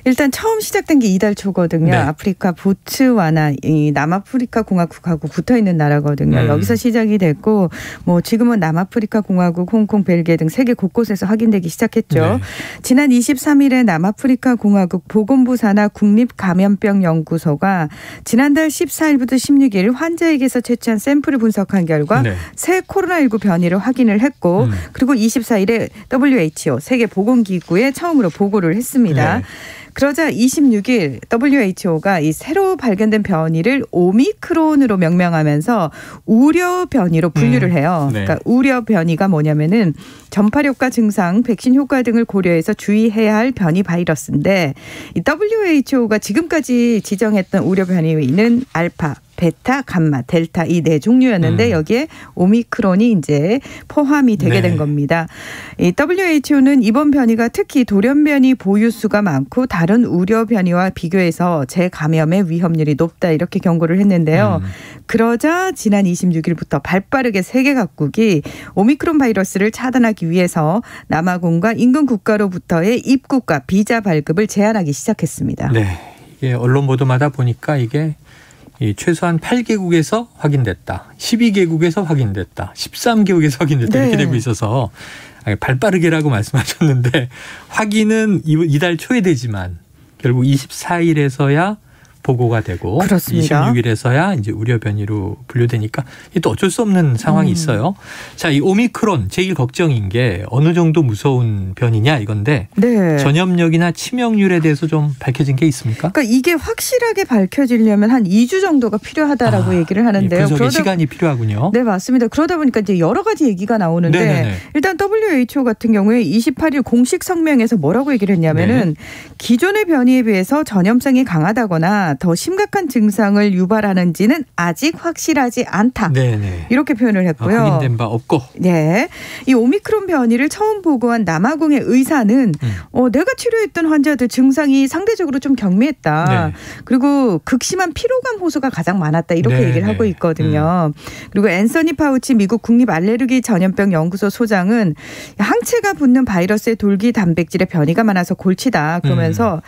일단 처음 시작된 게 이달 초거든요. 네. 아프리카 보츠와나 이 남아프리카 공화국하고 붙어 있는 나라거든요. 여기서 시작이 됐고 뭐 지금은 남아프리카 공화국, 홍콩, 벨기에 등 세계 곳곳에서 확인되기 시작했죠. 네. 지난 23일에 남아프리카 공화국 보건부 산하 국립감염병 연구소가 지난달 14일부터 16일 환자에게서 채취한 샘플을 분석한 결과 새 코로나19 변이를 확인을 했고 그리고 24일에 WHO 세계보건기구에 처음으로 보고를 했습니다. 그러자 26일 WHO가 이 새로 발견된 변이를 오미크론으로 명명하면서 우려 변이로 분류를 해요. 그러니까 우려 변이가 뭐냐면은 전파력과 증상, 백신 효과 등을 고려해서 주의해야 할 변이 바이러스인데 이 WHO가 지금까지 지정했던 우려 변이는 알파, 베타, 감마, 델타 이 네 종류였는데 여기에 오미크론이 이제 포함이 되게 된 겁니다. 이 WHO는 이번 변이가 특히 돌연변이 보유수가 많고 다른 우려 변이와 비교해서 재감염의 위험률이 높다 이렇게 경고를 했는데요. 그러자 지난 26일부터 발빠르게 세계 각국이 오미크론 바이러스를 차단하기 위해서 남아공과 인근 국가로부터의 입국과 비자 발급을 제한하기 시작했습니다. 네, 이게 언론 보도마다 보니까 이게 최소한 8개국에서 확인됐다. 12개국에서 확인됐다. 13개국에서 확인됐다. 이렇게 되고 있어서 발빠르게라고 말씀하셨는데 확인은 이달 초에 되지만 결국 24일에서야 보고가 되고 그렇습니다. 26일에서야 이제 우려 변이로 분류되니까 이게 또 어쩔 수 없는 상황이 있어요. 자, 이 오미크론 제일 걱정인 게 어느 정도 무서운 변이냐 이건데 전염력이나 치명률에 대해서 좀 밝혀진 게 있습니까? 그러니까 이게 확실하게 밝혀지려면 한 2주 정도가 필요하다라고 얘기를 하는데요. 분석의 시간이 필요하군요. 네, 맞습니다. 그러다 보니까 이제 여러 가지 얘기가 나오는데 일단 WHO 같은 경우에 28일 공식 성명에서 뭐라고 얘기를 했냐면은 기존의 변이에 비해서 전염성이 강하다거나 더 심각한 증상을 유발하는지는 아직 확실하지 않다. 이렇게 표현을 했고요. 확인된 바 없고. 네, 이 오미크론 변이를 처음 보고한 남아공의 의사는 내가 치료했던 환자들 증상이 상대적으로 좀 경미했다. 그리고 극심한 피로감 호소가 가장 많았다. 이렇게 얘기를 하고 있거든요. 그리고 앤서니 파우치 미국 국립알레르기 전염병 연구소 소장은 항체가 붙는 바이러스의 돌기 단백질에 변이가 많아서 골치다. 그러면서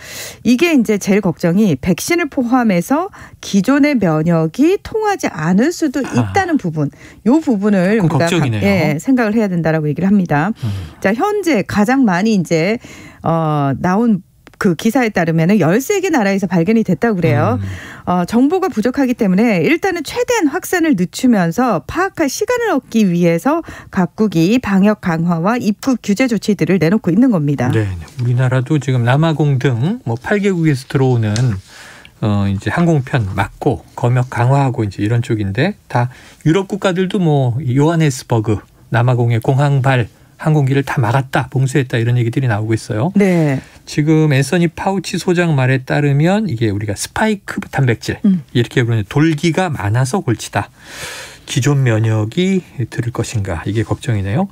이게 이제 제일 걱정이 백신을 포함해서 기존의 면역이 통하지 않을 수도 있다는 부분. 이 부분을 우리가 생각을 해야 된다라고 얘기를 합니다. 자, 현재 가장 많이 이제 나온 그 기사에 따르면 13개 나라에서 발견이 됐다고 그래요. 정보가 부족하기 때문에 일단은 최대한 확산을 늦추면서 파악할 시간을 얻기 위해서 각국이 방역 강화와 입국 규제 조치들을 내놓고 있는 겁니다. 네, 우리나라도 지금 남아공 등 뭐 8개국에서 들어오는 이제 항공편 막고 검역 강화하고 이제 이런 쪽인데 다 유럽 국가들도 뭐 요하네스버그 남아공의 공항발 항공기를 다 막았다, 봉쇄했다 이런 얘기들이 나오고 있어요. 네. 지금 앤서니 파우치 소장 말에 따르면 이게 우리가 스파이크 단백질 이렇게 부르는 돌기가 많아서 골치다. 기존 면역이 들을 것인가 이게 걱정이네요.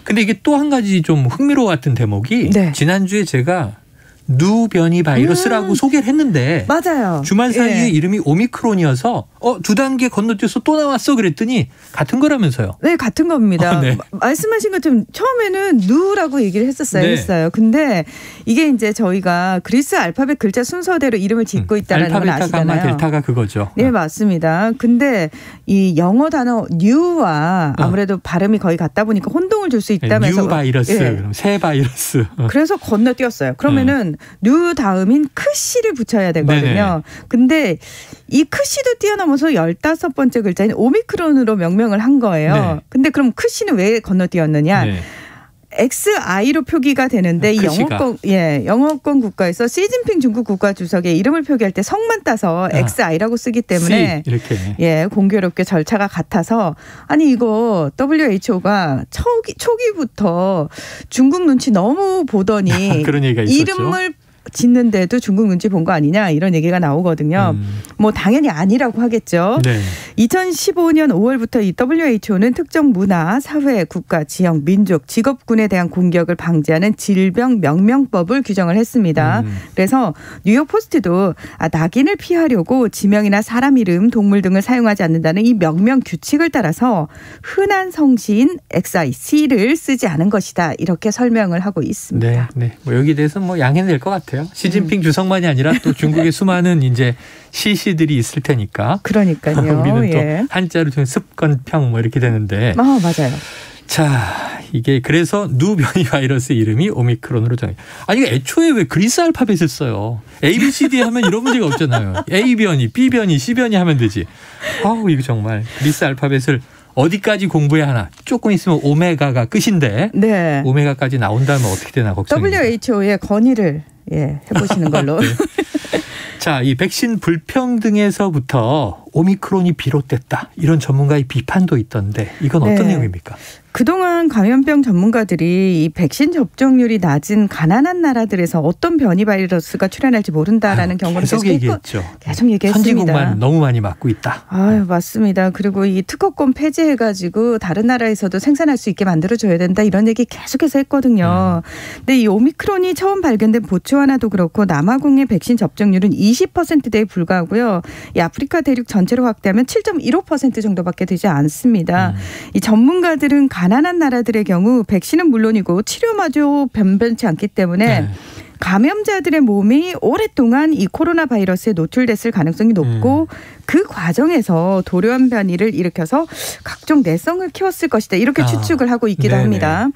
근데 이게 또 한 가지 좀 흥미로웠던 대목이 네. 지난주에 제가 누 변이 바이러스라고 소개를 했는데 맞아요. 주말 사이에 예. 이름이 오미크론이어서 2단계 건너뛰어서 또 나왔어 그랬더니 같은 거라면서요. 네, 같은 겁니다. 네. 말씀하신 것처럼 처음에는 누라고 얘기를 네. 했어요. 근데 이게 이제 저희가 그리스 알파벳 글자 순서대로 이름을 짓고 있다는 건 아시잖아요. 알파, 베타, 가마, 델타가 그거죠. 네, 맞습니다. 근데 이 영어 단어 뉴와 아무래도 발음이 거의 같다 보니까 혼동을 줄 수 있다면서. 뉴 바이러스, 예. 그럼 새 바이러스. 그래서 건너뛰었어요. 그러면은 뉴 다음인 크씨를 붙여야 되거든요. 네네. 근데 이 크씨도 뛰어넘어서 15번째 글자인 오미크론으로 명명을 한 거예요. 네. 근데 그럼 크씨는 왜 건너뛰었느냐? 네. XI로 표기가 되는데 이 영어권 국가에서 시진핑 중국 국가 주석의 이름을 표기할 때 성만 따서 XI라고 쓰기 때문에 이렇게. 공교롭게 절차가 같아서 아니 이거 WHO가 초기부터 중국 눈치 너무 보더니 그런 얘기가 있었죠. 이름을 짓는데도 중국 눈치 본 거 아니냐 이런 얘기가 나오거든요. 뭐 당연히 아니라고 하겠죠. 네. 2015년 5월부터 이 WHO는 특정 문화, 사회, 국가, 지역, 민족, 직업군에 대한 공격을 방지하는 질병 명명법을 규정을 했습니다. 그래서 뉴욕 포스트도 낙인을 피하려고 지명이나 사람 이름, 동물 등을 사용하지 않는다는 이 명명 규칙을 따라서 흔한 성씨인 XIC를 쓰지 않은 것이다. 이렇게 설명을 하고 있습니다. 네. 뭐 여기에 대해서 뭐 양해는 될 것 같아요. 시진핑 주석만이 아니라 또 중국의 수많은 이제 시시들이 있을 테니까. 그러니까요. 우리는 또 한자로 좀 습건평 뭐 이렇게 되는데. 맞아요. 자, 이게 그래서 누 변이 바이러스 이름이 오미크론으로 정해. 아니 애초에 왜 그리스 알파벳을 써요? A, B, C, D 하면 이런 문제가 없잖아요. A 변이, B 변이, C 변이 하면 되지. 아우 이거 정말 그리스 알파벳을 어디까지 공부해야 하나. 조금 있으면 오메가가 끝인데. 네. 오메가까지 나온다면 어떻게 되나 걱정입니다. WHO의 건의를 해보시는 걸로. 네. 자, 이 백신 불평등에서부터 오미크론이 비롯됐다. 이런 전문가의 비판도 있던데 이건 어떤 내용입니까? 그동안 감염병 전문가들이 이 백신 접종률이 낮은 가난한 나라들에서 어떤 변이 바이러스가 출현할지 모른다라는 경고를 계속 얘기했죠. 계속 얘기했습니다. 선진국만 너무 많이 맞고 있다. 맞습니다. 그리고 이 특허권 폐지해가지고 다른 나라에서도 생산할 수 있게 만들어줘야 된다 이런 얘기 계속해서 했거든요. 근데 이 오미크론이 처음 발견된 보츠와나도 그렇고 남아공의 백신 접종률은 20%대에 불과하고요. 이 아프리카 대륙 전체로 확대하면 7.15% 정도밖에 되지 않습니다. 이 전문가들은 가난한 나라들의 경우 백신은 물론이고 치료마저 변변치 않기 때문에 감염자들의 몸이 오랫동안 이 코로나 바이러스에 노출됐을 가능성이 높고 그 과정에서 돌연 변이를 일으켜서 각종 내성을 키웠을 것이다. 이렇게 추측을 하고 있기도 합니다.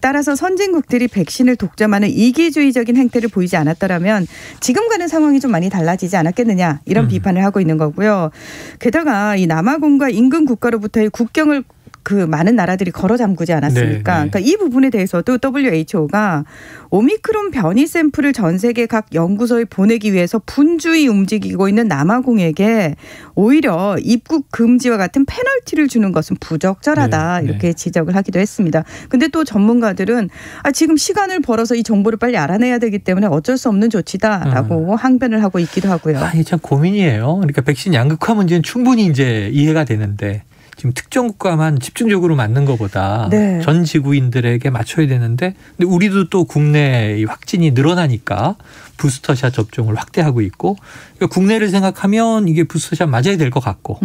따라서 선진국들이 백신을 독점하는 이기주의적인 행태를 보이지 않았더라면 지금과는 상황이 좀 많이 달라지지 않았겠느냐 이런 비판을 하고 있는 거고요. 게다가 이 남아공과 인근 국가로부터의 국경을 그 많은 나라들이 걸어 잠그지 않았습니까? 그러니까 이 부분에 대해서도 WHO가 오미크론 변이 샘플을 전 세계 각 연구소에 보내기 위해서 분주히 움직이고 있는 남아공에게 오히려 입국 금지와 같은 페널티를 주는 것은 부적절하다 이렇게 지적을 하기도 했습니다. 근데 또 전문가들은 지금 시간을 벌어서 이 정보를 빨리 알아내야 되기 때문에 어쩔 수 없는 조치다라고 항변을 하고 있기도 하고요. 이게 참 고민이에요. 그러니까 백신 양극화 문제는 충분히 이제 이해가 되는데 지금 특정 국가만 집중적으로 맞는 것보다 전 지구인들에게 맞춰야 되는데 근데 우리도 또 국내 확진이 늘어나니까 부스터샷 접종을 확대하고 있고 그러니까 국내를 생각하면 이게 부스터샷 맞아야 될 것 같고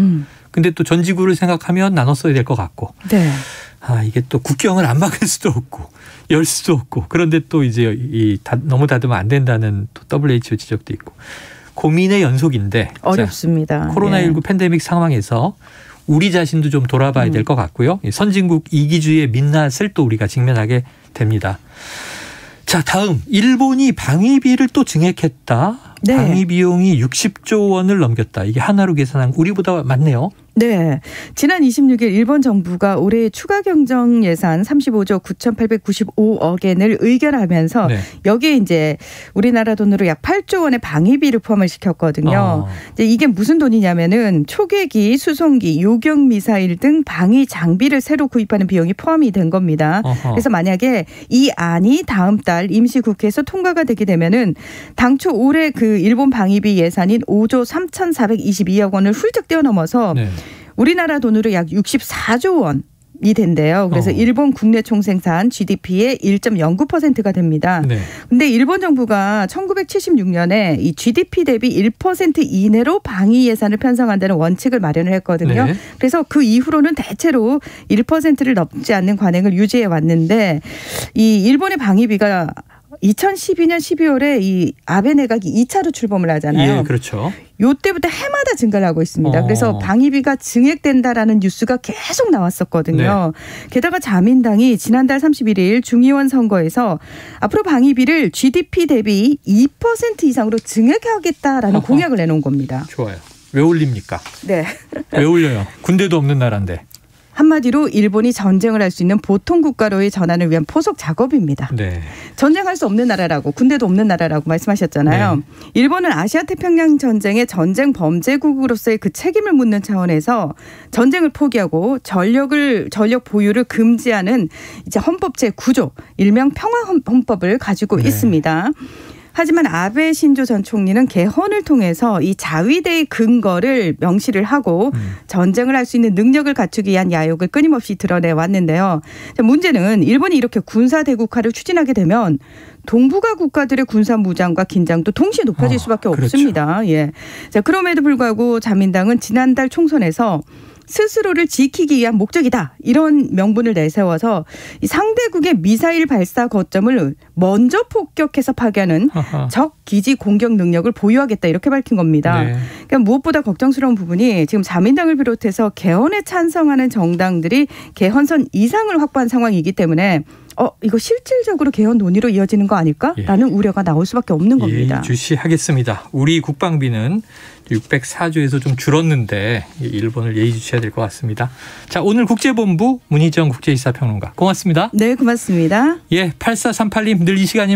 근데 또 전 지구를 생각하면 나눠 써야 될 것 같고 이게 또 국경을 안 막을 수도 없고 열 수도 없고 그런데 또 이제 너무 닫으면 안 된다는 또 WHO 지적도 있고 고민의 연속인데 어렵습니다. 코로나19 팬데믹 상황에서 우리 자신도 좀 돌아봐야 될 것 같고요. 선진국 이기주의의 민낯을 또 우리가 직면하게 됩니다. 자, 다음 일본이 방위비를 또 증액했다. 네. 방위 비용이 60조 원을 넘겼다. 이게 하나로 계산한 우리보다 많네요. 네. 지난 26일 일본 정부가 올해 추가 경정 예산 35조 9,895억 엔을 의결하면서 네. 여기에 이제 우리나라 돈으로 약 8조 원의 방위비를 포함을 시켰거든요. 이제 이게 무슨 돈이냐면은 초계기, 수송기, 요격 미사일 등 방위 장비를 새로 구입하는 비용이 포함이 된 겁니다. 그래서 만약에 이 안이 다음 달 임시국회에서 통과가 되게 되면은 당초 올해 그 일본 방위비 예산인 5조 3,422억 원을 훌쩍 뛰어넘어서 네. 우리나라 돈으로 약 64조 원이 된대요. 그래서 일본 국내 총생산 GDP의 1.09%가 됩니다. 그런데 일본 정부가 1976년에 이 GDP 대비 1% 이내로 방위 예산을 편성한다는 원칙을 마련을 했거든요. 네. 그래서 그 이후로는 대체로 1%를 넘지 않는 관행을 유지해 왔는데 이 일본의 방위비가 2012년 12월에 이 아베 내각이 2차로 출범을 하잖아요. 예, 그렇죠. 요때부터 해마다 증가를 하고 있습니다. 그래서 방위비가 증액된다라는 뉴스가 계속 나왔었거든요. 네. 게다가 자민당이 지난달 31일 중의원 선거에서 앞으로 방위비를 GDP 대비 2% 이상으로 증액하겠다라는 공약을 내놓은 겁니다. 좋아요. 왜 올립니까? 네. 왜 올려요? 군대도 없는 나라인데. 한마디로 일본이 전쟁을 할 수 있는 보통 국가로의 전환을 위한 포석 작업입니다. 네. 전쟁할 수 없는 나라라고 군대도 없는 나라라고 말씀하셨잖아요. 네. 일본은 아시아태평양 전쟁의 전쟁 범죄국으로서의 그 책임을 묻는 차원에서 전쟁을 포기하고 전력 보유를 금지하는 이제 헌법 제9조 일명 평화헌법을 가지고 네. 있습니다. 하지만 아베 신조 전 총리는 개헌을 통해서 이 자위대의 근거를 명시를 하고 전쟁을 할 수 있는 능력을 갖추기 위한 야욕을 끊임없이 드러내왔는데요. 문제는 일본이 이렇게 군사대국화를 추진하게 되면 동북아 국가들의 군사 무장과 긴장도 동시에 높아질 수밖에 없습니다. 그렇죠. 예. 자, 그럼에도 불구하고 자민당은 지난달 총선에서 스스로를 지키기 위한 목적이다. 이런 명분을 내세워서 이 상대국의 미사일 발사 거점을 먼저 폭격해서 파괴하는 적 기지 공격 능력을 보유하겠다. 이렇게 밝힌 겁니다. 네. 그러니까 무엇보다 걱정스러운 부분이 지금 자민당을 비롯해서 개헌에 찬성하는 정당들이 개헌선 이상을 확보한 상황이기 때문에 이거 실질적으로 개헌 논의로 이어지는 거 아닐까라는 우려가 나올 수밖에 없는 겁니다. 주시하겠습니다. 우리 국방비는 604조에서 좀 줄었는데 일본을 예의주시해야 될 것 같습니다. 자, 오늘 국제본부 문희정 국제시사평론가 고맙습니다. 네, 고맙습니다. 8438님 늘 이 시간이